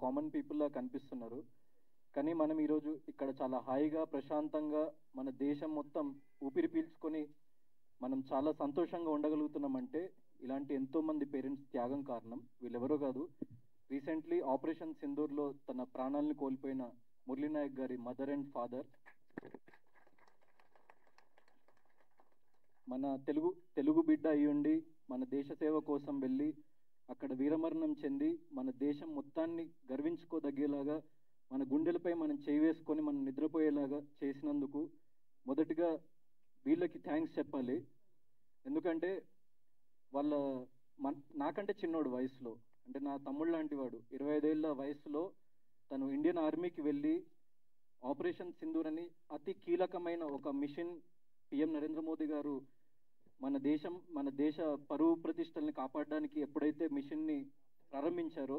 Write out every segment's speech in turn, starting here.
Common పీపుల్లా కనిపిస్తున్నారు. కానీ మనం ఈరోజు ఇక్కడ చాలా హాయిగా ప్రశాంతంగా మన దేశం మొత్తం ఊపిరి పీల్చుకొని మనం చాలా సంతోషంగా ఉండగలుగుతున్నామంటే ఇలాంటి ఎంతోమంది పేరెంట్స్ త్యాగం కారణం. వీళ్ళెవరో కాదు, రీసెంట్లీ ఆపరేషన్ సింధూర్లో తన ప్రాణాలను కోల్పోయిన మురళీ నాయక్ గారి మదర్ అండ్ ఫాదర్. మన తెలుగు బిడ్డ అయ్యుండి మన దేశ సేవ కోసం వెళ్ళి అక్కడ వీరమరణం చెంది మన దేశం మొత్తాన్ని గర్వించుకోదగ్గేలాగా మన గుండెలపై మనం చేయి వేసుకొని మనం నిద్రపోయేలాగా చేసినందుకు మొదటిగా వీళ్ళకి థ్యాంక్స్ చెప్పాలి. ఎందుకంటే వాళ్ళ నాకంటే చిన్నోడు వయసులో, అంటే నా తమ్ముడు లాంటి వాడు, 25 ఏళ్ల వయసులో తను ఇండియన్ ఆర్మీకి వెళ్ళి ఆపరేషన్ సింధూర్ అని అతి కీలకమైన ఒక మిషన్ పిఎం నరేంద్ర మోదీ గారు మన దేశ పరువు ప్రతిష్టల్ని కాపాడడానికి ఎప్పుడైతే మిషన్ని ప్రారంభించారో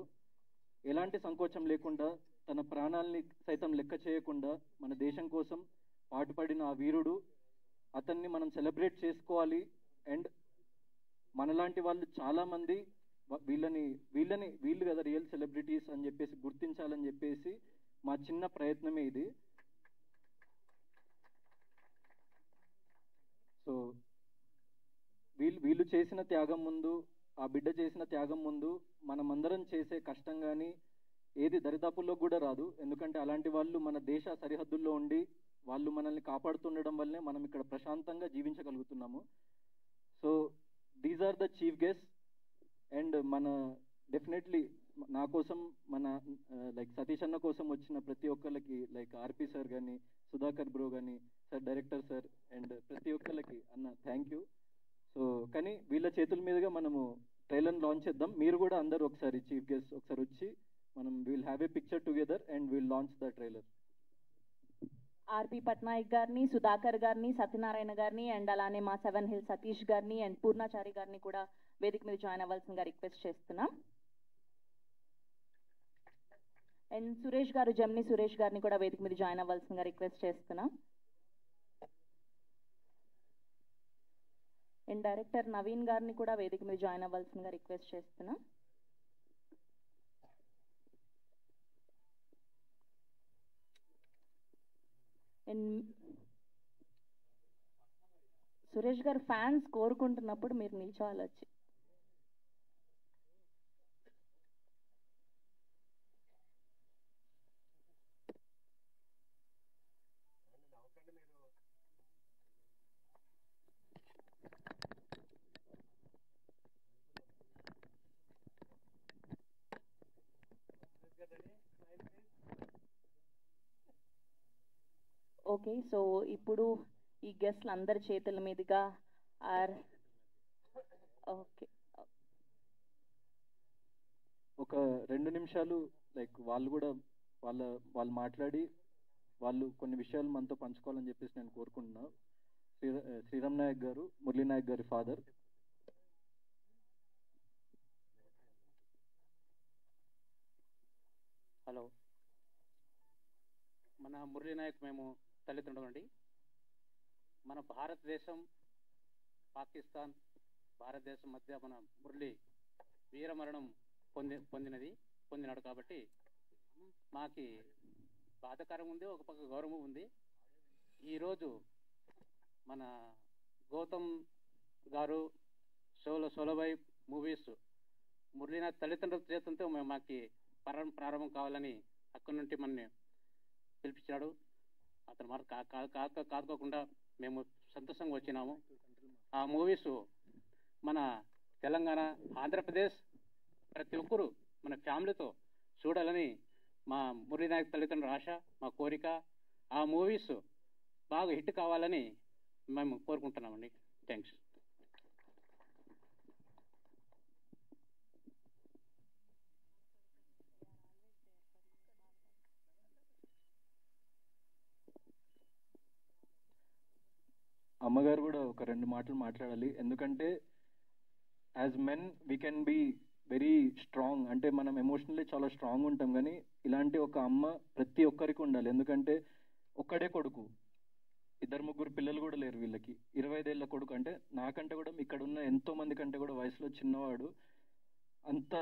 ఎలాంటి సంకోచం లేకుండా తన ప్రాణాలని సైతం లెక్క చేయకుండా మన దేశం కోసం పాటుపడిన ఆ వీరుడు, అతన్ని మనం సెలబ్రేట్ చేసుకోవాలి. అండ్ మనలాంటి వాళ్ళు చాలా మంది వీళ్ళు కదా రియల్ సెలబ్రిటీస్ అని చెప్పేసి గుర్తించాలని చెప్పేసి మా చిన్న ప్రయత్నమే ఇది. సో వీళ్ళు చేసిన త్యాగం ముందు, ఆ బిడ్డ చేసిన త్యాగం ముందు మనమందరం చేసే కష్టం కానీ ఏది దరిదాపుల్లో కూడా రాదు. ఎందుకంటే అలాంటి వాళ్ళు మన దేశ సరిహద్దుల్లో ఉండి వాళ్ళు మనల్ని కాపాడుతుండడం వల్లే మనం ఇక్కడ ప్రశాంతంగా జీవించగలుగుతున్నాము. So these are the chief guest. And definitely నా కోసం లైక్ సతీష్ అన్న కోసం వచ్చిన ప్రతి ఒక్కరికి, లైక్ ఆర్పి సార్ కానీ, సుధాకర్ బ్రో కానీ, సార్ డైరెక్టర్ సార్, అండ్ ప్రతి ఒక్కరికి అన్న థ్యాంక్ యూ. సో కానీ వీళ్ళ చేతుల మీదుగా మనము ట్రైలర్ లాంచ్ చేద్దాం. మీరు కూడా అందరూ ఒకసారి చీఫ్ గెస్ట్ ఒకసారి వచ్చి మనం will have a picture together and will launch the trailer. RP Patnaik గారిని, సుధాకర్ గారిని, సత్యనారాయణ గారిని, అండ్ అలానే మా 7 Hill సతీష్ గారిని అండ్ పూర్ణాచారి గారిని కూడా వేదిక మీద జాయిన్ అవ్వాల్సిందిగా రిక్వెస్ట్ చేస్తున్నాం. అండ్ సురేష్ గారు, జమ్ని సురేష్ గారిని కూడా వేదిక మీద జాయిన్ అవ్వాల్సిందిగా రిక్వెస్ట్ చేస్తున్నాం. అండ్ డైరెక్టర్ నవీన్ గారిని కూడా వేదిక మీద జాయిన్ అవ్వాల్సిందిగా రిక్వెస్ట్ చేస్తున్నాం. అండ్ సురేష్ గారు ఫ్యాన్స్ కోరుకుంటున్నప్పుడు మీరు నిల్చోవాలి వచ్చి. ఓకే, సో ఇప్పుడు ఈ గెస్ట్లు అందరి చేతుల మీదుగా ఓకే ఒక 2 నిమిషాలు లైక్ వాళ్ళు మాట్లాడి వాళ్ళు కొన్ని విషయాలు మనతో పంచుకోవాలని చెప్పేసి నేను కోరుకుంటున్నా. శ్రీరామ్ నాయక్ గారు, మురళీ నాయక్ గారి ఫాదర్. హలో, మన మురళీ నాయక్ మేము తల్లిదండ్రులు అండి. మన భారతదేశం, పాకిస్తాన్, భారతదేశం మధ్య మన మురళి వీరమరణం పొందినాడు కాబట్టి మాకి బాధాకరం ఉంది, ఒక పక్క గౌరవం ఉంది. ఈరోజు మన గౌతమ్ గారు సోలోబాయ్ మూవీస్ మురళీనాథ్ తల్లిదండ్రుల చేతంతో మాకి ప్రారంభం కావాలని అక్కడి నుండి మనని పిలిపించాడు. అతను మరి కాదుకోకుండా మేము సంతోషంగా వచ్చినాము. ఆ మూవీస్ మన తెలంగాణ, ఆంధ్రప్రదేశ్ ప్రతి ఒక్కరూ మన ఫ్యామిలీతో చూడాలని మా మురళీనాయక్ తల్లిదండ్రుల ఆశ, మా కోరిక. ఆ మూవీస్ బాగా హిట్ కావాలని మేము కోరుకుంటున్నామండి. థ్యాంక్స్. అమ్మగారు కూడా ఒక 2 మాటలు మాట్లాడాలి. ఎందుకంటే as men we can be very strong, అంటే మనం ఎమోషనల్లీ చాలా స్ట్రాంగ్ ఉంటాం. కానీ ఇలాంటి ఒక అమ్మ ప్రతి ఒక్కరికి ఉండాలి. ఎందుకంటే ఒక్కడే కొడుకు, 2-3 పిల్లలు కూడా లేరు వీళ్ళకి. 25 ఏళ్ల కొడుకు, అంటే నాకంటే కూడా ఇక్కడ ఉన్న ఎంతో మంది కంటే కూడా వయసులో చిన్నవాడు. అంత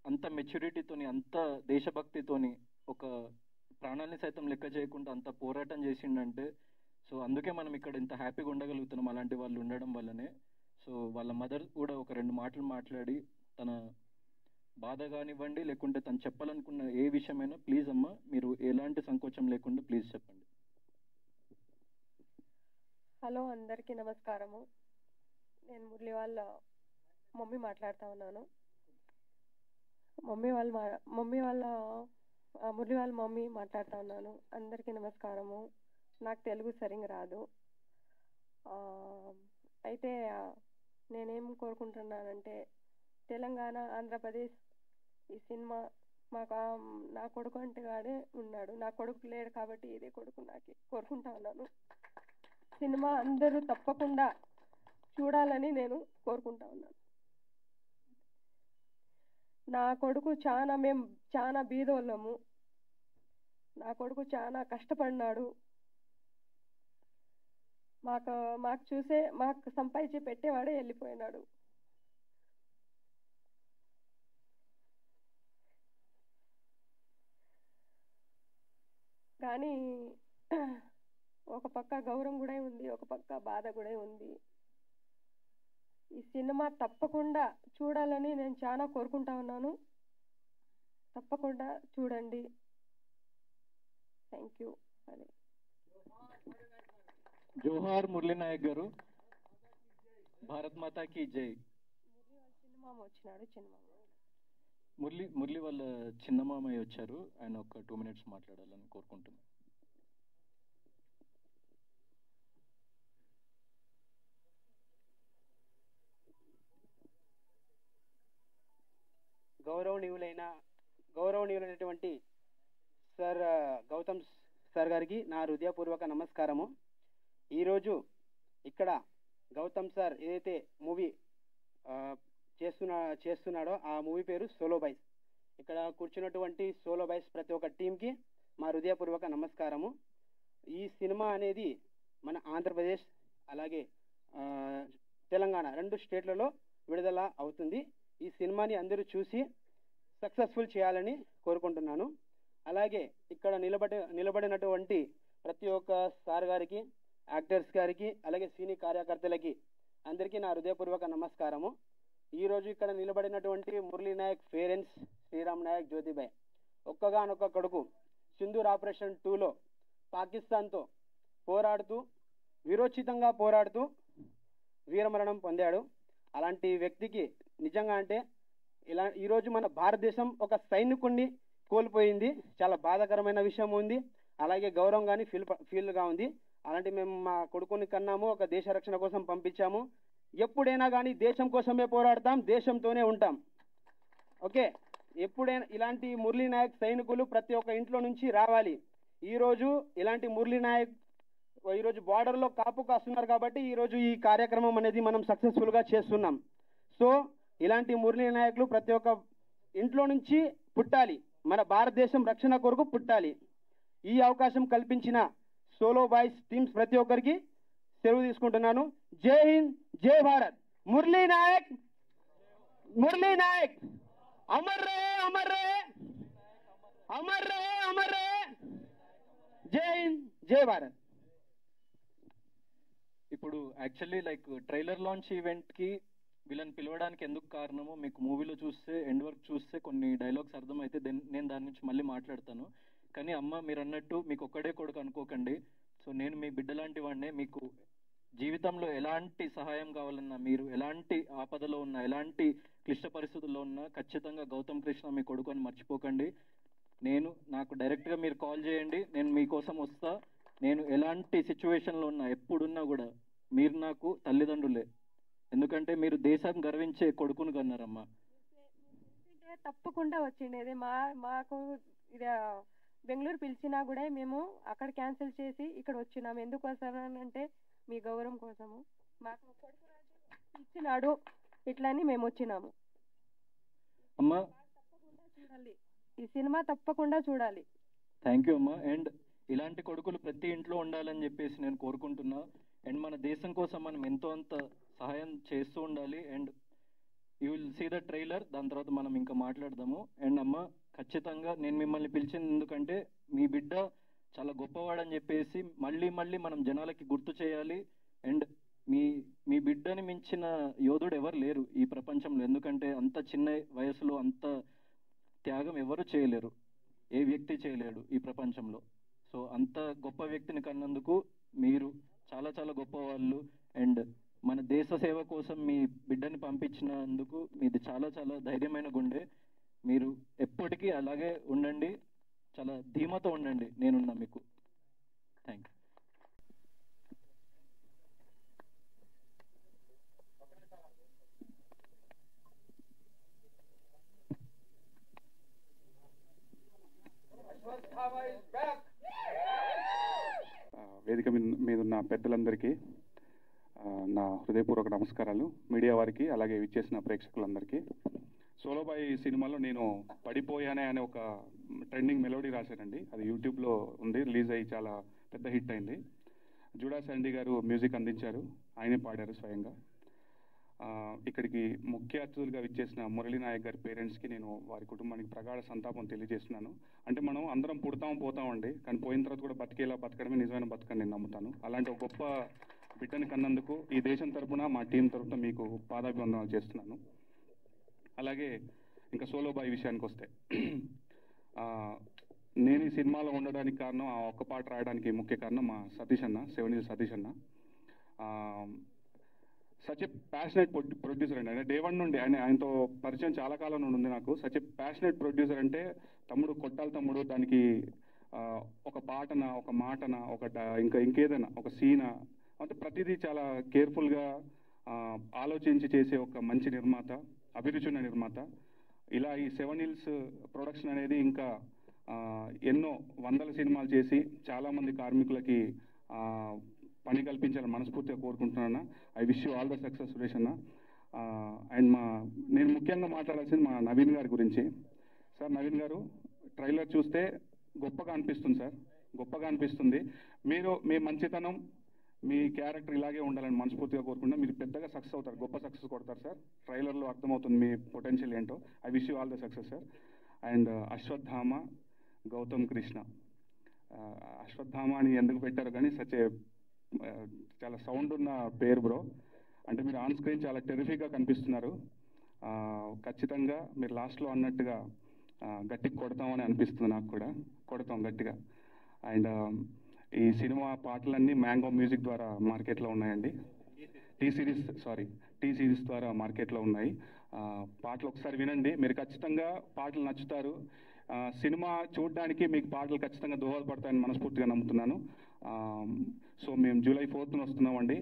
అంత మెచ్యూరిటీతోని, అంత దేశభక్తితోని, ఒక ప్రాణాలని సైతం లెక్క చేయకుండా అంత పోరాటం చేసిండంటే, సో అందుకే మనం ఇక్కడ ఇంత హ్యాపీగా ఉండగలుగుతున్నాం అలాంటి వాళ్ళు ఉండడం వల్లనే. సో వాళ్ళ మదర్ కూడా ఒక 2 మాటలు మాట్లాడి తన బాధ కానివ్వండి, లేకుంటే తను చెప్పాలనుకున్న ఏ విషయమైనా ప్లీజ్ అమ్మ మీరు ఎలాంటి సంకోచం లేకుండా ప్లీజ్ చెప్పండి. హలో, అందరికీ నమస్కారము. నేను మురళి వాళ్ళ మమ్మీ మాట్లాడుతూ ఉన్నాను. మురళి వాళ్ళ మమ్మీ మాట్లాడుతూ ఉన్నాను. అందరికీ నమస్కారము. నాకు తెలుగు సరిగ్గా రాదు. అయితే నేనేం కోరుకుంటున్నానంటే, తెలంగాణ, ఆంధ్రప్రదేశ్ ఈ సినిమా మాకు నా కొడుకు అంటే గానే ఉన్నాడు. నా కొడుకు లేడు కాబట్టి ఇదే కొడుకు నాకు కోరుకుంటా ఉన్నాను. సినిమా అందరూ తప్పకుండా చూడాలని నేను కోరుకుంటా ఉన్నాను. నా కొడుకు మేము చాలా బీదోళ్ళము. నా కొడుకు చాలా కష్టపడినాడు. మాకు సంపాదించి పెట్టేవాడే వెళ్ళిపోయినాడు. కానీ ఒక పక్క గౌరవం కూడా ఉంది, ఒక పక్క బాధ కూడా ఉంది. ఈ సినిమా తప్పకుండా చూడాలని నేను చాలా కోరుకుంటా ఉన్నాను. తప్పకుండా చూడండి. Thank you. అదే జోహార్ మురళీ నాయక్ గారు. భారత్ మాతాకి జై. సినిమా వచ్చినాడు. మురళి వాళ్ళ చిన్న మామయ్య వచ్చారు. ఆయన ఒక 2 minutes మాట్లాడాలని కోరుకుంటున్నాను. గౌరవనీయులైనటువంటి సార్ గౌతమ్ సార్ గారికి నా హృదయపూర్వక నమస్కారము. ఈరోజు ఇక్కడ గౌతమ్ సార్ ఏదైతే మూవీ చేస్తున్నాడో ఆ మూవీ పేరు సోలో బాయ్స్. ఇక్కడ కూర్చున్నటువంటి సోలో బాయ్స్ ప్రతి ఒక్క టీంకి మా హృదయపూర్వక నమస్కారము. ఈ సినిమా అనేది మన ఆంధ్రప్రదేశ్ అలాగే తెలంగాణ 2 స్టేట్లలో విడుదల అవుతుంది. ఈ సినిమాని అందరూ చూసి సక్సెస్ఫుల్ చేయాలని కోరుకుంటున్నాను. అలాగే ఇక్కడ నిలబడినటువంటి ప్రతి ఒక్క సార్ గారికి, యాక్టర్స్ గారికి, అలాగే సినీ కార్యకర్తలకి అందరికీ నా హృదయపూర్వక నమస్కారము. ఈరోజు ఇక్కడ నిలబడినటువంటి మురళీ నాయక్ పేరెంట్స్ శ్రీరామ్ నాయక్ జ్యోతిబాయ్ ఒక్కగానొక్క కొడుకు సింధూర్ ఆపరేషన్ 2లో పాకిస్తాన్తో వీరోచితంగా పోరాడుతూ వీరమరణం పొందాడు. అలాంటి వ్యక్తికి నిజంగా అంటే ఈరోజు మన భారతదేశం ఒక సైనికుడిని కోల్పోయింది. చాలా బాధాకరమైన విషయం ఉంది. అలాగే గౌరవం కానీ ఫీల్గా ఉంది. అలాంటి మేము మా కొడుకుని కన్నాము, ఒక దేశ రక్షణ కోసం పంపించాము. ఎప్పుడైనా కానీ దేశం కోసమే పోరాడతాం, దేశంతోనే ఉంటాం. ఓకే, ఎప్పుడైనా ఇలాంటి మురళీ నాయక్ సైనికులు ప్రతి ఒక్క ఇంట్లో నుంచి రావాలి. ఈరోజు ఇలాంటి మురళీ నాయక్ ఈరోజు బార్డర్లో కాపు కాస్తున్నారు కాబట్టి ఈరోజు ఈ కార్యక్రమం అనేది మనం సక్సెస్ఫుల్గా చేస్తున్నాం. సో ఇలాంటి మురళీ నాయకులు ప్రతి ఒక్క ఇంట్లో నుంచి పుట్టాలి, మన భారతదేశం రక్షణ కొరకు పుట్టాలి. ఈ అవకాశం కల్పించిన సోలో బాయ్స్ టీమ్స్ ప్రతి ఒక్కరికి సెలవు తీసుకుంటున్నాను. జై హింద్, జై భారత్. మురళీ నాయక్ అమర్ రే, అమర్ రే, అమర్ రే, అమర్ రే. జై హింద్, జై భారత్. ఇప్పుడు యాక్చువల్లీ ట్రైలర్ లాంచ్ ఈవెంట్కి వీళ్ళని పిలవడానికి ఎందుకు కారణమో మీకు మూవీలో చూస్తే, ఎండ్ వర్క్ చూస్తే కొన్ని డైలాగ్స్ అర్థమైతే నేను దాని నుంచి మళ్ళీ మాట్లాడతాను. కానీ అమ్మ మీరు అన్నట్టు మీకు ఒక్కడే కొడుకు అనుకోకండి. సో నేను మీ బిడ్డ లాంటి వాడినే. మీకు జీవితంలో ఎలాంటి సహాయం కావాలన్నా, మీరు ఎలాంటి ఆపదలో ఉన్నా, ఎలాంటి క్లిష్ట పరిస్థితుల్లో ఉన్నా ఖచ్చితంగా గౌతమ్ కృష్ణ మీ కొడుకు అని మర్చిపోకండి. నాకు డైరెక్ట్గా మీరు కాల్ చేయండి, నేను మీకోసం వస్తా. నేను ఎలాంటి సిచ్యువేషన్లో ఉన్నా, ఎప్పుడున్నా కూడా మీరు నాకు తల్లిదండ్రులే. ఎందుకంటే మీరు దేశం గర్వించే కొడుకును కన్నారమ్మా. తప్పకుండా వచ్చిండేది. మాకు ఇది బెంగళూరు పిలిచినా కూడా మేము అక్కడ క్యాన్సిల్ చేసి ఇక్కడ వచ్చినాము. ఎందుకు వస్తానంటే మీ గౌరవం కోసము. మాకు కొడుకు ఇచ్చినాడు, ఇట్లని మేము వచ్చినాము. అమ్మా తప్పకుండా చూడాలి, ఈ సినిమా తప్పకుండా చూడాలి. థ్యాంక్ యూ అమ్మా. అండ్ ఇలాంటి కొడుకులు ప్రతి ఇంట్లో ఉండాలని చెప్పేసి నేను కోరుకుంటున్నా. అండ్ మన దేశం కోసం మనం ఎంతో అంత సహాయం చేస్తూ ఉండాలి. And you will see the trailer, దాని తర్వాత మనం ఇంకా మాట్లాడదాము. అండ్ అమ్మ, ఖచ్చితంగా నేను మిమ్మల్ని పిలిచింది ఎందుకంటే మీ బిడ్డ చాలా గొప్పవాడని చెప్పేసి మళ్ళీ మళ్ళీ మనం జనాలకి గుర్తు చేయాలి. అండ్ మీ బిడ్డని మించిన యోధుడు ఎవరు లేరు ఈ ప్రపంచంలో. ఎందుకంటే అంత చిన్న వయసులో అంత త్యాగం ఎవరు చేయలేరు, ఏ వ్యక్తి చేయలేడు ఈ ప్రపంచంలో. సో అంత గొప్ప వ్యక్తిని కన్నందుకు మీరు చాలా చాలా గొప్పవాళ్ళు. అండ్ మన దేశ సేవ కోసం మీ బిడ్డని పంపించినందుకు మీది చాలా చాలా ధైర్యమైన గుండె. మీరు ఎప్పటికీ అలాగే ఉండండి, చాలా ధీమాతో ఉండండి, నేనున్నా మీకు. Thank you. వేదిక మీద ఉన్న పెద్దలందరికీ నా హృదయపూర్వక నమస్కారాలు. మీడియా వారికి, అలాగే విచ్చేసిన ప్రేక్షకులందరికీ. సోలోబాయ్ సినిమాలో నేను పడిపోయానే అనే ఒక ట్రెండింగ్ మెలోడీ రాశానండి. అది యూట్యూబ్లో ఉంది, రిలీజ్ అయ్యి చాలా పెద్ద హిట్ అయింది. జూడా శాండీ గారు మ్యూజిక్ అందించారు, ఆయనే పాడారు స్వయంగా. ఇక్కడికి ముఖ్య అతిథులుగా విచ్చేసిన మురళీ నాయక్ గారి పేరెంట్స్కి నేను వారి కుటుంబానికి ప్రగాఢ సంతాపం తెలియజేస్తున్నాను. అంటే మనం అందరం పుడతాం పోతామండి, కానీ పోయిన తర్వాత కూడా బతికేలా బతకడమే నిజమైన బతకని నేను నమ్ముతాను. అలాంటి ఒక గొప్ప బిడ్డని కన్నందుకు ఈ దేశం తరపున, మా టీం తరపున మీకు పాదాభివందనాలు చేస్తున్నాను. అలాగే ఇంకా సోలోబాయ్ విషయానికి వస్తే, నేను ఈ సినిమాలో ఉండడానికి కారణం, ఆ ఒక్క పాట రాయడానికి ముఖ్య కారణం మా సతీష్ అన్న, 7 Hills సతీష్ అన్న. సచ్ ఏ ప్యాషనేట్ ప్రొడ్యూసర్ అండి. ఆయన డే 1 నుండి ఆయనతో పరిచయం చాలా కాలం నుండి ఉంది నాకు. సచ్ ఏ ప్యాషనేట్ ప్రొడ్యూసర్ అంటే, తమ్ముడు కొట్టాలి తమ్ముడు, దానికి ఒక పాటన, ఒక మాటన, ఇంకేదైనా ఒక సీనా, అంటే ప్రతిదీ చాలా కేర్ఫుల్గా ఆలోచించి చేసే ఒక మంచి నిర్మాత, అభిరుచి ఉన్న నిర్మాత. ఇలా ఈ 7 Hills ప్రొడక్షన్ అనేది ఇంకా ఎన్నో వందల సినిమాలు చేసి చాలామంది కార్మికులకి పని కల్పించాలని మనస్ఫూర్తిగా కోరుకుంటున్నాను. I wish you all the success Suresh అన్న. అండ్ నేను ముఖ్యంగా మాట్లాడాల్సింది మా నవీన్ గారి గురించి. సార్, నవీన్ గారు ట్రైలర్ చూస్తే గొప్పగా అనిపిస్తుంది సార్, గొప్పగా అనిపిస్తుంది. మీ మంచితనం, మీ క్యారెక్టర్ ఇలాగే ఉండాలని మనస్ఫూర్తిగా కోరుకుంటున్నా. మీరు పెద్దగా సక్సెస్ అవుతారు, గొప్ప సక్సెస్ కొడతారు సార్. ట్రైలర్లో అర్థమవుతుంది మీ పొటెన్షియల్ ఏంటో. I wish you all the success sir. And Ashwatthama Gautam Krishna, Ashwatthama అని ఎందుకు పెట్టారు కానీ చాలా సౌండ్ ఉన్న పేరు బ్రో. అంటే మీరు ఆన్ స్క్రీన్ చాలా టెరిఫిక్గా కనిపిస్తున్నారు. ఖచ్చితంగా మీరు లాస్ట్లో అన్నట్టుగా గట్టిగా కొడతామని అనిపిస్తుంది నాకు కూడా. కొడతాం గట్టిగా. అండ్ ఈ సినిమా పాటలన్నీ మ్యాంగో మ్యూజిక్ ద్వారా మార్కెట్లో ఉన్నాయండి. టీ సిరీస్ ద్వారా మార్కెట్లో ఉన్నాయి. పాటలు ఒకసారి వినండి, మీరు ఖచ్చితంగా పాటలు నచ్చుతారు. సినిమా చూడడానికి మీకు పాటలు ఖచ్చితంగా దోహదపడతాయని మనస్ఫూర్తిగా నమ్ముతున్నాను. సో మేము July 4th వస్తున్నామండి.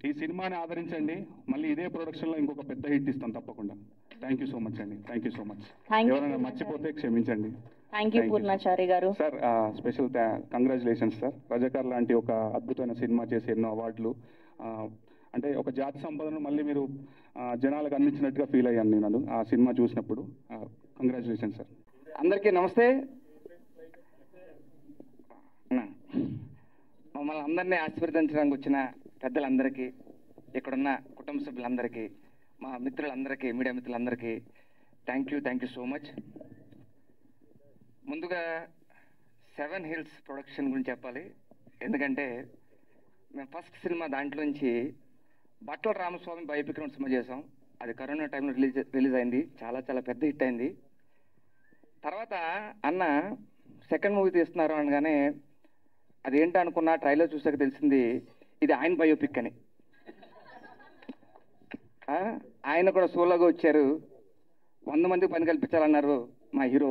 ఈ సినిమాని ఆదరించండి. మళ్ళీ ఇదే ప్రొడక్షన్లో ఇంకొక పెద్ద హిట్ ఇస్తాం తప్పకుండా. థ్యాంక్ యూ సో మచ్ అండి. Thank you so much. ఎవరైనా మర్చిపోతే క్షమించండి. థ్యాంక్ యూ పూర్ణాచారి గారు. Sir, special congratulations sir. Razakar లాంటి ఒక అద్భుతమైన సినిమా చేసి ఎన్నో అవార్డులు, అంటే ఒక జాతి సంపదను మళ్ళీ మీరు జనాలకు అందించినట్టుగా ఫీల్ అయ్యాను నేను ఆ సినిమా చూసినప్పుడు. Congratulations sir. అందరికీ నమస్తే. మమ్మల్ని అందరినీ ఆశీర్వదించడానికి వచ్చిన పెద్దలందరికీ, ఇక్కడున్న కుటుంబ సభ్యులందరికీ, మా మిత్రులందరికీ, మీడియా మిత్రులందరికీ థ్యాంక్ యూ సో మచ్. ముందుగా 7 Hills ప్రొడక్షన్ గురించి చెప్పాలి. ఎందుకంటే మేము ఫస్ట్ సినిమా దాంట్లోంచి బట్టల రామస్వామి బయోపిక్ సినిమా చేసాం. అది కరోనా టైంలో రిలీజ్ అయింది. చాలా చాలా పెద్ద హిట్ అయింది. తర్వాత అన్న సెకండ్ మూవీ తీస్తున్నారు అనగానే అదేంటి అనుకున్నా, ట్రైలర్ చూసాక తెలిసింది ఇది ఆయన బయోపిక్ అని. ఆయన కూడా సోలోగా వచ్చారు. 100 మందికి పని కల్పించాలన్నారు మా హీరో.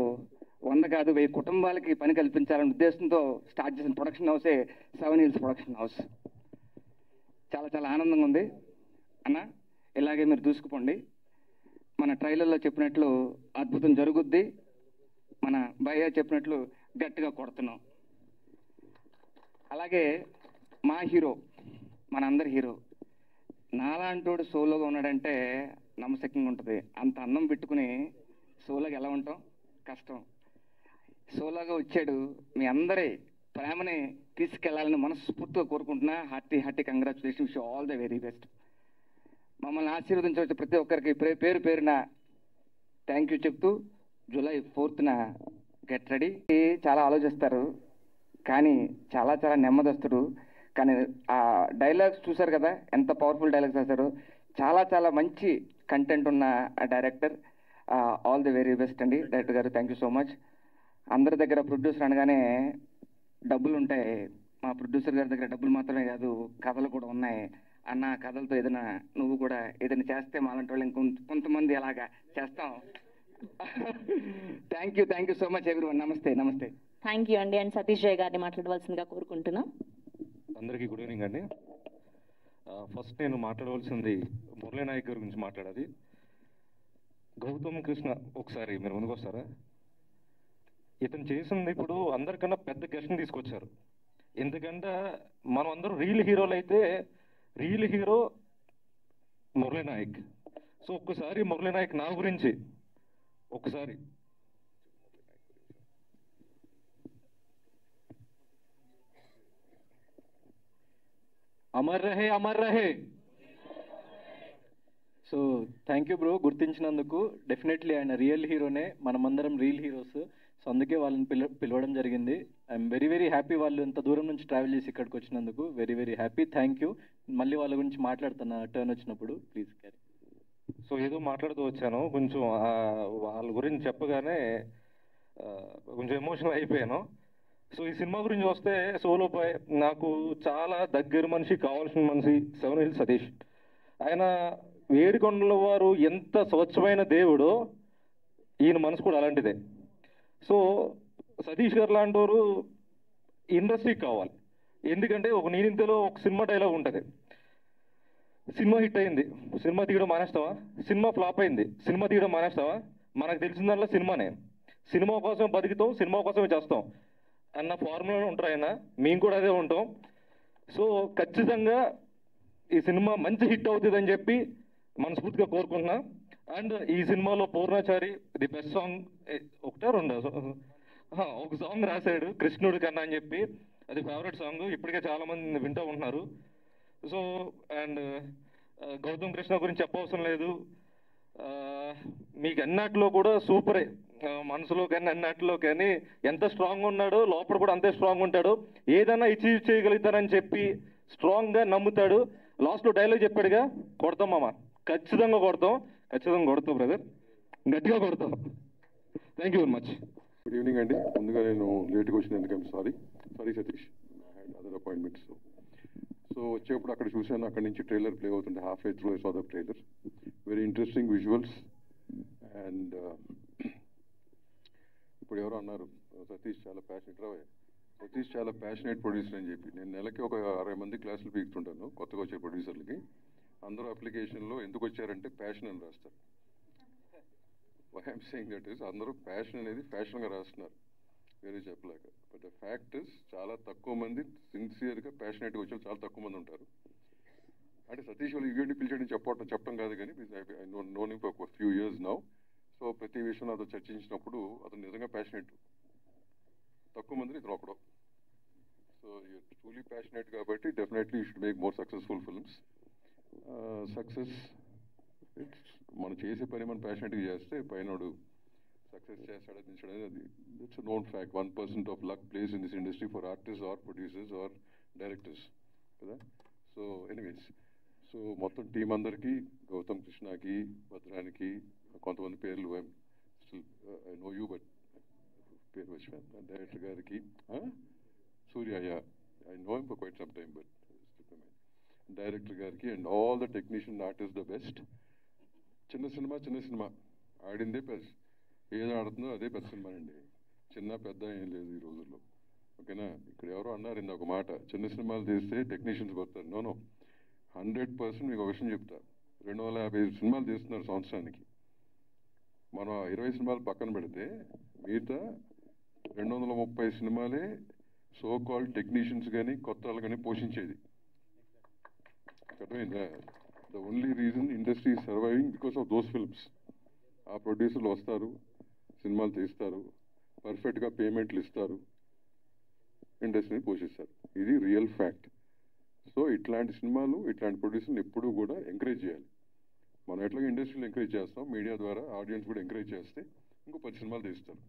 100 కాదు, 1000 కుటుంబాలకి పని కల్పించాలనే ఉద్దేశంతో స్టార్ట్ చేసిన ప్రొడక్షన్ హౌసే 7 Hills ప్రొడక్షన్ హౌస్. చాలా చాలా ఆనందంగా ఉంది అన్న. ఇలాగే మీరు దూసుకుపోండి. మన ట్రైలర్లో చెప్పినట్లు అద్భుతం జరుగుద్ది. మన భయ్య చెప్పినట్లు గట్టిగా కొడుతున్నాం. అలాగే మా హీరో, మనందరి హీరో, నాలాంటోడు సోలోగా ఉన్నాడంటే నమ్మశక్యంగా ఉంటుంది. అంత అందం పెట్టుకుని సోలోగా ఎలా ఉంటాం, కష్టం. సోలోగా వచ్చాడు. మీ అందరి ప్రేమని తీసుకెళ్లాలని మనస్ఫూర్తిగా కోరుకుంటున్నా. Hearty congratulations, all the very best. మమ్మల్ని ఆశీర్వదించవచ్చు ప్రతి ఒక్కరికి పేరు పేరున థ్యాంక్ యూ చెప్తూ జూలై 4th గెట్ రెడీ. చాలా ఆలోచిస్తారు కానీ చాలా చాలా నెమ్మదస్తుడు. కానీ ఆ డైలాగ్స్ చూసారు కదా, ఎంత పవర్ఫుల్ డైలాగ్స్ రాశారు. చాలా చాలా మంచి కంటెంట్ ఉన్న director. All the very best అండి డైరెక్టర్ గారు. Thank you so much. అందరి దగ్గర ప్రొడ్యూసర్ అనగానే డబ్బులు ఉంటాయి, మా ప్రొడ్యూసర్ గారి దగ్గర డబ్బులు మాత్రమే కాదు, కథలు కూడా ఉన్నాయి. అన్న కథలతో ఏదైనా నువ్వు కూడా ఏదైనా చేస్తే మాలాంటి వాళ్ళు కొంతమంది అలాగా చేస్తాం. Thank you so much everyone. నమస్తే. థ్యాంక్ యూ అండి. అండ్ సతీష్ జయ్ గారిని మాట్లాడవలసిందిగా కోరుకుంటున్నాం. అందరికీ గుడ్ ఈవినింగ్ అండి. ఫస్ట్ నేను మాట్లాడవలసింది మురళీ నాయక్ గారి గురించి మాట్లాడాలి. గౌతమ్ కృష్ణ ఒకసారి మీరు ముందుకు వస్తారా? ఇతను చేసింది ఇప్పుడు అందరికన్నా పెద్ద గెస్ట్ని తీసుకొచ్చారు. ఎందుకంటే మనం అందరూ రియల్ హీరోలు అయితే real hero Murali Naik. So ఒక్కసారి మురళీ నాయక్ నా గురించి ఒకసారి అమర్ రహే. సో థ్యాంక్ యూ బ్రో, గుర్తించినందుకు. డెఫినెట్లీ ఆయన రియల్ హీరోనే, మనమందరం రియల్ హీరోస్. సో అందుకే వాళ్ళని పిలవడం జరిగింది. ఐఎమ్ వెరీ వెరీ హ్యాపీ వాళ్ళు ఇంత దూరం నుంచి ట్రావెల్ చేసి ఇక్కడికి వచ్చినందుకు. Very very happy. Thank you. మళ్ళీ వాళ్ళ గురించి మాట్లాడుతున్నా టర్న్ వచ్చినప్పుడు. Please carry. సో ఏదో మాట్లాడుతూ వచ్చాను, కొంచెం వాళ్ళ గురించి చెప్పగానే కొంచెం ఎమోషనల్ అయిపోయాను. సో ఈ సినిమా గురించి వస్తే సోలో బాయ్ నాకు చాలా దగ్గర మనిషి, కావాల్సిన మనిషి 7 Hills సతీష్. ఆయన ఏడుకొండల వారు ఎంత స్వచ్ఛమైన దేవుడో ఈయన మనసు కూడా అలాంటిదే. సో సతీష్ గారు లాంటి వారు ఇండస్ట్రీకి కావాలి. ఎందుకంటే ఒక నేనింతలో ఒక సినిమా డైలాగ్ ఉంటుంది, సినిమా హిట్ అయింది, సినిమా తీయడం మానేస్తావా? సినిమా ఫ్లాప్ అయింది, సినిమా తీయడం మానేస్తావా? మనకు తెలిసిన దాంట్లో సినిమానే, సినిమా కోసం బతుకుతాం, సినిమా కోసమే చేస్తాం అన్న ఫార్ములాలో ఉంటారు ఆయన. మేము కూడా అదే ఉంటాం. సో ఖచ్చితంగా ఈ సినిమా మంచి హిట్ అవుతుందని చెప్పి మనస్ఫూర్తిగా కోరుకుంటున్నా. అండ్ ఈ సినిమాలో పూర్ణాచారి ది బెస్ట్ సాంగ్ ఒక సాంగ్ రాశాడు, కృష్ణుడి కన్నా అని చెప్పి. అది ఫేవరెట్ సాంగ్, ఇప్పటికే చాలా మంది వింటూ ఉంటున్నారు. సో అండ్ గౌతమ్ కృష్ణ గురించి చెప్పవసరం లేదు. మీకు అన్నట్లో కూడా సూపరే, మనసులో కానీ అన్నట్లో కానీ ఎంత స్ట్రాంగ్ ఉన్నాడో లోపల కూడా అంతే స్ట్రాంగ్ ఉంటాడు. ఏదైనా అచీవ్ చేయగలుగుతానని చెప్పి స్ట్రాంగ్గా నమ్ముతాడు. లాస్ట్లో డైలాగ్ చెప్పాడుగా, కొడతాం మామ, ఖచ్చితంగా కొడతాం బ్రదర్, గట్టిగా కొడతాం. Thank you very much. Good evening అండి. ముందుగా నేను లేట్గా వచ్చినందుకు sorry Satish, other appointments. So వచ్చేప్పుడు అక్కడ చూశాను, అక్కడ నుంచి ట్రైలర్ ప్లే అవుతుంటే half way through I saw the trailer. Very interesting visuals. And ఇప్పుడు ఎవరో అన్నారు సతీష్ చాలా ప్యాషనేట్ ప్రొడ్యూసర్ అని చెప్పి. నేను నెలకి ఒక 60 మంది క్లాసులు పీకుతుంటాను కొత్తగా వచ్చే ప్రొడ్యూసర్లకి. అందరూ అప్లికేషన్లో ఎందుకు వచ్చారంటే ప్యాషన్ అని రాస్తారు. Why I'm saying that is, అందరూ ప్యాషన్ అనేది ఫ్యాషన్గా రాస్తున్నారు, వేరే చెప్పలేక. బట్ ద ఫ్యాక్ట్ ఇస్ చాలా తక్కువ మంది సిన్సియర్గా ప్యాషనేట్గా వచ్చే చాలా తక్కువ మంది ఉంటారు. అంటే సతీష్ వాళ్ళు ఈవెంట్ పిలిచాడని చెప్పడం కాదు కానీ I know him for few years now. So ప్రతి విషయం నాతో చర్చించినప్పుడు అతను నిజంగా ప్యాషనేట్, తక్కువ మందిని ఇతను ఒకడు. సో యూర్ ట్రూలీ ప్యాషనేట్ కాబట్టి definitely you should make more successful films. Success మనం చేసే పని మనం ప్యాషనేట్గా చేస్తే పైనోడు సక్సెస్ చేస్తాడని దించడం, అది it's a known fact. 1% of luck plays in this industry for artist or producers or directors కదా. సో ఎనీవేస్, సో మొత్తం టీం అందరికీ, గౌతమ్ కృష్ణకి, భద్రానికి, కొంతమంది పేర్లు ఐ నో యూ బట్ పేరు వచ్చిన డైరెక్టర్ గారికి, Surya, I know him for quite some time but director గారికి and all the technician artist the best. చిన్న సినిమా ఆడిందే పెద్ద, ఏది ఆడుతుందో అదే పెద్ద సినిమా అండి. చిన్న పెద్ద ఏం లేదు ఈ రోజుల్లో, ఓకేనా. ఇక్కడ ఎవరో అన్నారు ఇంత ఒక మాట, చిన్న సినిమాలు తీస్తే టెక్నీషియన్స్ పడతారు. నో 100% మీకు ఒక విషయం చెప్తా. 250 సినిమాలు తీస్తున్నారు సంవత్సరానికి. మనం 20 సినిమాలు పక్కన పెడితే మిగతా 230 సినిమాలే సో కాల్డ్ టెక్నీషియన్స్ కానీ కొత్త వాళ్ళు కానీ పోషించేది. అర్థమైందా? The only reason industry surviving because of those films. ఆ ప్రొడ్యూసర్లు వస్తారు, సినిమాలు తీస్తారు, పర్ఫెక్ట్గా పేమెంట్లు ఇస్తారు, ఇండస్ట్రీని పోషిస్తారు. ఇది రియల్ ఫ్యాక్ట్. సో ఇట్లాంటి సినిమాలు, ఇట్లాంటి ప్రొడ్యూసర్ని ఎప్పుడూ కూడా ఎంకరేజ్ చేయాలి. మనం ఎట్లాగో ఇండస్ట్రీలో ఎంకరేజ్ చేస్తాం, మీడియా ద్వారా ఆడియన్స్ కూడా ఎంకరేజ్ చేస్తే ఇంకో 10 సినిమాలు తీస్తారు.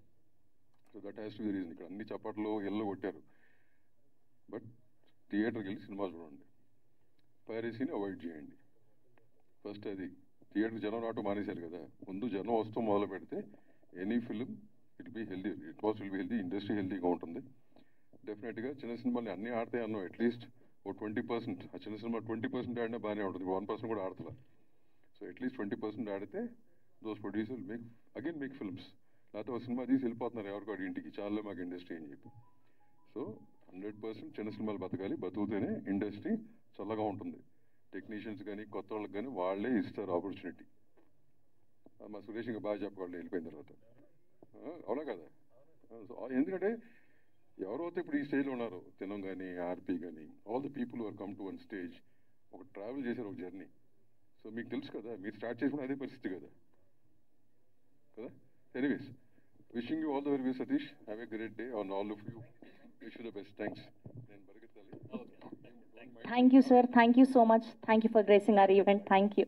So that has to be reason. ఇక్కడ అన్ని చప్పట్లు ఎల్లో కొట్టారు, బట్ థియేటర్కి వెళ్ళి సినిమా చూడండి, పైరసీని అవాయిడ్ చేయండి. ఫస్ట్ అది థియేటర్ జనం రావటం మానేశారు కదా, ముందు జనం వస్తూ మొదలు పెడితే any film it be healthy, it was will be healthy, industry హెల్దీగా ఉంటుంది. డెఫినెట్గా చిన్న సినిమాలు అన్నీ ఆడతాయి అన్నాం, అట్లీస్ట్ ఓ 20%. ఆ చిన్న సినిమా 20% ఆడినా బాగానే ఉంటుంది, 1% కూడా ఆడతలా. సో అట్లీస్ట్ 20% ఆడితే దోస్ ప్రొడ్యూసర్ మేక్ ఫిల్మ్స్. లేకపోతే ఒక సినిమా తీసి వెళ్ళిపోతున్నారు ఎవరికాడు ఇంటికి, చాలా మాకు ఇండస్ట్రీ అని చెప్పి. సో 100% చిన్న సినిమాలు బతకాలి, బతుకుతేనే ఇండస్ట్రీ చల్లగా ఉంటుంది. టెక్నీషియన్స్ కానీ కొత్త వాళ్ళకి కానీ వాళ్ళే ఇస్తారు ఆపర్చునిటీ. మా సురేష్ ఇంకా బాగా చెప్పగలరు వెళ్ళిపోయిన తర్వాత, అవునా కదా? సో ఎందుకంటే ఎవరైతే ఇప్పుడు ఈ స్టేజ్లో ఉన్నారో, తినం కానీ ఆర్పీ కానీ, all the people are come to one stage, ఒక ట్రావెల్ చేశారు, ఒక జర్నీ. సో మీకు తెలుసు కదా, మీరు స్టార్ట్ చేసుకున్న అదే పరిస్థితి కదా. Anyways, wishing you all the very best Satish. Have a great day on all of you. Wish you the best. Thanks. నేను పరిగెత్తాలి. Thank you sir, thank you so much, thank you for gracing are event. Thank you.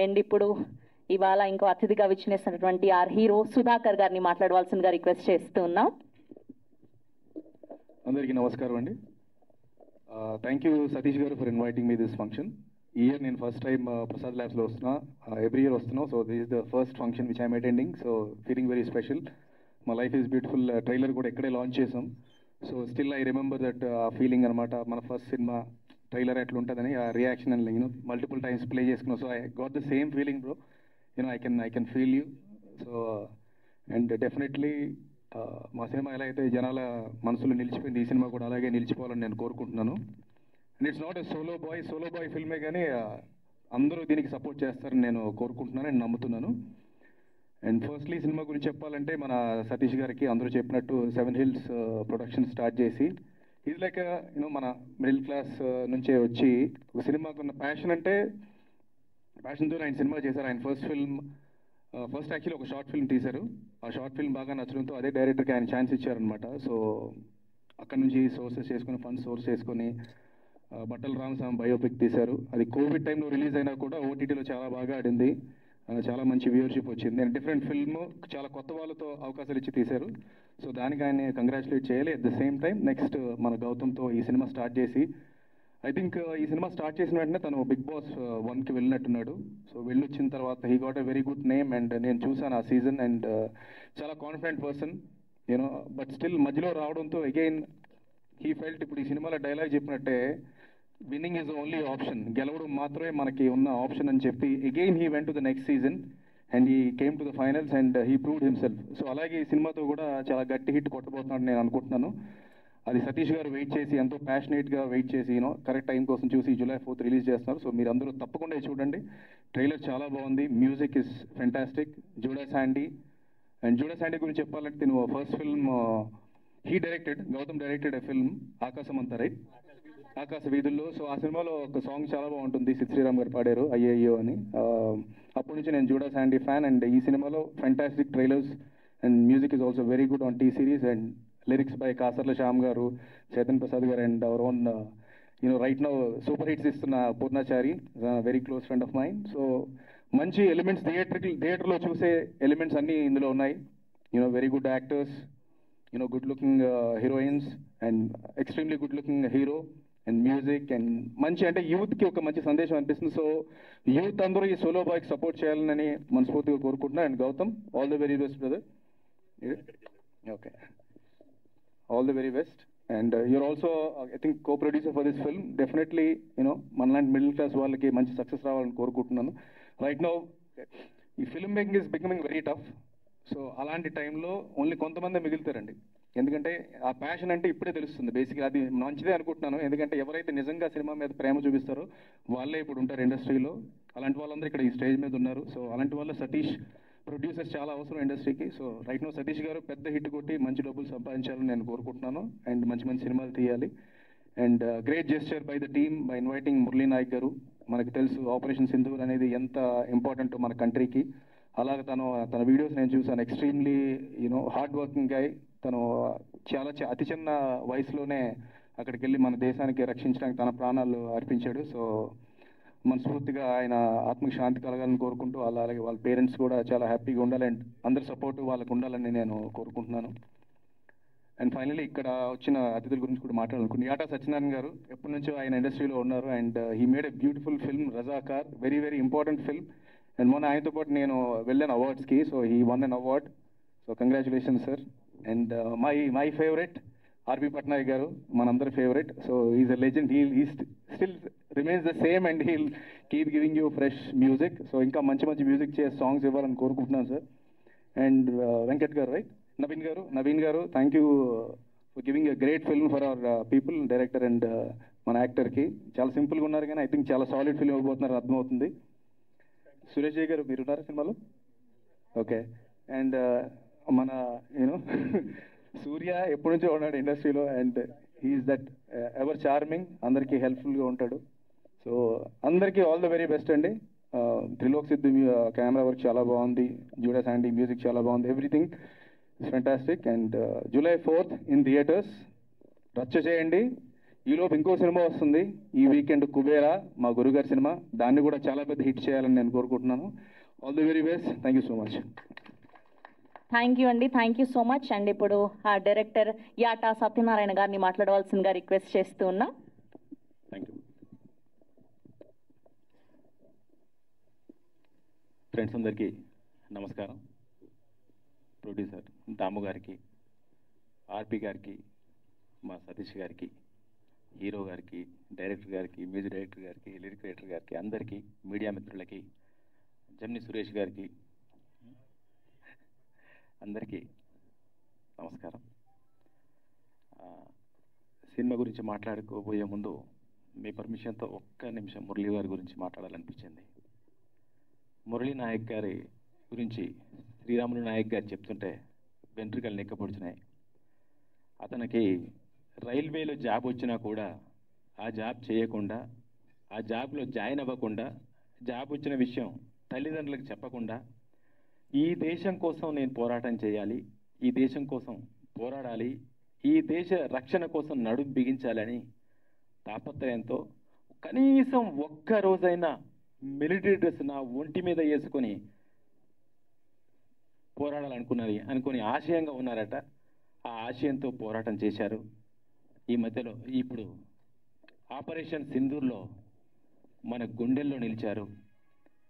And ఇప్పుడు ఇవాళ ఇంకో అతిథిగా విచ్చేసినటువంటి are hero Sudhakar గారిని మాట్లాడవలసిందిగా request చేస్తూ ఉన్నాం. అందరికీ నమస్కారం అండి. థ్యాంక్ యూ సతీష్ గారు for inviting me this function. ఈ ఇయర్ నేను ఫస్ట్ టైం ప్రసాద్ ల్యాబ్స్లో వస్తున్నా, ఎవ్రీ ఇయర్ వస్తున్నాం. So this is the first function which I'm attending. So feeling very special. మా లైఫ్ ఈజ్ బ్యూటిఫుల్. ట్రైలర్ కూడా ఇక్కడే లాంచ్ చేసాం. So still I remember that ఆ ఫీలింగ్ అనమాట. మన ఫస్ట్ సినిమా ట్రైలర్ ఎట్లా ఉంటుందని ఆ reaction and multiple times play చేసుకున్నాం. So I got the same feeling bro. I can feel you. So and definitely మా సినిమా ఎలా అయితే జనాల మనసులో నిలిచిపోయింది, ఈ సినిమా కూడా అలాగే నిలిచిపోవాలని నేను కోరుకుంటున్నాను. And it's not a solo boy ఫిల్మే, కానీ అందరూ దీనికి సపోర్ట్ చేస్తారని నేను కోరుకుంటున్నాను అండ్ నమ్ముతున్నాను. అండ్ ఫస్ట్లీ సినిమా గురించి చెప్పాలంటే మన సతీష్ గారికి అందరూ చెప్పినట్టు 7 Hills ప్రొడక్షన్ స్టార్ట్ చేసి, ఇది లైక్ మన మిడిల్ క్లాస్ నుంచే వచ్చి ఒక సినిమాకున్న ప్యాషన్తో ఆయన సినిమా చేశారు. ఆయన ఫస్ట్ యాక్చువల్లీ ఒక షార్ట్ ఫిల్మ్ తీశారు. ఆ షార్ట్ ఫిల్మ్ బాగా నచ్చడంతో అదే డైరెక్టర్కి ఆయన ఛాన్స్ ఇచ్చారనమాట. సో అక్కడ నుంచి ఫండ్స్ సోర్స్ చేసుకొని బట్టల రామస్వామి బయోపిక్ తీశారు. అది కోవిడ్ టైంలో రిలీజ్ అయినా కూడా ఓటీటీలో చాలా బాగా ఆడింది, చాలా మంచి వ్యూవర్షిప్ వచ్చింది. నేను డిఫరెంట్ ఫిల్మ్ చాలా కొత్త వాళ్ళతో అవకాశాలు ఇచ్చి తీశారు. సో దానికి ఆయన కంగ్రాచులేట్ చేయాలి. At the same time next మన గౌతమ్తో ఈ సినిమా స్టార్ట్ చేసి, ఐ థింక్ ఈ సినిమా స్టార్ట్ చేసిన వెంటనే తను బిగ్ బాస్ 1కి వెళ్ళినట్టున్నాడు. సో వెళ్ళొచ్చిన తర్వాత he got a very good name. And నేను చూసాను ఆ సీజన్ అండ్ చాలా కాన్ఫిడెంట్ పర్సన్ బట్ స్టిల్ మధ్యలో రావడంతో అగైన్ హీ ఫెల్ట్, ఇప్పుడు ఈ సినిమాలో డైలాగ్ చెప్పినట్టే విన్నింగ్ ఈజ్ ఓన్లీ ఆప్షన్, గెలవడం మాత్రమే మనకి ఉన్న ఆప్షన్ అని చెప్పి again he went to the next season and he came to the finals and he proved himself. So అలాగే ఈ సినిమాతో కూడా చాలా గట్టి హిట్ కొట్టబోతున్నాడు నేను అనుకుంటున్నాను. అది సతీష్ గారు వెయిట్ చేసి, ఎంతో ప్యాషనేట్గా వెయిట్ చేసి కరెక్ట్ టైం కోసం చూసి July 4th రిలీజ్ చేస్తున్నారు. సో మీరు అందరూ తప్పకుండా చూడండి. ట్రైలర్ చాలా బాగుంది, music is fantastic. Judah Sandhy గురించి చెప్పాలంటే నేను first film Gautam directed a film Aakasamantha, right, Aakasa Veedhullo. So ఆ సినిమాలో ఒక సాంగ్ చాలా బాగుంటుంది, సిద్ శ్రీరామ్ గారు పాడారు, అయ్యో అని. అప్పటి నుంచి నేను జూడా శాండీ ఫ్యాన్. అండ్ ఈ సినిమాలో fantastic trailers and music is also very good on T Series and lyrics by Kasarla Shyam గారు, చేతన్ ప్రసాద్ గారు and our own right now super hits ఇస్తున్న Purnachari, very close friend of mind. So మంచి elements థియేటర్లో చూసే elements అన్నీ ఇందులో ఉన్నాయి. Very good actors, good looking heroines and extremely good looking hero and music and మంచి, అంటే యూత్కి ఒక మంచి సందేశం అనిపిస్తుంది. సో యూత్ అందరూ ఈ సోలో బాయ్కి సపోర్ట్ చేయాలని మనస్ఫూర్తిగా కోరుకుంటున్నాను. And Gautam, all the very best brother. Okay, all the very best. And you're also I think co-producer for this film. Definitely మనలాంటి మిడిల్ క్లాస్ వాళ్ళకి మంచి సక్సెస్ రావాలని కోరుకుంటున్నాను. రైట్ నౌ ఈ film making is becoming very tough. So అలాంటి టైంలో only కొంతమంది మిగులుతారండి. ఎందుకంటే ఆ ప్యాషన్ అంటే ఇప్పుడే తెలుస్తుంది. బేసిక్గా అది మంచిదే అనుకుంటున్నాను. ఎందుకంటే ఎవరైతే నిజంగా సినిమా మీద ప్రేమ చూపిస్తారో వాళ్ళే ఇప్పుడు ఉంటారు ఇండస్ట్రీలో. అలాంటి వాళ్ళందరూ ఇక్కడ ఈ స్టేజ్ మీద ఉన్నారు. సో అలాంటి వాళ్ళు సతీష్ ప్రొడ్యూసర్స్ చాలా అవసరం ఇండస్ట్రీకి. సో రైట్ నో సతీష్ గారు పెద్ద హిట్ కొట్టి మంచి డబ్బులు సంపాదించాలని నేను కోరుకుంటున్నాను. అండ్ మంచి మంచి సినిమాలు తీయాలి. And great gesture by the team by inviting Murali Nayak గారు. మనకు తెలుసు ఆపరేషన్ సింధూర్ అనేది ఎంత ఇంపార్టెంట్ మన కంట్రీకి. అలాగే తన వీడియోస్ నేను చూసాను. Extremely hard working guy. తను చాలా అతి చిన్న వయసులోనే అక్కడికి వెళ్ళి మన దేశానికి రక్షించడానికి తన ప్రాణాలు అర్పించాడు. సో మనస్ఫూర్తిగా ఆయన ఆత్మకి శాంతి కలగాలని కోరుకుంటూ అలాగే వాళ్ళ పేరెంట్స్ కూడా చాలా హ్యాపీగా ఉండాలి అండ్ అందరి సపోర్ట్ వాళ్ళకు ఉండాలని నేను కోరుకుంటున్నాను. అండ్ ఫైనలీ ఇక్కడ వచ్చిన అతిథుల గురించి కూడా మాట్లాడాలనుకుంటున్నాను. యాటా సత్యనారాయణ గారు ఎప్పటి నుంచో ఆయన ఇండస్ట్రీలో ఉన్నారు and he made a beautiful film Razakar, very very important film. And మొన్న ఆయనతో పాటు నేను వెళ్ళాను అవార్డ్స్కి, so he won an award, so congratulations sir. And my favourite RP Patnaik గారు, మనందరి favourite. So is a legend, he still remains the same and he'll keep giving you fresh music. So ఇంకా మంచి మంచి మ్యూజిక్ చేసే songs ఇవ్వాలని కోరుకుంటున్నాను sir. And Venkat గారు, right, Naveen గారు thank you for giving a great film for our people, director and మన యాక్టర్కి. చాలా సింపుల్గా ఉన్నారు కానీ ఐ థింక్ చాలా సాలిడ్ ఫిల్మ్ ఇవ్వబోతున్నారు, అర్థమవుతుంది. సురేష్ జయ్ గారు మీరు ఉన్నారా సినిమాలో? ఓకే. అండ్ మన యూనో సూర్య ఎప్పటి నుంచో ఉన్నాడు ఇండస్ట్రీలో and he's that ever charming, అందరికీ హెల్ప్ఫుల్గా ఉంటాడు. సో అందరికీ ఆల్ ద వెరీ బెస్ట్ అండి. త్రిలోక్ సిద్ధు కెమెరా వర్క్ చాలా బాగుంది, జూడా శాండీ మ్యూజిక్ చాలా బాగుంది, everything is fantastic. And July 4th in theatres రచ్చ చేయండి. ఈలోపు ఇంకో సినిమా వస్తుంది ఈ వీకెండ్, కుబేరా, మా గురుగారి సినిమా, దాన్ని కూడా చాలా పెద్ద హిట్ చేయాలని నేను కోరుకుంటున్నాను. All the very best, thank you so much. Thank you అండి, thank you so much. And ఇప్పుడు ఆ డైరెక్టర్ యాటా సత్యనారాయణ గారిని మాట్లాడవలసిందిగా రిక్వెస్ట్ చేస్తూ ఉన్నా. Thank you. ఫ్రెండ్స్ అందరికీ నమస్కారం. ప్రొడ్యూసర్ దాము గారికి, ఆర్పి గారికి, మా సతీష్ గారికి, హీరో గారికి, డైరెక్టర్ గారికి, మ్యూజిక్ డైరెక్టర్ గారికి, లిరిక్ రైటర్ గారికి, అందరికీ, మీడియా మిత్రులకి, జమ్ని సురేష్ గారికి, అందరికీ నమస్కారం. సినిమా గురించి మాట్లాడుకోబోయే ముందు మీ పర్మిషన్తో ఒక్క నిమిషం మురళీ గారి గురించి మాట్లాడాలనిపించింది. మురళీ నాయక్ గారి గురించి శ్రీరాములు నాయక్ గారు చెప్తుంటే వెంట్రుకలు నెక్కపొడుచున్నాయి. అతనికి రైల్వేలో జాబ్ వచ్చినా కూడా ఆ జాబ్ చేయకుండా, ఆ జాబ్లో జాయిన్ అవ్వకుండా, జాబ్ వచ్చిన విషయం తల్లిదండ్రులకు చెప్పకుండా, ఈ దేశం కోసం నేను పోరాటం చేయాలి, ఈ దేశం కోసం పోరాడాలి, ఈ దేశ రక్షణ కోసం నడుం బిగించాలని తాపత్రయంతో కనీసం ఒక్క రోజైనా మిలిటరీ డ్రెస్ నా ఒంటి మీద వేసుకొని అనుకుని ఆశయంగా ఉన్నారట. ఆ ఆశయంతో పోరాటం చేశారు. ఈ మధ్యలో ఇప్పుడు ఆపరేషన్ సింధూర్లో మన గుండెల్లో నిలిచారు.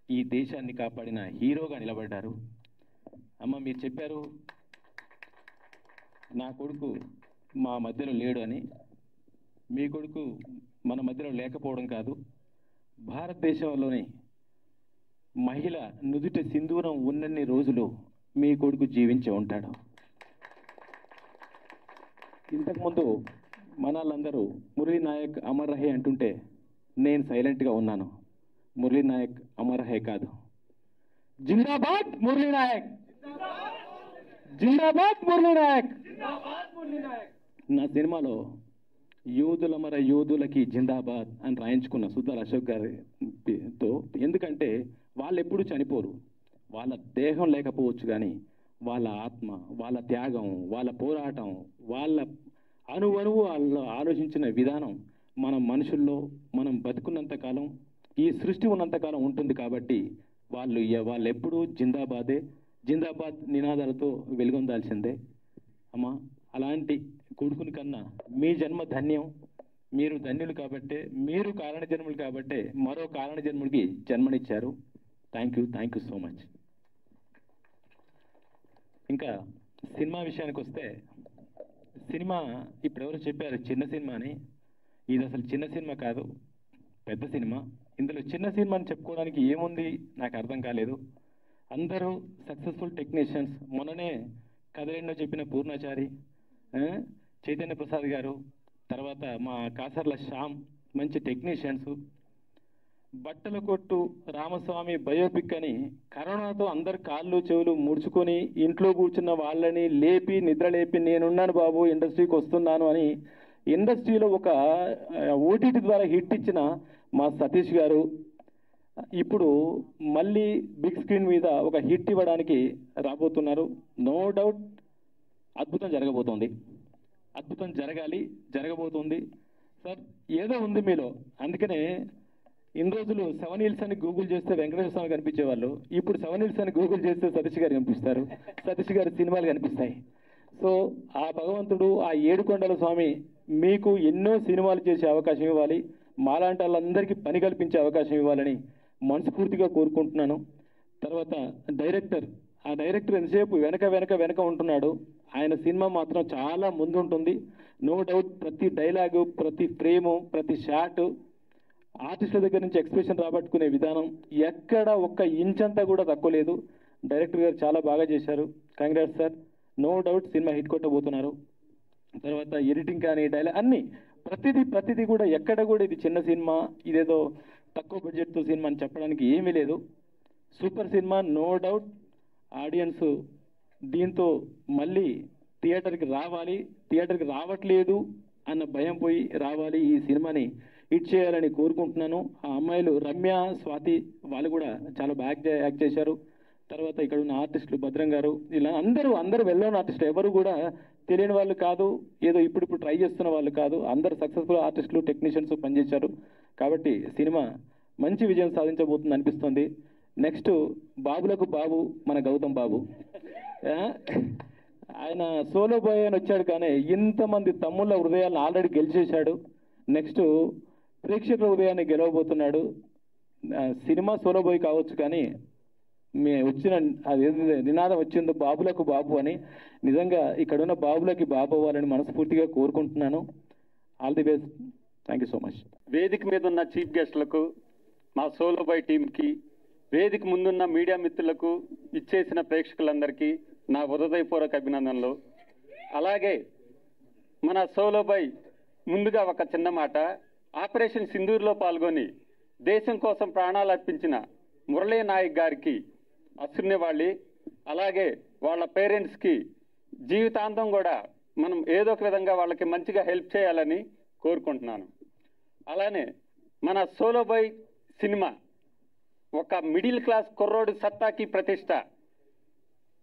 ఈ దేశాన్ని కాపాడిన హీరోగా నిలబడ్డారు. అమ్మ మీరు చెప్పారు నా కొడుకు మా మధ్యలో లేడు అని. మీ కొడుకు మన మధ్యలో లేకపోవడం కాదు, భారతదేశంలోని మహిళ నుదుట సింధూరం ఉన్నన్ని రోజులు మీ కొడుకు జీవించి ఉంటాడు. ఇంతకుముందు మనలందరూ మురళీ నాయక్ అమర్ రహే అంటుంటే నేను సైలెంట్గా ఉన్నాను. మురళీ నాయక్ అమర్ రహే కాదు, జిందాబాద్ మురళీ నాయక్, జిందాబాద్ మురళీ నాయక్. నా సినిమాలో యోధులమర యోధులకి జిందాబాద్ అని రాయించుకున్న సుద్దాల అశోక్ గారితో. ఎందుకంటే వాళ్ళు ఎప్పుడు చనిపోరు, వాళ్ళ దేహం లేకపోవచ్చు కానీ వాళ్ళ ఆత్మ, వాళ్ళ త్యాగం, వాళ్ళ పోరాటం, వాళ్ళ అణువణువు వాళ్ళు ఆలోచించిన విధానం మన మనుషుల్లో మనం బతుకున్నంతకాలం, ఈ సృష్టి ఉన్నంతకాలం ఉంటుంది. కాబట్టి వాళ్ళు ఎప్పుడూ జిందాబాదే, జిందాబాద్ నినాదాలతో వెలుగొందాల్సిందే. అమ్మ అలాంటి కొడుకుని కన్నా మీ జన్మ ధన్యం. మీరు ధన్యులు కాబట్టే, మీరు కారణ జన్ములు కాబట్టే మరో కారణ జన్ముడికి జన్మనిచ్చారు. Thank you so much. ఇంకా సినిమా విషయానికి వస్తే, సినిమా ఇప్పుడు ఎవరు చెప్పారు చిన్న సినిమా అని. ఇది అసలు చిన్న సినిమా కాదు, పెద్ద సినిమా. ఇందులో చిన్న సినిమా అని చెప్పుకోవడానికి ఏముంది నాకు అర్థం కాలేదు. అందరూ సక్సెస్ఫుల్ టెక్నీషియన్స్. మొన్ననే కథలెన్నో చెప్పిన పూర్ణాచారి, చైతన్య ప్రసాద్ గారు, తర్వాత మా కాసర్ల శ్యామ్ మంచి టెక్నీషియన్స్. బట్టల కొట్టు రామస్వామి బయోపిక్ అని కరోనాతో అందరు కాళ్ళు చెవులు ముడుచుకొని ఇంట్లో కూర్చున్న వాళ్ళని లేపి నిద్ర లేపి నేనున్నాను బాబు ఇండస్ట్రీకి వస్తున్నాను అని ఇండస్ట్రీలో ఒక ఓటీటీ ద్వారా హిట్ ఇచ్చిన మా సతీష్ గారు ఇప్పుడు మళ్ళీ బిగ్ స్క్రీన్ మీద ఒక హిట్ ఇవ్వడానికి రాబోతున్నారు. నో డౌట్ అద్భుతం జరగబోతోంది, అద్భుతం జరగాలి, జరగబోతుంది. సార్ ఏదో ఉంది మీలో, అందుకనే ఇన్ని రోజులు 7 Hills అని గూగుల్ చేస్తే వెంకటేశ్వర స్వామి కనిపించేవాళ్ళు, ఇప్పుడు 7 Hills అని గూగుల్ చేస్తే సతీష్ గారు కనిపిస్తారు, సతీష్ గారి సినిమాలు కనిపిస్తాయి. సో ఆ భగవంతుడు, ఆ ఏడుకొండల స్వామి మీకు ఎన్నో సినిమాలు చేసే అవకాశం ఇవ్వాలి, మాలాంటి వాళ్ళందరికీ పని కల్పించే అవకాశం ఇవ్వాలని మనస్ఫూర్తిగా కోరుకుంటున్నాను. తర్వాత డైరెక్టర్, ఆ డైరెక్టర్ ఎంతసేపు వెనక ఉంటున్నాడు, ఆయన సినిమా మాత్రం చాలా ముందుంటుంది. నో డౌట్ ప్రతి డైలాగు, ప్రతి ఫ్రేము, ప్రతి షాట్ ఆర్టిస్టుల దగ్గర నుంచి ఎక్స్ప్రెషన్ రాబట్టుకునే విధానం ఎక్కడ ఒక్క ఇంచ్ అంతా కూడా తక్కువ లేదు. డైరెక్టర్ గారు చాలా బాగా చేశారు. Congrats sir. No doubt cinema hit కొట్టబోతున్నారు. తర్వాత ఎడిటింగ్ కానీ డైలాగ్ అన్నీ ప్రతిదీ కూడా ఎక్కడ కూడా ఇది చిన్న సినిమా, ఇదేదో తక్కువ బడ్జెట్తో సినిమా అని చెప్పడానికి ఏమీ లేదు. Super cinema, no doubt. Audience దీంతో మళ్ళీ థియేటర్కి రావట్లేదు అన్న భయం పోయి రావాలి, ఈ సినిమాని హిట్ చేయాలని కోరుకుంటున్నాను. ఆ అమ్మాయిలు రమ్య, స్వాతి వాళ్ళు కూడా చాలా బాగా యాక్ట్ చేశారు. తర్వాత ఇక్కడ ఉన్న ఆర్టిస్టులు భద్రం గారు, ఇలా అందరూ వెల్-నోన్ ఆర్టిస్టులు, ఎవరు కూడా తెలియని వాళ్ళు కాదు, ఏదో ఇప్పుడు ట్రై చేస్తున్న వాళ్ళు కాదు, అందరు సక్సెస్ఫుల్ ఆర్టిస్టులు, టెక్నీషియన్స్ పనిచేశారు. కాబట్టి సినిమా మంచి విజయం సాధించబోతుంది అనిపిస్తుంది. నెక్స్ట్ బాబులకు బాబు మన గౌతమ్ బాబు, ఆయన సోలో బాయ్ అని వచ్చాడు, కానీ ఇంతమంది తమ్ముళ్ళ హృదయాలను ఆల్రెడీ గెలిచేశాడు. నెక్స్ట్ ప్రేక్షకుల హృదయాన్ని గెలవబోతున్నాడు. సినిమా సోలో బాయ్ కావచ్చు, కానీ వచ్చిన అది నినాదం వచ్చిందో బాబులకు బాబు అని, నిజంగా ఇక్కడున్న బాబులకి బాబు అవ్వాలని మనస్ఫూర్తిగా కోరుకుంటున్నాను. All the best. Thank you so much. వేదిక మీద ఉన్న చీఫ్ గెస్టులకు, మా సోలో బాయ్ టీంకి, వేదిక ముందున్న మీడియా మిత్రులకు, ఇచ్చేసిన ప్రేక్షకులందరికీ నా హృదయపూర్వక అభినందనలు. అలాగే మన సోలో బాయ్ ముందుగా ఒక చిన్న మాట, ఆపరేషన్ సింధూర్లో పాల్గొని దేశం కోసం ప్రాణాలు అర్పించిన మురళీ నాయక్ గారికి అశ్రునివ్వాలి. అలాగే వాళ్ళ పేరెంట్స్కి జీవితాంతం కూడా మనం ఏదో ఒక విధంగా వాళ్ళకి మంచిగా హెల్ప్ చేయాలని కోరుకుంటున్నాను. అలానే మన సోలో బాయ్ సినిమా ఒక మిడిల్ క్లాస్ కుర్రోడి సత్తాకి ప్రతిష్ట.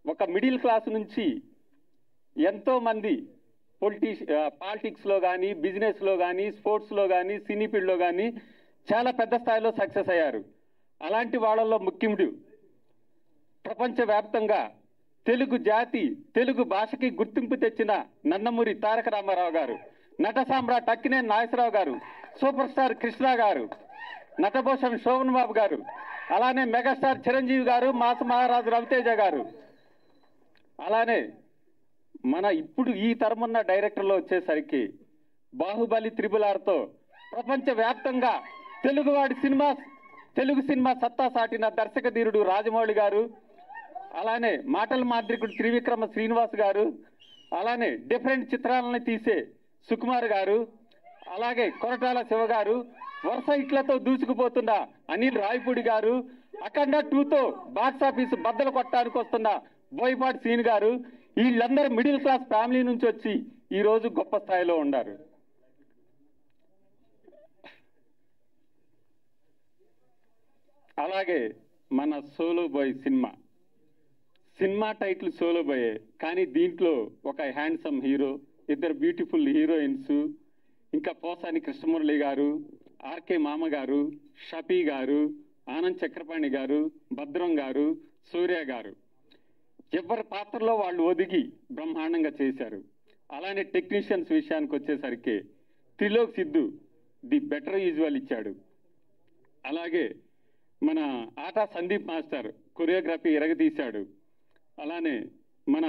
ఒక మిడిల్ క్లాస్ నుంచి ఎంతోమంది పాలిటిక్స్లో కానీ, బిజినెస్లో కానీ, స్పోర్ట్స్లో కానీ, సినీ ఫీల్డ్లో కానీ చాలా పెద్ద స్థాయిలో సక్సెస్ అయ్యారు. అలాంటి వాళ్ళల్లో ముఖ్యుడు ప్రపంచవ్యాప్తంగా తెలుగు జాతి, తెలుగు భాషకి గుర్తింపు తెచ్చిన నందమూరి తారక రామారావు గారు, నట సామ్రాట్ అక్కినేని నాగేశ్వరరావు గారు, సూపర్ స్టార్ కృష్ణ గారు, నటభూషణ్ శోభన్ బాబు గారు, అలానే మెగాస్టార్ చిరంజీవి గారు, మాస మహారాజు రవితేజ గారు, అలానే మన ఇప్పుడు ఈ తరమున్న డైరెక్టర్లో వచ్చేసరికి బాహుబలి త్రిబుల్-ఆర్తో ప్రపంచవ్యాప్తంగా తెలుగు సినిమా సత్తా సాటిన దర్శక ధీరుడు రాజమౌళి గారు, అలానే మాటల మాంత్రికుడు త్రివిక్రమ శ్రీనివాస్ గారు, అలానే డిఫరెంట్ చిత్రాలను తీసే సుకుమార్ గారు, అలాగే కొరటాల శివ గారు, వరుస హిట్లతో దూసుకుపోతున్న అనిల్ రాయపూడి గారు, అఖండ 2తో బాక్సాఫీస్ బద్దలు కొట్టడానికి వస్తున్న బోయపాటి సీన్ గారు, వీళ్ళందరూ మిడిల్ క్లాస్ ఫ్యామిలీ నుంచి వచ్చి ఈరోజు గొప్ప స్థాయిలో ఉన్నారు. అలాగే మన solo boy cinema title solo బాయే, కానీ దీంట్లో ఒక హ్యాండ్సమ్ హీరో, ఇద్దరు బ్యూటిఫుల్ హీరోయిన్స్, ఇంకా పోసాని కృష్ణమురళి గారు, ఆర్కే మామ గారు, షఫీ గారు, ఆనంద్ చక్రపాణి గారు, భద్రం గారు, సూర్య గారు, ఎవరి పాత్రలో వాళ్ళు ఒదిగి బ్రహ్మాండంగా చేశారు. అలానే టెక్నీషియన్స్ విషయానికి వచ్చేసరికి Trilok Siddhu the better usual ఇచ్చాడు. అలాగే మన ఆటా సందీప్ మాస్టర్ కొరియోగ్రఫీ ఎరగదీశాడు. అలానే మన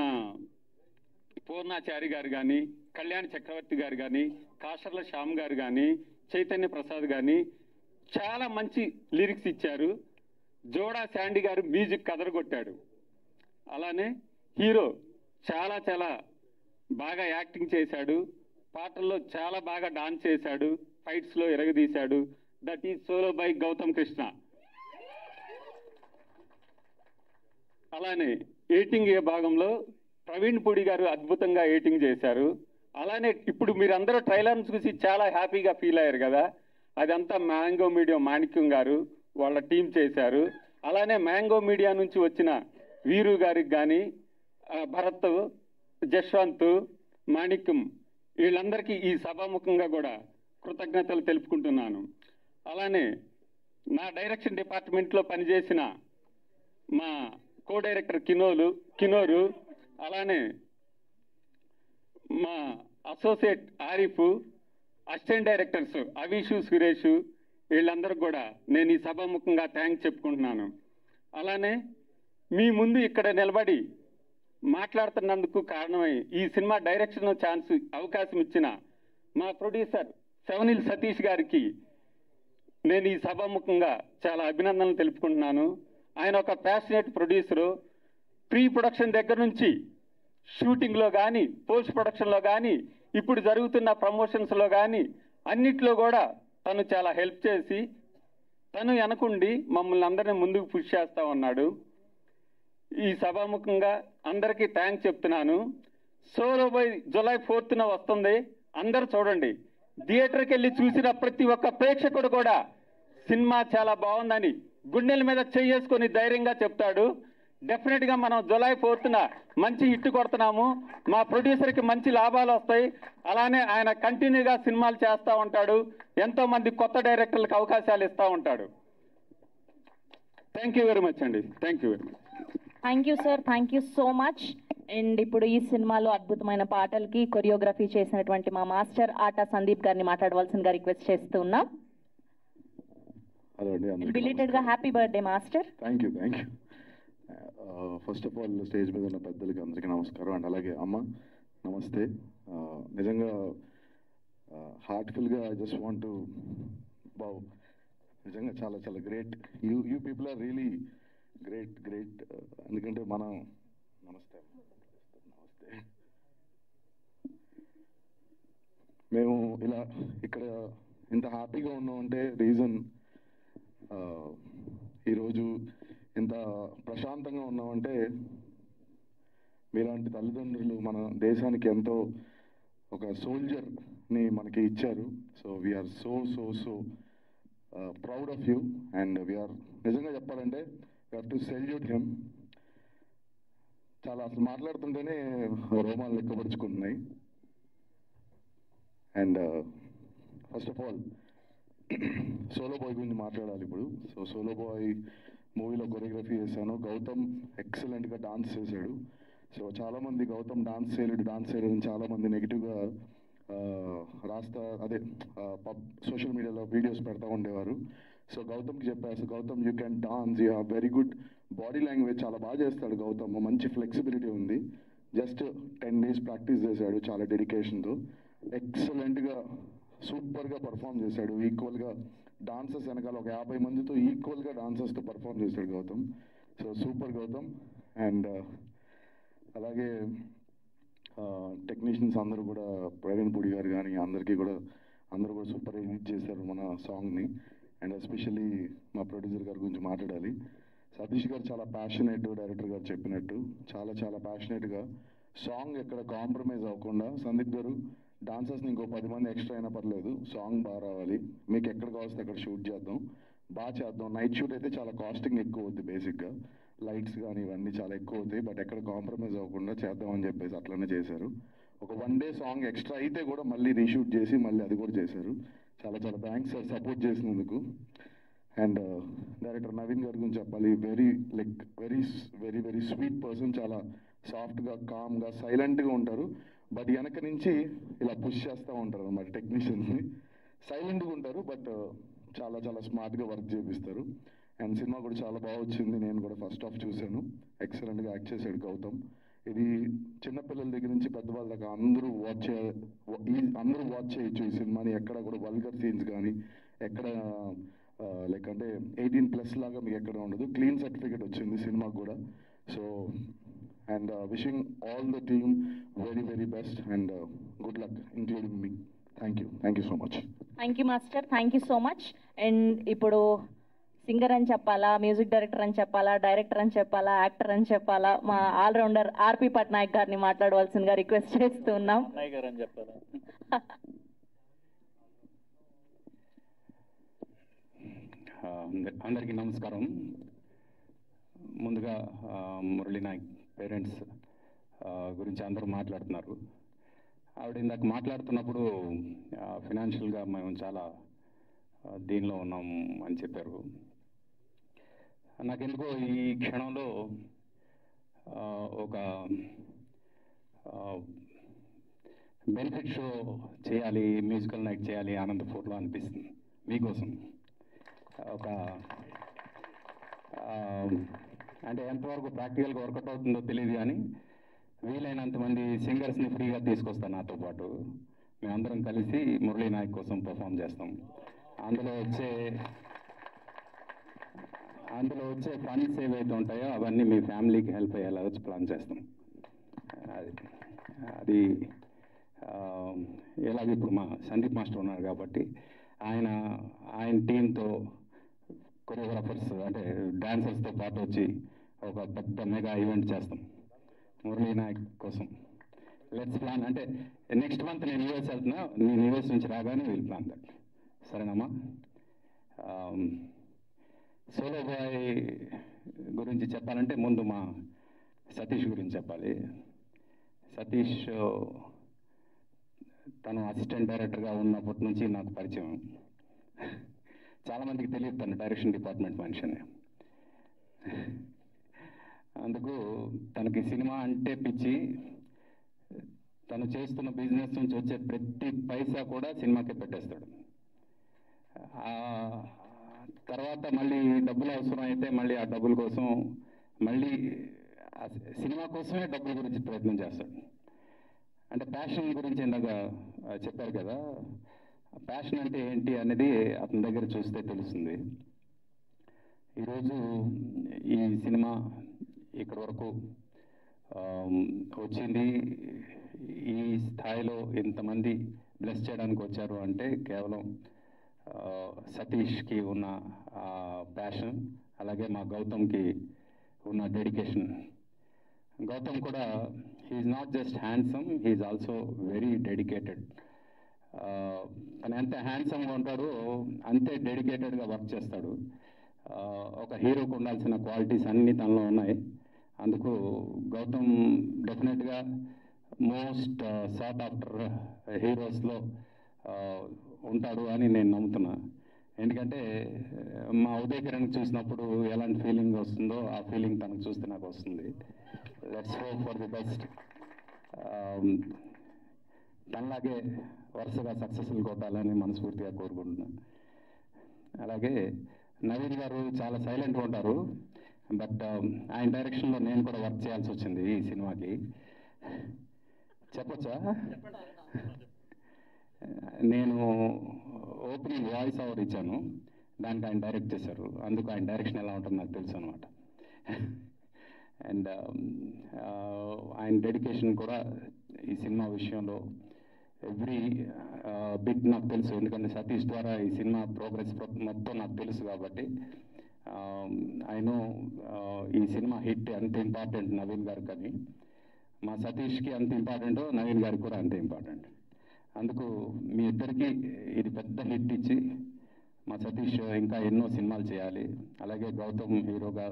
పూర్ణాచారి గారు కానీ, కళ్యాణ్ చక్రవర్తి గారు కానీ, కాషర్ల శ్యామ్ గారు కానీ, చైతన్య ప్రసాద్ కానీ చాలా మంచి లిరిక్స్ ఇచ్చారు. జోడా శాండీ గారు మ్యూజిక్ కదరగొట్టాడు. అలానే హీరో చాలా బాగా యాక్టింగ్ చేశాడు, పాటల్లో చాలా బాగా డాన్స్ చేశాడు, ఫైట్స్లో ఎరగదీశాడు. That is solo boy Gautam Krishna. అలానే ఎడిటింగ్ భాగంలో ప్రవీణ్ పూడి గారు అద్భుతంగా ఎడిటింగ్ చేశారు. అలానే ఇప్పుడు మీరందరూ ట్రైలర్ని చూసి చాలా హ్యాపీగా ఫీల్ అయ్యారు కదా, అదంతా మ్యాంగో మీడియా మాణిక్యం గారు వాళ్ళ టీం చేశారు. అలానే మ్యాంగో మీడియా నుంచి వచ్చిన వీరు గారికి కానీ, భరత్, జశ్వంత్, మాణిక్యం, వీళ్ళందరికీ ఈ సభాముఖంగా కూడా కృతజ్ఞతలు తెలుపుకుంటున్నాను. అలానే నా డైరెక్షన్ డిపార్ట్మెంట్లో పనిచేసిన మా కో డైరెక్టర్ కినోరు, అలానే మా associate Arif, assistant directors Avishu, Suresh, వీళ్ళందరికీ కూడా నేను ఈ సభాముఖంగా థ్యాంక్స్ చెప్పుకుంటున్నాను. అలానే మీ ముందు ఇక్కడ నిలబడి మాట్లాడుతున్నందుకు కారణమై ఈ సినిమా డైరెక్షన్ అవకాశం ఇచ్చిన మా ప్రొడ్యూసర్ సెవెనిల్ సతీష్ గారికి నేను ఈ సభాముఖంగా చాలా అభినందనలు తెలుపుకుంటున్నాను. ఆయన ఒక ప్యాషనేట్ ప్రొడ్యూసరు. ప్రీ ప్రొడక్షన్ దగ్గర నుంచి షూటింగ్లో కానీ, పోస్ట్ ప్రొడక్షన్లో కానీ, ఇప్పుడు జరుగుతున్న ప్రమోషన్స్లో కానీ అన్నిట్లో కూడా తను చాలా హెల్ప్ చేసి తను వెనకుండి మమ్మల్ని అందరినీ ముందుకు పుష్ చేస్తూ ఉన్నాడు. ఈ సభాముఖంగా అందరికీ థ్యాంక్స్ చెప్తున్నాను. సోలో బాయ్ జూలై 4న వస్తుంది, అందరూ చూడండి. థియేటర్కి వెళ్ళి చూసిన ప్రతి ఒక్క ప్రేక్షకుడు కూడా సినిమా చాలా బాగుందని గుండెల మీద చేసుకొని ధైర్యంగా చెప్తాడు. డెఫినెట్గా మనం జూలై 4న మంచి హిట్ కొడుతున్నాము. మా ప్రొడ్యూసర్కి మంచి లాభాలు వస్తాయి. అలానే ఆయన కంటిన్యూగా సినిమాలు చేస్తూ ఉంటాడు. ఎంతో మంది కొత్త డైరెక్టర్లకు అవకాశాలు ఇస్తూ ఉంటాడు. థ్యాంక్ యూ వెరీ మచ్ అండి. Thank you very much. Thank you sir, thank you so much. And ఇప్పుడు ఈ సినిమాలో అద్భుతమైన పాటలకి కొరియోగ్రఫీ చేసినటువంటి మా మాస్టర్ ఆటా సందీప్ గారిని మాట్లాడవలసిందిగా రిక్వెస్ట్ చేస్తూ ఉన్నాం. హలో అండి, బిలేటెడ్ గా happy birthday master. Thank you. First of all stage మీద ఉన్న పెద్దలకి అందరికీ నమస్కారం. అండ్ అలాగే అమ్మ నమస్తే. నిజంగా హార్ట్ఫుల్గా ఐ జస్ట్ వాంట్ టు బావ్. నిజంగా చాలా చాలా great. You people are really great. ఎందుకంటే మనం నమస్తే మేము ఇలా ఇక్కడ ఇంత హ్యాపీగా ఉన్నామంటే రీజన్ ఈరోజు ఇంత ప్రశాంతంగా ఉన్నామంటే మీలాంటి తల్లిదండ్రులు మన దేశానికి ఎంతో ఒక సోల్జర్ని మనకి ఇచ్చారు. So we're so proud of you. And we're నిజంగా చెప్పాలంటే we have to salute him. చాలా అసలు మాట్లాడుతుంటేనే రోమాలు లెక్కపరుచుకుంటున్నాయి. And first of all solo boy గురించి మాట్లాడాలి ఇప్పుడు. సో సోలో బాయ్ మూవీలో కొరియోగ్రఫీ చేశాను. గౌతమ్ ఎక్సలెంట్గా డాన్స్ చేశాడు. సో చాలామంది గౌతమ్ డాన్స్ చేయలేడు అని చాలామంది నెగిటివ్గా సోషల్ మీడియాలో వీడియోస్ పెడతా ఉండేవారు. సో గౌతమ్కి చెప్పారు, Gautam you can dance, you have very good body language, చాలా బాగా చేస్తాడు గౌతమ్, మంచి ఫ్లెక్సిబిలిటీ ఉంది. జస్ట్ 10 days ప్రాక్టీస్ చేశాడు చాలా డెడికేషన్తో. ఎక్సలెంట్గా సూపర్గా పర్ఫామ్ చేశాడు. ఈక్వల్గా డాన్సర్స్ వెనకాల ఒక 50 మందితో ఈక్వల్గా డాన్సర్స్తో పర్ఫామ్ చేశాడు Gautam. So super Gautam. And అలాగే టెక్నీషియన్స్ అందరూ కూడా ప్రవీణ్ పూడి గారు కానీ అందరూ కూడా సూపర్ ఎడిట్ చేశారు మన సాంగ్ని. అండ్ ఎస్పెషల్లీ మా ప్రొడ్యూసర్ గారి గురించి మాట్లాడాలి. సతీష్ గారు చాలా ప్యాషనేట్, డైరెక్టర్ గారు చెప్పినట్టు చాలా ప్యాషనేట్గా సాంగ్ ఎక్కడ కాంప్రమైజ్ అవ్వకుండా, సందీప్ గారు డాన్సర్స్ని ఇంకో 10 మంది ఎక్స్ట్రా అయినా పర్లేదు, సాంగ్ బాగా రావాలి, మీకు ఎక్కడ కావాల్సి అక్కడ షూట్ చేద్దాం, బాగా చేద్దాం. నైట్ షూట్ అయితే చాలా కాస్టింగ్ ఎక్కువ అవుతుంది, బేసిక్గా లైట్స్ కానీ ఇవన్నీ చాలా ఎక్కువ అవుతాయి, బట్ ఎక్కడ కాంప్రమైజ్ అవ్వకుండా చేద్దామని చెప్పేసి అట్లనే చేశారు. ఒక 1 day సాంగ్ ఎక్స్ట్రా అయితే కూడా మళ్ళీ రీషూట్ చేసి మళ్ళీ అది కూడా చేశారు. చాలా థ్యాంక్స్ సార్ సపోర్ట్ చేసినందుకు. అండ్ డైరెక్టర్ నవీన్ గారి గురించి చెప్పాలి. Very sweet person. చాలా సాఫ్ట్గా, కామ్గా, సైలెంట్గా ఉంటారు. బట్ వెనక నుంచి ఇలా పుష్ చేస్తూ ఉంటారు అన్నమాట టెక్నీషియన్స్ని. సైలెంట్గా ఉంటారు బట్ చాలా స్మార్ట్గా వర్క్ చేపిస్తారు. అండ్ సినిమా కూడా చాలా బాగా వచ్చింది. నేను కూడా ఫస్ట్ హాఫ్ చూశాను. ఎక్సలెంట్గా యాక్ట్ చేశాడు గౌతమ్. ఇది చిన్నపిల్లల దగ్గర నుంచి పెద్దవాళ్ళ దాకా అందరూ వాచ్ చేయొచ్చు ఈ సినిమాని. ఎక్కడ కూడా వల్గర్ సీన్స్ కానీ ఎక్కడ లైక్ అంటే 18+ లాగా మీకు ఎక్కడ ఉండదు. క్లీన్ సర్టిఫికేట్ వచ్చింది సినిమాకి కూడా. So and wishing all the team very best and good luck including me. Thank you so much. Thank you master, thank you so much. And ఇప్పుడు సింగర్ అని చెప్పాలా, మ్యూజిక్ డైరెక్టర్ అని చెప్పాలా, డైరెక్టర్ అని చెప్పాలా, యాక్టర్ అని చెప్పాలా, మా ఆల్రౌండర్ ఆర్పి పట్నాయక్ గారిని మాట్లాడవలసిందిగా రిక్వెస్ట్ చేస్తూ ఉన్నాం. అందరికీ నమస్కారం. ముందుగా మురళీ నాయక్ పేరెంట్స్ గురించి అందరూ మాట్లాడుతున్నారు. ఆవిడ ఇందాక మాట్లాడుతున్నప్పుడు ఫినాన్షియల్గా మేము చాలా దీనిలో ఉన్నాం అని చెప్పారు. నాకెందుకో ఈ క్షణంలో ఒక బెనిఫిట్ షో చేయాలి, మ్యూజికల్ నైట్ చేయాలి అనంతపూర్లో అనిపిస్తుంది. మీకోసం ఒక అంటే ఎంతవరకు ప్రాక్టికల్గా వర్కౌట్ అవుతుందో తెలియదు, కానీ వీలైనంత మంది సింగర్స్ని ఫ్రీగా తీసుకొస్తాను నాతో పాటు. మేమందరం కలిసి మురళీ నాయక్ కోసం పర్ఫామ్ చేస్తాం. అందులో వచ్చే ఫండ్స్ ఏవైతే ఉంటాయో అవన్నీ మీ ఫ్యామిలీకి హెల్ప్ అయ్యేలా వచ్చి ప్లాన్ చేస్తాం. అది ఎలాగో ఇప్పుడు మా సందీప్ మాస్టర్ ఉన్నారు కాబట్టి ఆయన టీంతో కొరియోగ్రాఫర్స్ అంటే డాన్సర్స్తో పాటు వచ్చి ఒక పెద్ద మెగా ఈవెంట్ చేస్తాం మురళీ నాయక్ కోసం. Let's plan. అంటే నెక్స్ట్ మంత్ నేను యూఎస్ వెళ్తున్నా, నేను యూఎస్ నుంచి రాగానే వీల్ ప్లాన్ దట్. సరేనమ్మా? సోలో బాయ్ గురించి చెప్పాలంటే ముందు మా సతీష్ గురించి చెప్పాలి. సతీష్ తను అసిస్టెంట్ డైరెక్టర్గా ఉన్నప్పటి నుంచి నాకు పరిచయం. చాలామందికి తెలియదు తను డైరెక్షన్ డిపార్ట్మెంట్ మనిషి అని. అందుకు తనకి సినిమా అంటే పిచ్చి. తను చేస్తున్న బిజినెస్ నుంచి వచ్చే ప్రతి పైసా కూడా సినిమాకే పెట్టేస్తాడు. తర్వాత మళ్ళీ డబ్బులు అవసరం అయితే మళ్ళీ ఆ డబ్బుల కోసం మళ్ళీ సినిమా కోసమే డబ్బుల గురించి ప్రయత్నం చేస్తాడు. అంటే ప్యాషన్ గురించి ఇందాక చెప్పారు కదా, ప్యాషన్ అంటే ఏంటి అనేది అతని దగ్గర చూస్తే తెలుస్తుంది. ఈరోజు ఈ సినిమా ఇక్కడి వరకు వచ్చింది, ఈ స్థాయిలో ఇంతమంది బ్లెస్ చేయడానికి వచ్చారు అంటే కేవలం సతీష్కి ఉన్న ప్యాషన్, అలాగే మా గౌతమ్కి ఉన్న డెడికేషన్. గౌతమ్ కూడా he's not just handsome, he's also very dedicated. తను ఎంత హ్యాండ్సమ్గా ఉంటాడో అంతే డెడికేటెడ్గా వర్క్ చేస్తాడు. ఒక హీరోకు ఉండాల్సిన క్వాలిటీస్ అన్నీ తనలో ఉన్నాయి. అందుకు గౌతమ్ డెఫినెట్గా మోస్ట్ సార్ట్ ఆఫ్టర్ హీరోస్లో ఉంటాడు అని నేను నమ్ముతున్నా. ఎందుకంటే మా ఉదయ్ కిరణ్ చూసినప్పుడు ఎలాంటి ఫీలింగ్ వస్తుందో ఆ ఫీలింగ్ తనకు చూస్తే నాకు వస్తుంది. Let's hope for the best. తనలాగే వరుసగా సక్సెస్ఫుల్ కొట్టాలని మనస్ఫూర్తిగా కోరుకుంటున్నాను. అలాగే నవీన్ గారు చాలా సైలెంట్గా ఉంటారు, బట్ ఆయన డైరెక్షన్లో నేను కూడా వర్క్ చేయాల్సి వచ్చింది ఈ సినిమాకి. చెప్పొచ్చా? నేను ఓపెనింగ్ వాయిస్ ఓవర్ ఇచ్చాను, దానికి ఆయన డైరెక్ట్ చేశారు. అందుకు ఆయన డైరెక్షన్ ఎలా ఉంటుందో నాకు తెలుసు అనమాట. అండ్ ఆయన డెడికేషన్ కూడా ఈ సినిమా విషయంలో ఎవ్రీ బిట్ నాకు తెలుసు. ఎందుకంటే సతీష్ ద్వారా ఈ సినిమా ప్రోగ్రెస్ మొత్తం నాకు తెలుసు కాబట్టి ఆయన ఈ సినిమా హిట్ ఎంత ఇంపార్టెంట్ నవీన్ గారికి, కానీ మా సతీష్కి అంత ఇంపార్టెంటో నవీన్ గారికి కూడా అంతే ఇంపార్టెంట్. అందుకు మీ ఇద్దరికి ఇది పెద్ద హిట్ ఇచ్చి మా సతీష్ ఇంకా ఎన్నో సినిమాలు చేయాలి, అలాగే గౌతమ్ హీరోగా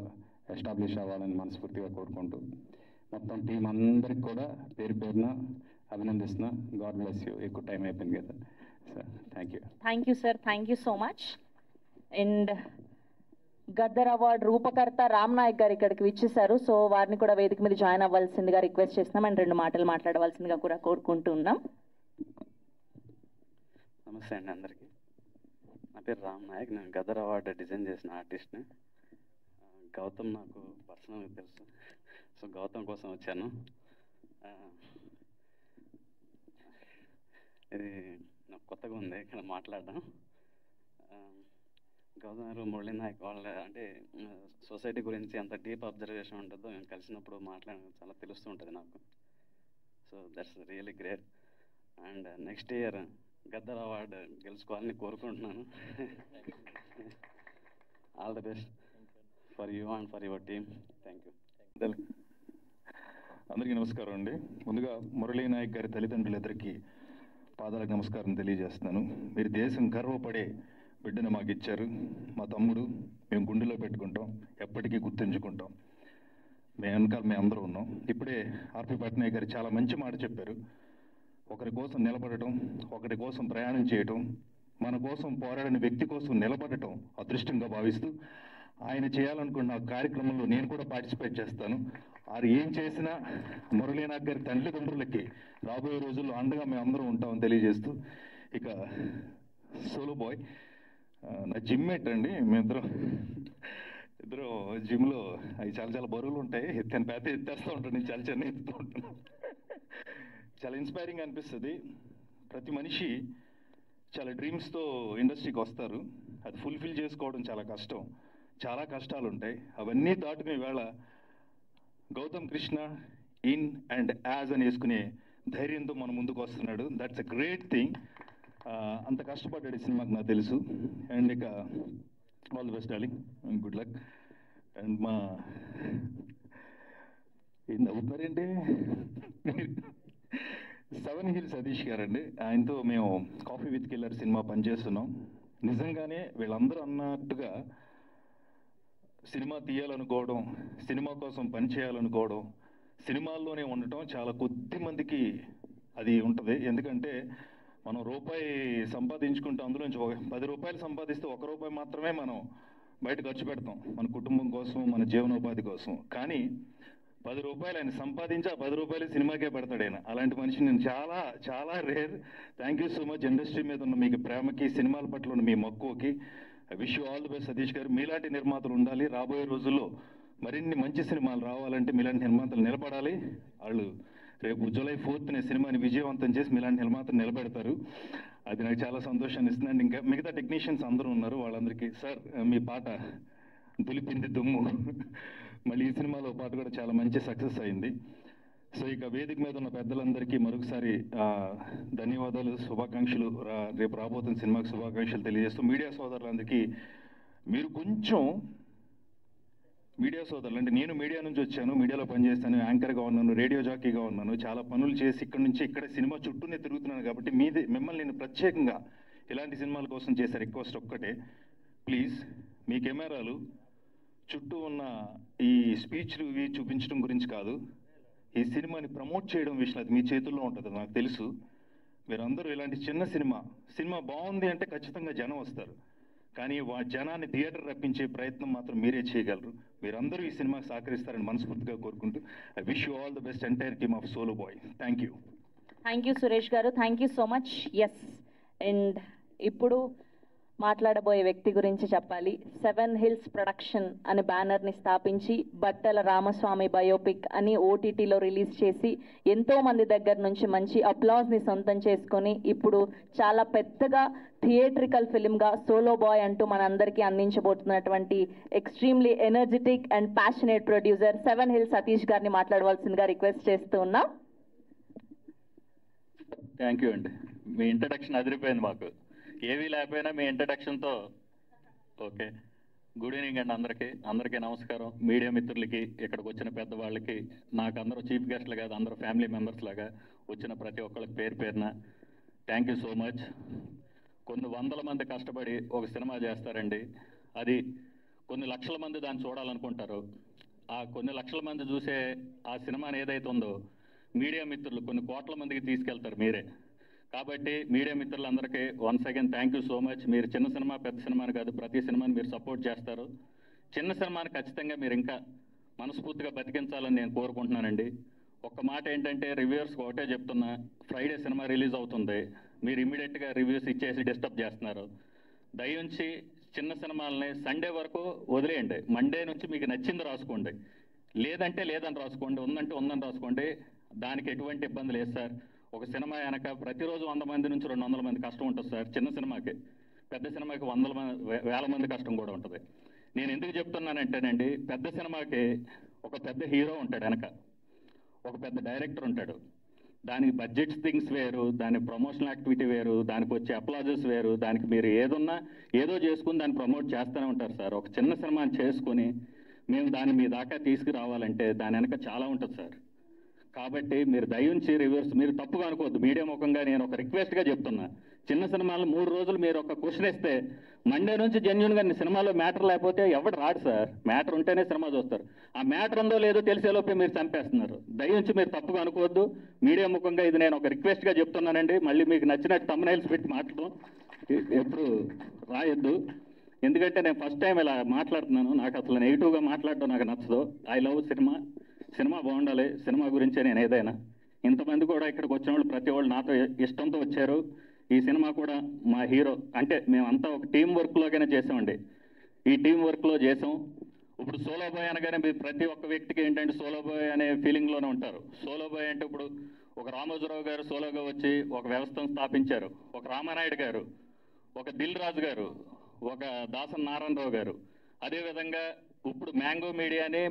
ఎస్టాబ్లిష్ అవ్వాలని మనస్ఫూర్తిగా కోరుకుంటూ మొత్తం టీం అందరికి కూడా పేరు పేరున అభినందిస్తున్నా. God bless you. ఎక్కువ టైం అయిపోయింది కదా sir. Thank you. Thank you sir, thank you so much. And Gaddar award రూపకర్త రామ్ నాయక్ గారు ఇక్కడికి విచ్చేశారు. సో వారిని కూడా వేదిక మీద జాయిన్ అవ్వాల్సిందిగా రిక్వెస్ట్ చేస్తున్నాం అండ్ 2 మాటలు మాట్లాడవలసిందిగా కూడా కోరుకుంటున్నాం. నమస్తే అండి అందరికీ. నా పేరు రామ్ నాయక్. నేను గద్దర్ అవార్డు డిజైన్ చేసిన ఆర్టిస్ట్ని. గౌతమ్ నాకు పర్సనల్గా తెలుసు, సో గౌతమ్ కోసం వచ్చాను. ఇది నాకు కొత్తగా ఉంది ఇక్కడ మాట్లాడడం. గౌతమ్ గారు మురళీ నాయక్ వాళ్ళ అంటే సొసైటీ గురించి ఎంత డీప్ అబ్జర్వేషన్ ఉంటుందో మేము కలిసినప్పుడు మాట్లాడడం చాలా తెలుస్తూ ఉంటుంది నాకు. So that's really great. And next year Gaddar award గెలుచుకోవాలని కోరుకుంటున్నాను. All the best for you and for your team. Thank you. అందరికీ నమస్కారం అండి. ముందుగా మురళీ నాయక్ గారి తల్లిదండ్రులిద్దరికీ పాదాలకు నమస్కారం తెలియజేస్తున్నాను. మీరు దేశం గర్వపడే బిడ్డను మాకు ఇచ్చారు. మా తమ్ముడు, మేము గుండెలో పెట్టుకుంటాం, ఎప్పటికీ గుర్తుంచుకుంటాం. మేము వెనకాల మేము అందరూ ఉన్నాం. ఇప్పుడే ఆర్పి పట్నాయక్ గారు చాలా మంచి మాట చెప్పారు. ఒకరి కోసం నిలబడటం, ఒకరి కోసం ప్రయాణం చేయటం, మన కోసం పోరాడిన వ్యక్తి కోసం నిలబడటం అదృష్టంగా భావిస్తూ ఆయన చేయాలనుకున్న కార్యక్రమంలో నేను కూడా పార్టిసిపేట్ చేస్తాను. వారు ఏం చేసినా మురళీనాథ్ గారి తల్లిదండ్రులకి రాబోయే రోజుల్లో అండగా మేము అందరం ఉంటామని తెలియజేస్తూ, ఇక సోలో బాయ్ నా జిమ్ మేట్ అండి. మేమిద్దరం జిమ్లో అవి చాలా చాలా బరువులు ఉంటాయి, తన పేద ఎత్తేస్తూ ఉంటాను, నేను చాలా చిన్న ఎత్తుతూ ఉంటాను. చాలా ఇన్స్పైరింగ్ అనిపిస్తుంది. ప్రతి మనిషి చాలా డ్రీమ్స్తో ఇండస్ట్రీకి వస్తారు, అది ఫుల్ఫిల్ చేసుకోవడం చాలా కష్టం, చాలా కష్టాలు ఉంటాయి. అవన్నీ దాటుకుని వేళ Gautam Krishna in and as అని వేసుకునే ధైర్యంతో మన ముందుకు వస్తున్నాడు. That's a great thing. అంత కష్టపడ్డాడు ఈ సినిమాకి నాకు తెలుసు. అండ్ ఇక all the best darling, good luck. And మా ఏం నవ్వుతున్నారంటే 7 Hills సతీష్ గారండి, ఆయనతో మేము కాఫీ విత్ కిల్లర్ సినిమా పనిచేస్తున్నాం. నిజంగానే వీళ్ళందరూ అన్నట్టుగా సినిమా తీయాలనుకోవడం, సినిమా కోసం పని చేయాలనుకోవడం, సినిమాల్లోనే ఉండటం చాలా కొద్ది మందికి అది ఉంటుంది. ఎందుకంటే మనం రూపాయి సంపాదించుకుంటే అందులోంచి 10 రూపాయలు సంపాదిస్తే 1 రూపాయి మాత్రమే మనం బయట ఖర్చు పెడతాం మన కుటుంబం కోసం, మన జీవనోపాధి కోసం. కానీ 10 రూపాయలు ఆయన సంపాదించి ఆ 10 రూపాయలు సినిమాకే పెడతాడు ఆయన. అలాంటి మనిషిని నేను చాలా చాలా rare. Thank you so much industry మీద ఉన్న మీకు ప్రేమకి, సినిమాల పట్ల ఉన్న మీ మక్కువకి. Wish you all the best Satish గారు. మీలాంటి నిర్మాతలు ఉండాలి. రాబోయే రోజుల్లో మరిన్ని మంచి సినిమాలు రావాలంటే మీలాంటి నిర్మాతలు నిలబడాలి. వాళ్ళు రేపు July 4th సినిమాని విజయవంతం చేసి మీలాంటి నిర్మాతలు నిలబెడతారు. అది నాకు చాలా సంతోషాన్ని ఇస్తుంది. అండ్ ఇంకా మిగతా టెక్నీషియన్స్ అందరూ ఉన్నారు, వాళ్ళందరికీ సార్ మీ పాట దులిపింది దుమ్ము, మళ్ళీ ఈ సినిమాలో పాట కూడా చాలా మంచి సక్సెస్ అయింది. సో ఇక వేదిక మీద ఉన్న పెద్దలందరికీ మరొకసారి ధన్యవాదాలు, శుభాకాంక్షలు. రేపు రాబోతున్న సినిమాకి శుభాకాంక్షలు తెలియజేస్తూ, మీడియా సోదరులందరికీ మీరు కొంచెం మీడియా సోదరులు అంటే నేను మీడియా నుంచి వచ్చాను, మీడియాలో పనిచేస్తాను, యాంకర్గా ఉన్నాను, రేడియో జాకీగా ఉన్నాను, చాలా పనులు చేసి ఇక్కడ నుంచి ఇక్కడ సినిమా చుట్టూనే తిరుగుతున్నాను. కాబట్టి మిమ్మల్ని నేను ప్రత్యేకంగా ఇలాంటి సినిమాల కోసం చేసే రిక్వెస్ట్ ఒక్కటే, ప్లీజ్ మీ కెమెరాలు చుట్టూ ఉన్న ఈ స్పీచ్లు ఇవి చూపించడం గురించి కాదు, ఈ సినిమాని ప్రమోట్ చేయడం విషయం అది మీ చేతుల్లో ఉంటుంది. నాకు తెలుసు మీరందరూ ఇలాంటి చిన్న సినిమా బాగుంది అంటే ఖచ్చితంగా జనం వస్తారు, కానీ జనాన్ని థియేటర్ రప్పించే ప్రయత్నం మాత్రం మీరే చేయగలరు. మీరందరూ ఈ సినిమాకి సహకరిస్తారని మనస్ఫూర్తిగా కోరుకుంటూ I wish you all the best entire team of solo boy. Thank you. Thank you Suresh గారు, thank you so much. Yes, and ఇప్పుడు మాట్లాడబోయే వ్యక్తి గురించి చెప్పాలి. 7 Hills ప్రొడక్షన్ అనే బ్యానర్ని స్థాపించి బట్టల రామస్వామి బయోపిక్ అని ఓటీటీలో రిలీజ్ చేసి ఎంతో మంది దగ్గర నుంచి మంచి అప్లాజ్ని సొంతం చేసుకొని ఇప్పుడు చాలా పెద్దగా థియేట్రికల్ ఫిలింగా సోలో బాయ్ అంటూ మనందరికీ అందించబోతున్నటువంటి extremely energetic and passionate producer 7 Hills Satish గారిని మాట్లాడవలసిందిగా రిక్వెస్ట్ చేస్తూ ఉన్నాం. థ్యాంక్ యూ అండి, మీ ఇంట్రడక్షన్ అదిరిపోయింది. మాకు ఏవీ లేకపోయినా మీ ఇంట్రడక్షన్తో ఓకే. గుడ్ ఈవినింగ్ అండి అందరికీ నమస్కారం. మీడియా మిత్రులకి, ఇక్కడికి వచ్చిన పెద్దవాళ్ళకి, నాకు అందరూ చీఫ్ గెస్ట్లు కాదు, అందరూ ఫ్యామిలీ మెంబర్స్ లాగా వచ్చిన ప్రతి ఒక్కళ్ళకి పేరున థ్యాంక్ యూ సో మచ్. కొన్ని వందల మంది కష్టపడి ఒక సినిమా చేస్తారండి, అది కొన్ని లక్షల మంది దాన్ని చూడాలనుకుంటారు. ఆ కొన్ని లక్షల మంది చూసే ఆ సినిమాని ఏదైతే ఉందో మీడియా మిత్రులు కొన్ని కోట్ల మందికి తీసుకెళ్తారు మీరే. కాబట్టి మీడియా మిత్రులందరికీ once again thank you so much. మీరు చిన్న సినిమా పెద్ద సినిమాని కాదు, ప్రతి సినిమాని మీరు సపోర్ట్ చేస్తారు. చిన్న సినిమాని ఖచ్చితంగా మీరు ఇంకా మనస్ఫూర్తిగా బతికించాలని నేను కోరుకుంటున్నానండి. ఒక్క మాట ఏంటంటే, రివ్యూవర్స్కి ఒకటే చెప్తున్నా, ఫ్రైడే సినిమా రిలీజ్ అవుతుంది, మీరు ఇమ్మీడియట్గా రివ్యూస్ ఇచ్చేసి డిస్టర్బ్ చేస్తున్నారు. దయించి చిన్న సినిమాలని సండే వరకు వదిలేయండి. మండే నుంచి మీకు నచ్చింది రాసుకోండి, లేదంటే లేదని రాసుకోండి, ఉందంటే ఉందని రాసుకోండి. దానికి ఎటువంటి ఇబ్బంది లేదు సార్. ఒక సినిమా వెనక ప్రతిరోజు 100 మంది నుంచి 200 మంది కష్టం ఉంటుంది సార్. చిన్న సినిమాకి, పెద్ద సినిమాకి 100,000 మంది కష్టం కూడా ఉంటుంది. నేను ఎందుకు చెప్తున్నానంటేనండి, పెద్ద సినిమాకి ఒక పెద్ద హీరో ఉంటాడు వెనక, ఒక పెద్ద డైరెక్టర్ ఉంటాడు. దానికి బడ్జెట్స్ థింగ్స్ వేరు, దాని ప్రమోషనల్ యాక్టివిటీ వేరు, దానికి వచ్చే అప్లాజెస్ వేరు. దానికి మీరు ఏదో చేసుకుని దాన్ని ప్రమోట్ చేస్తూనే ఉంటారు సార్. ఒక చిన్న సినిమాని చేసుకుని మేము దాన్ని మీ దాకా తీసుకురావాలంటే దాని వెనక చాలా ఉంటుంది సార్. కాబట్టి మీరు దయించి రివ్యూర్స్ మీరు తప్పుగా అనుకోవద్దు. మీడియా ముఖంగా నేను ఒక రిక్వెస్ట్గా చెప్తున్నా, చిన్న సినిమాలు 3 రోజులు మీరు ఒక క్వశ్చన్ ఇస్తే మండే నుంచి జెన్యున్గా సినిమాలో మ్యాటర్ లేకపోతే ఎవడు రాడు సార్. మ్యాటర్ ఉంటేనే సినిమా చూస్తారు. ఆ మ్యాటర్ ఉందో లేదో తెలిసేలోపే మీరు చంపేస్తున్నారు. దయించి మీరు తప్పుగా అనుకోవద్దు. మీడియా ముఖంగా ఇది నేను ఒక రిక్వెస్ట్గా చెప్తున్నానండి. మళ్ళీ మీకు నచ్చినట్టు థంబ్నైల్స్ పెట్టి మాట్లాడడం ఎప్పుడు రాయొద్దు. ఎందుకంటే నేను ఫస్ట్ టైం ఇలా మాట్లాడుతున్నాను. నాకు అసలు నెగిటివ్గా మాట్లాడడం నాకు నచ్చదు. I love cinema. సినిమా బాగుండాలి. సినిమా గురించే నేను ఏదైనా. ఇంతమంది కూడా ఇక్కడికి వచ్చిన వాళ్ళు ప్రతి వాళ్ళు నాతో ఇష్టంతో వచ్చారు. ఈ సినిమా కూడా మా హీరో అంటే మేమంతా ఒక టీం వర్క్లోగానే చేసామండి. ఈ టీం వర్క్లో చేసాం. ఇప్పుడు సోలో బాయ్ అనగానే మీరు ప్రతి ఒక్క వ్యక్తికి ఏంటంటే సోలో బాయ్ అనే ఫీలింగ్లోనే ఉంటారు. సోలో బాయ్ అంటే ఇప్పుడు ఒక రామోజీరావు గారు సోలోగా వచ్చి ఒక వ్యవస్థను స్థాపించారు. ఒక రామానాయుడు గారు, ఒక దిల్ రాజు గారు, ఒక దాసన్ నారాయణరావు గారు. అదేవిధంగా ఇప్పుడు మ్యాంగో మీడియాని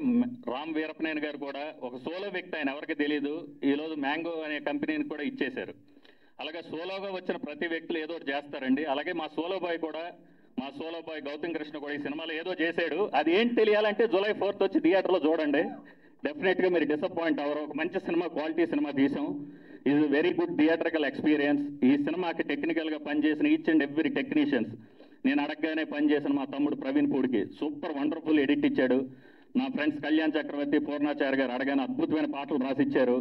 రామ్ వీరపనేని గారు కూడా ఒక సోలో వ్యక్తి. ఆయన ఎవరికి తెలియదు. ఈరోజు మ్యాంగో అనే కంపెనీని కూడా ఇచ్చేశారు. అలాగే సోలోగా వచ్చిన ప్రతి వ్యక్తులు ఏదో ఒకటి చేస్తారండి. అలాగే మా సోలో బాయ్ కూడా, మా సోలో బాయ్ గౌతమ్ కృష్ణ కూడా ఈ సినిమాలో ఏదో చేశాడు. అది ఏంటి తెలియాలంటే జూలై 4th వచ్చి థియేటర్లో చూడండి. డెఫినెట్గా మీరు డిసప్పాయింట్ అవ్వరు. ఒక మంచి సినిమా, క్వాలిటీ సినిమా తీసాం. Is very good theatrical experience. ఈ సినిమాకి టెక్నికల్గా పనిచేసిన ఈచ్ అండ్ ఎవ్రీ టెక్నీషియన్స్, నేను అడగగానే పనిచేసిన మా తమ్ముడు ప్రవీణ్ పూడికి సూపర్ వండర్ఫుల్ ఎడిట్ ఇచ్చాడు. నా ఫ్రెండ్స్ కళ్యాణ్ చక్రవర్తి, పూర్ణాచారి గారు అడగానే అద్భుతమైన పాటలు రాసిచ్చారు.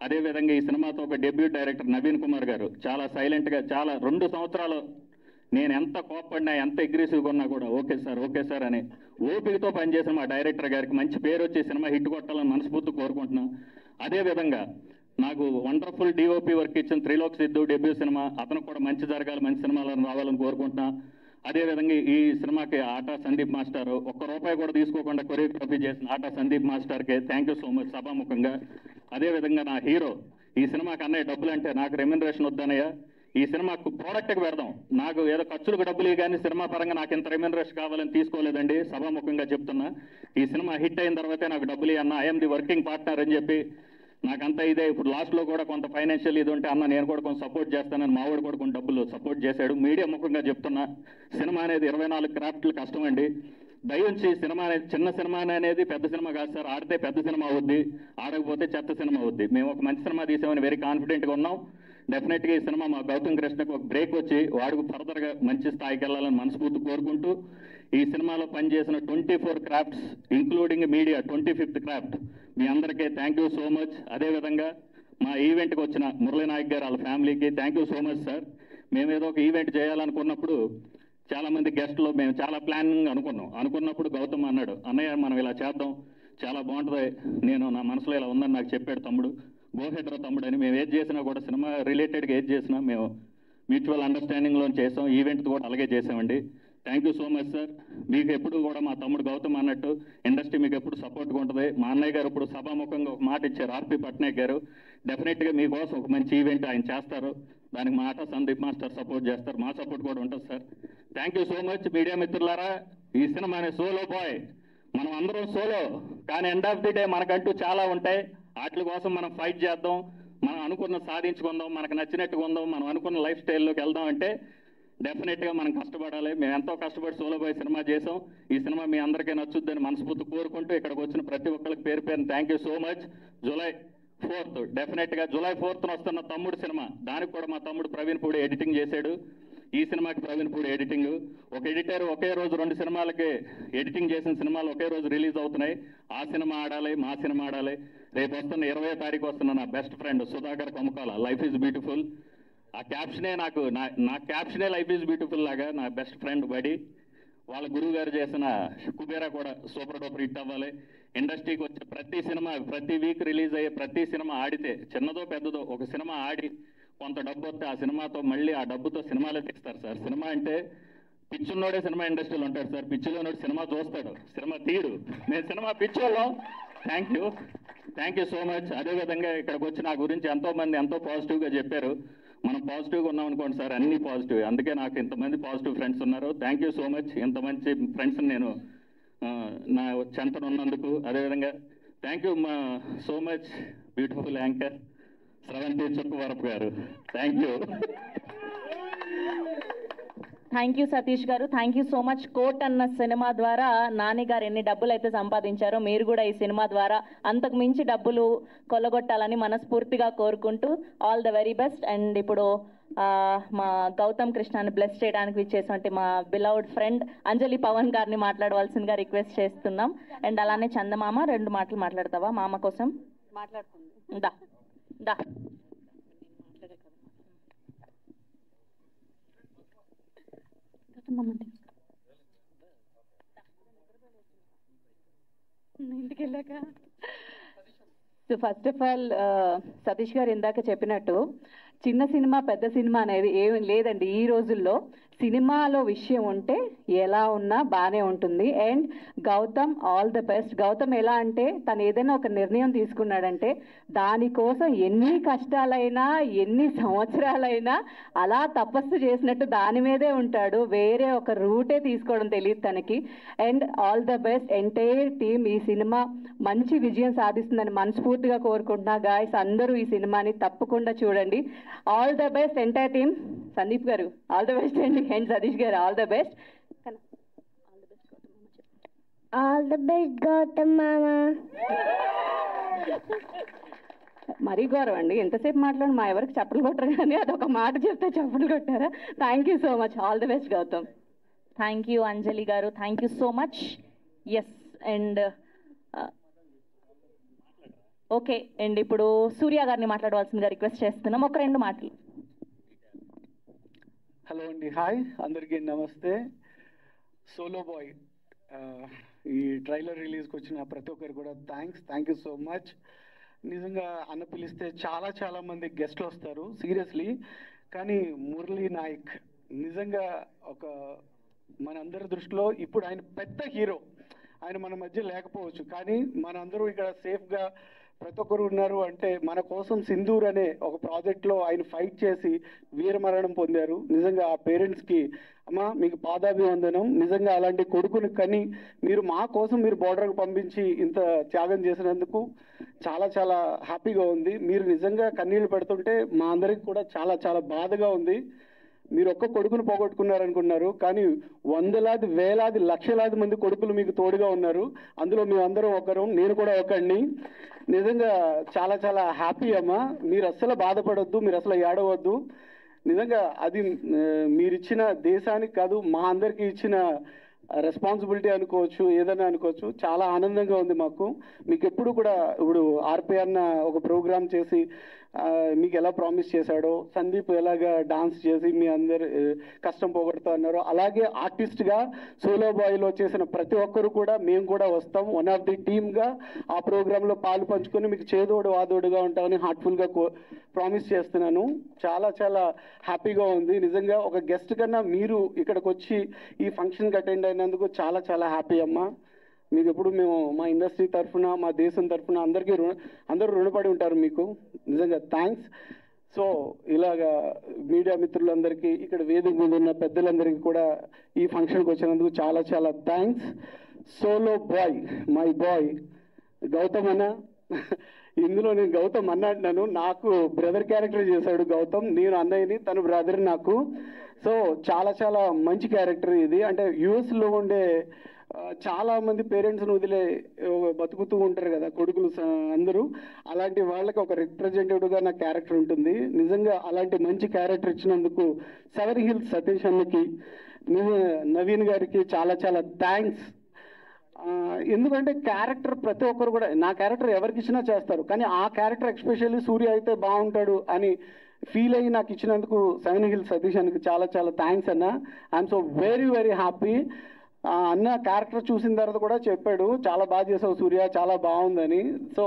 అదేవిధంగా ఈ సినిమాతో ఒక డెబ్యూ డైరెక్టర్ నవీన్ కుమార్ గారు చాలా సైలెంట్గా, చాలా 2 సంవత్సరాలు నేను ఎంత కోప్పడినా, ఎంత అగ్రెసివ్గా ఉన్నా కూడా ఓకే సార్ అని ఓపికతో పనిచేసిన మా డైరెక్టర్ గారికి మంచి పేరు వచ్చి సినిమా హిట్ కొట్టాలని మనస్ఫూర్తి కోరుకుంటున్నాను. అదేవిధంగా నాకు వండర్ఫుల్ డిఓపి వర్క్ ఇచ్చిన త్రిలోక్ సిద్ధు డెబ్యూ సినిమా, అతనికి కూడా మంచి జరగాలి, మంచి సినిమాలను రావాలని కోరుకుంటున్నా. అదేవిధంగా ఈ సినిమాకి ఆటా సందీప్ మాస్టర్ ₹1 కూడా తీసుకోకుండా కొరియోగ్రఫీ చేసిన ఆటా సందీప్ మాస్టర్కి థ్యాంక్ యూ సో మచ్ సభాముఖంగా. అదేవిధంగా నా హీరో, ఈ సినిమాకి అన్నయ్య డబ్బులు అంటే నాకు రెమ్యునరేషన్ వద్దనయ్య, ఈ సినిమాకు ప్రోడక్ట్కి పెడదాం, నాకు ఏదో ఖర్చులకు డబ్బులు కానీ సినిమా పరంగా నాకు ఇంత రెమ్యునరేషన్ కావాలని తీసుకోలేదండి. సభాముఖంగా చెప్తున్నా. ఈ సినిమా హిట్ అయిన తర్వాతే నాకు డబ్బులు అన్న, ఐఎమ్ ది వర్కింగ్ పార్ట్నర్ అని చెప్పి నాకంతా ఇదే. ఇప్పుడు లాస్ట్లో కూడా కొంత ఫైనాన్షియల్ ఇది ఉంటే అన్న నేను కూడా కొంచెం సపోర్ట్ చేస్తానని మావాడు కూడా కొన్ని డబ్బులు సపోర్ట్ చేశాడు. మీడియా ముఖంగా చెప్తున్నా, సినిమా అనేది 24 క్రాఫ్ట్లు కష్టం అండి. దయించి సినిమా అనేది చిన్న సినిమా అనేది పెద్ద సినిమా కాదు సార్. ఆడితే పెద్ద సినిమా అవుద్ది, ఆడకపోతే చెత్త సినిమా అవుద్ది. మేము ఒక మంచి సినిమా తీసామని వెరీ కాన్ఫిడెంట్గా ఉన్నాం. డెఫినెట్గా ఈ సినిమా మా గౌతమ్ కృష్ణకు ఒక బ్రేక్ వచ్చి వాడికి ఫర్దర్గా మంచి స్థాయికి వెళ్ళాలని మనస్ఫూర్తి కోరుకుంటూ, ఈ సినిమాలో పనిచేసిన 24 crafts including media 25th craft మీ అందరికీ థ్యాంక్ యూ సో మచ్. అదేవిధంగా మా ఈవెంట్కి వచ్చిన మురళీ నాయక్ గారు వాళ్ళ ఫ్యామిలీకి thank you so much sir. మేము ఏదో ఒక ఈవెంట్ చేయాలనుకున్నప్పుడు చాలామంది గెస్టులు మేము చాలా ప్లానింగ్ అనుకున్నప్పుడు గౌతమ్ అన్నాడు, అన్నయ్య మనం ఇలా చేద్దాం, చాలా బాగుంటుంది, నేను నా మనసులో ఇలా ఉందని నాకు చెప్పాడు తమ్ముడు. గోహెడ్రా తమ్ముడు అని. మేము ఏది చేసినా కూడా సినిమా రిలేటెడ్గా ఏది చేసినా మేము మ్యూచువల్ అండర్స్టాండింగ్లో చేసాం. ఈవెంట్ కూడా అలాగే చేసామండి. Thank you so much sir. మీకు ఎప్పుడు కూడా మా తమ్ముడు గౌతమ్ అన్నట్టు ఇండస్ట్రీ మీకు ఎప్పుడు సపోర్ట్గా ఉంటుంది. మా అన్నయ్య గారు ఇప్పుడు సభాముఖంగా ఒక మాట ఇచ్చారు, ఆర్పి పట్నాయక్ గారు. డెఫినెట్గా మీకోసం ఒక మంచి ఈవెంట్ ఆయన చేస్తారు. దానికి మా ఆటా సందీప్ మాస్టర్ సపోర్ట్ చేస్తారు. మా సపోర్ట్ కూడా ఉంటుంది sir. Thank you so much. Media మిత్రులారా, ఈ సినిమా అనే సోలో బాయ్, మనం అందరం సోలో, కానీ ఎండ్ ఆఫ్ ది డే మనకంటూ చాలా ఉంటాయి. వాటి కోసం మనం ఫైట్ చేద్దాం, మనం అనుకున్న సాధించుకుందాం, మనకు నచ్చినట్టుగా ఉందాం, మనం అనుకున్న లైఫ్ స్టైల్లోకి వెళ్దాం అంటే డెఫినెట్గా మనం కష్టపడాలి. మేము ఎంతో కష్టపడి సోలో బాయ్ సినిమా చేసాం. ఈ సినిమా మీ అందరికీ నచ్చుద్దని మనస్ఫూర్తి కోరుకుంటూ ఇక్కడికి వచ్చిన ప్రతి ఒక్కరికి పేరు పేరున thank you so much. July 4th డెఫినెట్గా జూలై 4th వస్తున్న తమ్ముడు సినిమా, దానికి కూడా మా తమ్ముడు ప్రవీణ్ పూడి ఎడిటింగ్ చేశాడు. ఈ సినిమాకి ప్రవీణ్ పూడి ఎడిటింగ్. ఒక ఎడిటర్ ఒకే రోజు 2 సినిమాలకి ఎడిటింగ్ చేసిన సినిమాలు ఒకే రోజు రిలీజ్ అవుతున్నాయి. ఆ సినిమా ఆడాలి, మా సినిమా ఆడాలి. రేపు వస్తున్న 20వ తారీఖు వస్తున్న నా best friend Sudhakar Kamukala life is beautiful. ఆ క్యాప్షనే నా క్యాప్షనే లైఫ్ ఈజ్ బ్యూటిఫుల్ లాగా నా బెస్ట్ ఫ్రెండ్ బడి వాళ్ళ గురువు గారు చేసిన కుబేరా కూడా సూపర్ డూపర్ హిట్ అవ్వాలి. ఇండస్ట్రీకి వచ్చే ప్రతి సినిమా, ప్రతి వీక్ రిలీజ్ అయ్యే ప్రతి సినిమా ఆడితే, చిన్నదో పెద్దదో, ఒక సినిమా ఆడి కొంత డబ్బు వస్తే ఆ సినిమాతో మళ్ళీ ఆ డబ్బుతో సినిమాలే తీస్తారు సార్. సినిమా అంటే పిచ్చున్నోడే సినిమా ఇండస్ట్రీలో ఉంటాడు సార్. పిచ్చిలోనోడు సినిమా చూస్తాడు, సినిమా తీయడు. మేము సినిమా పిచ్చోళ్ళం. Thank you so much. అదేవిధంగా ఇక్కడికి వచ్చి నా గురించి ఎంతోమంది ఎంతో పాజిటివ్గా చెప్పారు. మనం పాజిటివ్గా ఉన్నాం అనుకోండి సార్, అన్ని పాజిటివ్. అందుకే నాకు ఇంతమంది పాజిటివ్ ఫ్రెండ్స్ ఉన్నారు. Thank you so much. ఇంత మంచి ఫ్రెండ్స్ని నేను నా చెంతను ఉన్నందుకు. అదేవిధంగా thank you so much beautiful anchor Sravanthi Chukkavarapu గారు. Thank you. Thank you Satish గారు. Thank you so much. Court అన్న సినిమా ద్వారా నాని గారు ఎన్ని డబ్బులు అయితే సంపాదించారో మీరు కూడా ఈ సినిమా ద్వారా అంతకు మించి డబ్బులు కొల్లగొట్టాలని మనస్ఫూర్తిగా కోరుకుంటూ all the very best. And ఇప్పుడు మా గౌతమ్ కృష్ణని బ్లెస్ చేయడానికి విచ్చేసినటువంటి మా బిలౌడ్ ఫ్రెండ్ అంజలి పవన్ గారిని మాట్లాడవలసిందిగా రిక్వెస్ట్ చేస్తున్నాం. అండ్ అలానే చందమామ 2 మాటలు మాట్లాడతావా మామ కోసం? మాట్లాడుతుంది. మమ్మల్ని ఇంటికి వెళ్ళాక. So first of all Satish గారు ఇందాక చెప్పినట్టు చిన్న సినిమా పెద్ద సినిమా అనేది ఏమి లేదండి. ఈ రోజుల్లో సినిమాలో విషయం ఉంటే ఎలా ఉన్నా బాగానే ఉంటుంది. And Gautam all the best. Gautam ఎలా అంటే తను ఏదైనా ఒక నిర్ణయం తీసుకున్నాడంటే దానికోసం ఎన్ని కష్టాలైనా ఎన్ని సంవత్సరాలైనా అలా తపస్సు చేసినట్టు దాని మీదే ఉంటాడు. వేరే ఒక రూటే తీసుకోవడం తెలియదు తనకి. And all the best entire team. ఈ సినిమా మంచి విజయం సాధిస్తుందని మనస్ఫూర్తిగా కోరుకుంటున్నా. గాయస్ అందరూ ఈ సినిమాని తప్పకుండా చూడండి. All the best entire team. Sandeep గారు ఆల్ ద బెస్ట్ అండి. అండ్ సతీష్ గారు all the best. All the best Gautam మామ. మరీ గౌరవం అండి, ఎంతసేపు మాట్లాడి మా ఎవరికి చప్పలు కొట్టరు కానీ అదొక మాట చెప్తే చప్పలు కొట్టారా. Thank you so much. All the best Gautam. Thank you Anjali గారు. Thank you so much. Yes and okay and ఇప్పుడు సూర్య గారిని మాట్లాడవలసిందిగా రిక్వెస్ట్ చేస్తున్నాం. ఒక 2 మాటలు. హలో అండి, హాయ్ అందరికీ నమస్తే. సోలో బాయ్ ఈ ట్రైలర్ రిలీజ్కి వచ్చిన ప్రతి ఒక్కరు కూడా థ్యాంక్ యూ సో మచ్. నిజంగా అన్న పిలిస్తే చాలా మంది గెస్ట్లు వస్తారు సీరియస్లీ, కానీ మురళీ నాయక్ నిజంగా ఒక మనందరి దృష్టిలో ఇప్పుడు ఆయన పెద్ద హీరో. ఆయన మన మధ్య లేకపోవచ్చు కానీ మనందరూ ఇక్కడ సేఫ్గా ప్రతి ఒక్కరు ఉన్నారు అంటే మన కోసం సింధూర్ అనే ఒక ప్రాజెక్ట్లో ఆయన ఫైట్ చేసి వీరమరణం పొందారు. నిజంగా ఆ పేరెంట్స్కి అమ్మా మీకు పాదాభివందనం. నిజంగా అలాంటి కొడుకుని కని మీరు మా కోసం మీరు బోర్డర్కి పంపించి ఇంత త్యాగం చేసినందుకు చాలా హ్యాపీగా ఉంది. మీరు నిజంగా కన్నీళ్లు పెడుతుంటే మా అందరికి కూడా చాలా బాధగా ఉంది. మీరు ఒక్క కొడుకును పోగొట్టుకున్నారనుకున్నారు కానీ వందలాది వేలాది లక్షలాది మంది కొడుకులు మీకు తోడుగా ఉన్నారు. అందులో మేమందరం ఒకరు, నేను కూడా ఒకడిని. నిజంగా చాలా హ్యాపీ అమ్మా. మీరు అస్సలు బాధపడొద్దు, మీరు అసలు ఏడవద్దు. నిజంగా అది మీరిచ్చిన దేశానికి కాదు మా అందరికీ ఇచ్చిన రెస్పాన్సిబిలిటీ అనుకోవచ్చు, ఏదైనా అనుకోవచ్చు. చాలా ఆనందంగా ఉంది మాకు. మీకు ఎప్పుడు కూడా ఇప్పుడు ఆర్పి అన్న ఒక ప్రోగ్రామ్ చేసి మీకు ఎలా ప్రామిస్ చేశాడో, సందీప్ ఎలాగా డాన్స్ చేసి మీ అందరు కష్టం పోగొడతా అన్నారో, అలాగే ఆర్టిస్ట్గా సోలో బాయ్లో చేసిన ప్రతి ఒక్కరు కూడా మేము కూడా వస్తాం. వన్ ఆఫ్ ది టీమ్గా ఆ ప్రోగ్రాంలో పాలు పంచుకొని మీకు చేదోడు వాదోడుగా ఉంటామని హార్ట్ఫుల్గా ప్రామిస్ చేస్తున్నాను. చాలా హ్యాపీగా ఉంది. నిజంగా ఒక గెస్ట్ కన్నా మీరు ఇక్కడికి వచ్చి ఈ ఫంక్షన్కి అటెండ్ అయినందుకు చాలా హ్యాపీ అమ్మా. మీకు ఎప్పుడు మేము మా ఇండస్ట్రీ తరఫున మా దేశం తరఫున అందరూ రుణపడి ఉంటారు మీకు. నిజంగా థ్యాంక్స్. సో ఇలాగా మీడియా మిత్రులందరికీ ఇక్కడ వేదిక మీద ఉన్న పెద్దలందరికీ కూడా ఈ ఫంక్షన్కి వచ్చినందుకు చాలా thanks. Solo boy my boy Gautam అన్న. ఇందులో నేను గౌతమ్ అన్న అంటున్నాను, నాకు బ్రదర్ క్యారెక్టర్ చేశాడు గౌతమ్. నేను అన్నయ్యని, తను బ్రదర్ నాకు. సో చాలా మంచి క్యారెక్టర్ ఇది. అంటే యుఎస్లో ఉండే చాలా మంది పేరెంట్స్ని వదిలే బతుకుతూ ఉంటారు కదా కొడుకులు అందరూ, అలాంటి వాళ్ళకి ఒక రిప్రజెంటేటివ్గా నా క్యారెక్టర్ ఉంటుంది. నిజంగా అలాంటి మంచి క్యారెక్టర్ ఇచ్చినందుకు సెవెన్ హిల్స్ సతీష్ అన్నకి, నవీన్ గారికి చాలా థ్యాంక్స్. ఎందుకంటే క్యారెక్టర్ ప్రతి ఒక్కరు కూడా నా క్యారెక్టర్ ఎవరికి ఇచ్చినా చేస్తారు, కానీ ఆ క్యారెక్టర్ ఎస్పెషల్లీ సూర్య అయితే బాగుంటాడు అని ఫీల్ అయ్యి నాకు ఇచ్చినందుకు సెవెన్ హిల్స్ సతీష్ అన్నకి చాలా థ్యాంక్స్ అన్న. I'm so very happy. అన్న క్యారెక్టర్ చూసిన తర్వాత కూడా చెప్పాడు చాలా బాగా చేసావు సూర్య, చాలా బాగుందని. సో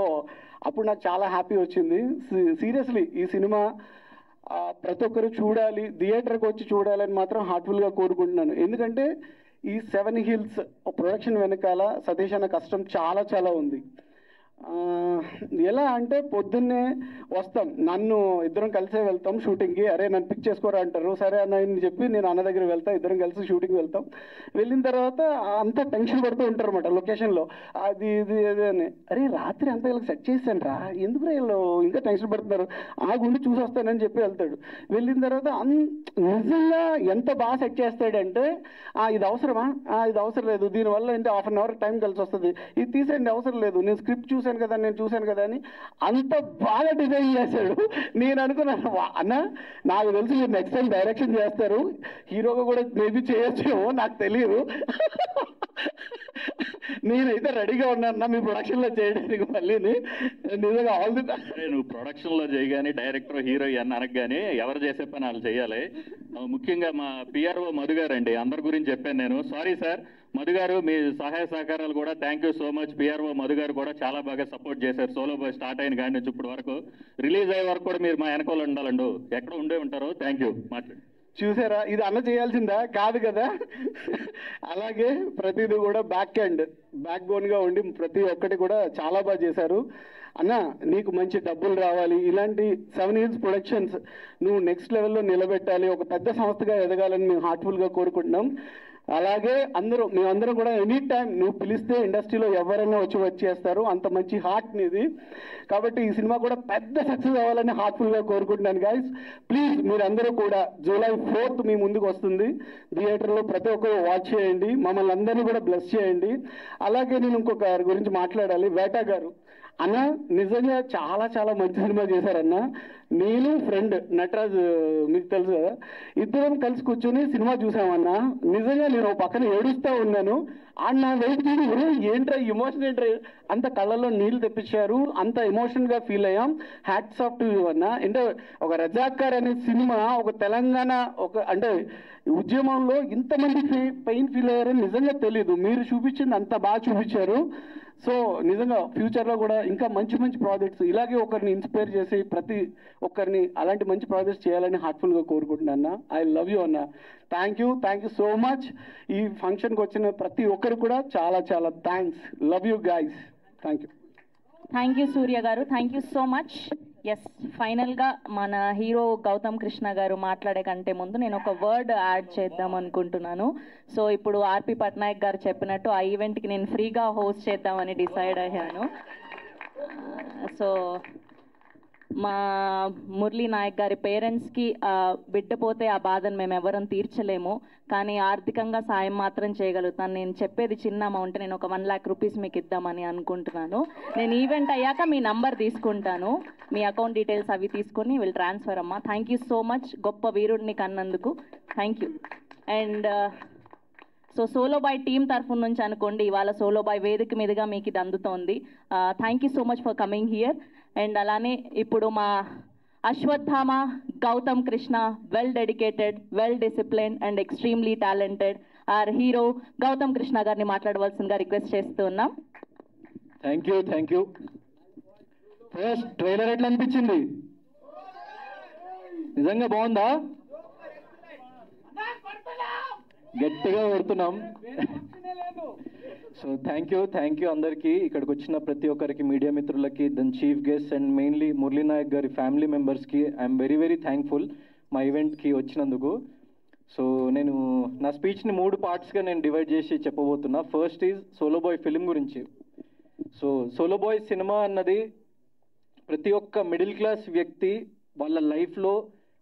అప్పుడు నాకు చాలా హ్యాపీ వచ్చింది. సీరియస్లీ ఈ సినిమా ప్రతి ఒక్కరు చూడాలి, థియేటర్కి వచ్చి చూడాలని మాత్రం హార్ట్ఫుల్గా కోరుకుంటున్నాను. ఎందుకంటే ఈ సెవెన్ హిల్స్ ప్రొడక్షన్ వెనకాల సతీష్ అన్న కష్టం చాలా ఉంది. ఎలా అంటే పొద్దున్నే వస్తాం, నన్ను ఇద్దరం కలిసే వెళ్తాం షూటింగ్కి. అరే నన్ను పిక్ చేసుకోరా అంటారు, సరే అన్న అని చెప్పి నేను అన్న దగ్గర వెళ్తాం, ఇద్దరం కలిసి షూటింగ్కి వెళ్తాం. వెళ్ళిన తర్వాత అంతా టెన్షన్ పడుతూ ఉంటారు అనమాట లొకేషన్లో, అది ఇది అని. అరే రాత్రి అంతా వీళ్ళకి సెట్ చేశాను రా, ఎందుకు వీళ్ళు ఇంకా టెన్షన్ పడుతున్నారు, ఆ గుండి చూసి వస్తానని చెప్పి వెళ్తాడు. వెళ్ళిన తర్వాత నిజంగా ఎంత బాగా సెట్ చేస్తాడంటే ఇది అవసరమా, ఇది అవసరం లేదు, దీనివల్ల ఏంటి హాఫ్ అన్ అవర్ టైం కలిసి వస్తుంది, ఇది తీసేయండి అవసరం లేదు, నేను స్క్రిప్ట్ చూసాను కదా అని అంత బాగా డిజైన్ చేశాడు. నేను అనుకున్నాను అన్న నాకు తెలిసి మీరు నెక్స్ట్ టైం డైరెక్షన్ చేస్తారు, హీరోగా కూడా మేబీ చేయొచ్చేమో నాకు తెలియదు. నేనైతే రెడీగా ఉన్నాను మీ ప్రొడక్షన్లో చేయడానికి మళ్ళీని. నిజంగా ఆల్ ది నువ్వు ప్రొడక్షన్లో చేయగానే డైరెక్టర్ హీరో ఇవన్నీ అనగానే ఎవరు చేసే పని వాళ్ళు చేయాలి. ముఖ్యంగా మా పిఆర్ఓ మధు గారు అండి, అందరి గురించి చెప్పాను నేను. సారీ సార్ మధు గారు, మీ సహాయ సహకారాలు కూడా thank you so much. PRO Madhu గారు కూడా చాలా బాగా సపోర్ట్ చేశారు. సోలో బాయ్ స్టార్ట్ అయిన కాడి నుంచి ఇప్పటి వరకు రిలీజ్ అయ్యే వరకు కూడా మీరు మా వెనకాల ఉండాలండు, ఎక్కడ ఉండే ఉంటారు. Thank you. మాట్లాడు. చూసారా, ఇది అన్న చేయాల్సిందా కాదు కదా. అలాగే ప్రతిదీ కూడా బ్యాక్ బోన్గా ఉండి ప్రతి ఒక్కటి కూడా చాలా బాగా చేశారు. అన్న నీకు మంచి డబ్బులు రావాలి, ఇలాంటి 7 Hills ప్రొడక్షన్స్ నువ్వు నెక్స్ట్ లెవెల్లో నిలబెట్టాలి, ఒక పెద్ద సంస్థగా ఎదగాలని మేము హార్ట్ఫుల్గా కోరుకుంటున్నాం. అలాగే మేమందరం కూడా ఎనీ టైం నువ్వు పిలిస్తే ఇండస్ట్రీలో ఎవరైనా వచ్చేస్తారు, అంత మంచి హార్ట్ నీది. కాబట్టి ఈ సినిమా కూడా పెద్ద సక్సెస్ అవ్వాలని హార్ట్ఫుల్గా కోరుకుంటున్నాను గైస్. ప్లీజ్ మీరందరూ కూడా July 4th మీ ముందుకు వస్తుంది, థియేటర్లో ప్రతి ఒక్కరు వాచ్ చేయండి, మమ్మల్ని అందరినీ కూడా బ్లెస్ చేయండి. అలాగే నేను ఇంకొక గురించి మాట్లాడాలి, వేటా గారు అన్న నిజంగా చాలా చాలా మంచి సినిమా చేశారన్న. నేను ఫ్రెండ్ నటరాజ్ మీకు తెలుసు కదా, ఇద్దరం కలిసి కూర్చొని సినిమా చూసామన్నా. నిజంగా నేను పక్కన ఏడుస్తూ ఉన్నాను. అన్న వెయిట్ చేసి ఏంట్రా ఎమోషన్ ఏంట్రా, అంత కళ్ళల్లో నీళ్లు తెప్పించారు, అంత ఎమోషన్గా ఫీల్ అయ్యాం. హ్యాట్స్ ఆఫ్ టు యూ అన్న. అంటే ఒక రజాకార్ అనే సినిమా ఒక తెలంగాణ అంటే ఉద్యమంలో ఇంతమంది పెయిన్ ఫీల్ అయ్యారని నిజంగా తెలీదు. మీరు చూపించింది అంత బాగా చూపించారు. సో నిజంగా ఫ్యూచర్లో కూడా ఇంకా మంచి మంచి ప్రాజెక్ట్స్ ఇలాగే ఒకరిని ఇన్స్పైర్ చేసి ప్రతి ఒక్కరిని అలాంటి మంచి ప్రాజెక్ట్స్ చేయాలని హార్ట్ఫుల్గా కోరుకుంటున్నాను అన్న. ఐ లవ్ యూ అన్న. Thank you so much. ఈ ఫంక్షన్కి వచ్చిన ప్రతి ఒక్కరికి కూడా చాలా చాలా thanks. Love you guys. Thank you Surya గారు, thank you so much. Yes, ఫైనల్గా మన హీరో గౌతమ్ కృష్ణ గారు మాట్లాడే కంటే ముందు నేను ఒక వర్డ్ యాడ్ చేద్దాం అనుకుంటున్నాను. సో ఇప్పుడు ఆర్పి పట్నాయక్ గారు చెప్పినట్టు ఆ ఈవెంట్కి నేను ఫ్రీగా హోస్ట్ చేద్దామని డిసైడ్ అయ్యాను. సో మా మురళీ నాయక్ గారి పేరెంట్స్కి బిడ్డ పోతే ఆ బాధను మేము ఎవరం తీర్చలేము, కానీ ఆర్థికంగా సాయం మాత్రం చేయగలుగుతాను. నేను చెప్పేది చిన్న అమౌంట్, నేను ఒక 1 lakh rupees మీకు ఇద్దామని అనుకుంటున్నాను. నేను ఈవెంట్ అయ్యాక మీ నంబర్ తీసుకుంటాను, మీ అకౌంట్ డీటెయిల్స్ అవి తీసుకొని విల్ ట్రాన్స్ఫర్ అమ్మా. థ్యాంక్ యూ సో మచ్, గొప్ప వీరుడిని కన్నందుకు thank you. And so solo boy team తరఫున నుంచి అనుకోండి, ఇవాళ సోలో బాయ్ వేదిక మీదుగా మీకు ఇది అందుతోంది. Thank you so much for coming here. అండ్ అలానే ఇప్పుడు మా Ashwatthama Gautam Krishna, well dedicated, well disciplined and extremely talented our hero Gautam Krishna గారిని మాట్లాడవలసిందిగా రిక్వెస్ట్ చేస్తూ ఉన్నాం. Thank you. ఫస్ట్ ట్రైలర్ ఎట్లా అనిపించింది? నిజంగా బాగుందా? గట్టిగా కొడుతున్నాం. సో థ్యాంక్ యూ అందరికీ, ఇక్కడికి వచ్చిన ప్రతి ఒక్కరికి, మీడియా మిత్రులకి, then chief guest and mainly Murali Nayak గారి ఫ్యామిలీ మెంబర్స్కి ఐఎమ్ వెరీ థ్యాంక్ఫుల్ మా ఈవెంట్కి వచ్చినందుకు. సో నేను నా స్పీచ్ని 3 పార్ట్స్గా నేను డివైడ్ చేసి చెప్పబోతున్నా. First is solo boy film గురించి. సో సోలో బాయ్ సినిమా అన్నది ప్రతి ఒక్క మిడిల్ క్లాస్ వ్యక్తి వాళ్ళ లైఫ్లో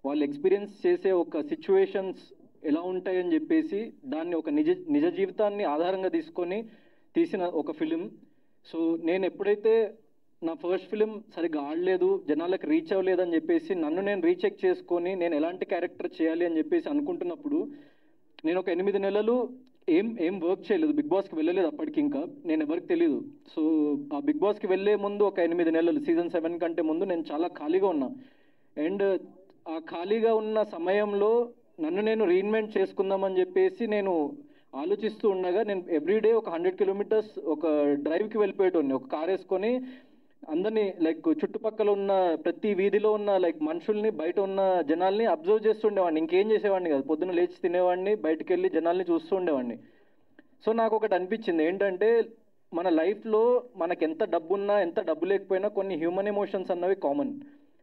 వాళ్ళు ఎక్స్పీరియన్స్ చేసే ఒక సిచ్యువేషన్స్ ఎలా ఉంటాయని చెప్పేసి దాన్ని ఒక నిజ జీవితాన్ని ఆధారంగా తీసుకొని తీసిన ఒక ఫిలిం. సో నేను ఎప్పుడైతే నా ఫస్ట్ ఫిలిం సరిగ్గా ఆడలేదు, జనాలకు రీచ్ అవ్వలేదని చెప్పేసి నన్ను నేను రీచెక్ చేసుకొని నేను ఎలాంటి క్యారెక్టర్ చేయాలి అని చెప్పేసి అనుకుంటున్నప్పుడు నేను ఒక 8 నెలలు ఏం వర్క్ చేయలేదు, బిగ్ బాస్కి వెళ్ళలేదు. అప్పటికి ఇంకా నేను ఎవరికి తెలియదు. సో ఆ బిగ్ బాస్కి వెళ్ళే ముందు ఒక 8 నెలలు సీజన్ 7 కంటే ముందు నేను చాలా ఖాళీగా ఉన్నా. అండ్ ఆ ఖాళీగా ఉన్న సమయంలో నన్ను నేను రీఇన్వెంట్ చేసుకుందామని చెప్పేసి నేను ఆలోచిస్తూ ఉండగా నేను ఎవ్రీడే ఒక 100 kilometers ఒక డ్రైవ్కి వెళ్ళిపోయేటోని, ఒక కార్ వేసుకొని అందరినీ లైక్ చుట్టుపక్కల ఉన్న ప్రతి వీధిలో ఉన్న లైక్ మనుషుల్ని, బయట ఉన్న జనాల్ని అబ్జర్వ్ చేస్తుండేవాడిని. ఇంకేం చేసేవాడిని కాదు, పొద్దున్న లేచి తినేవాడిని, బయటకు వెళ్ళి జనాల్ని చూస్తూ ఉండేవాడిని. సో నాకు ఒకటి అనిపించింది ఏంటంటే మన లైఫ్లో మనకి ఎంత డబ్బు ఉన్నా ఎంత డబ్బు లేకపోయినా కొన్ని హ్యూమన్ ఎమోషన్స్ అన్నవి కామన్.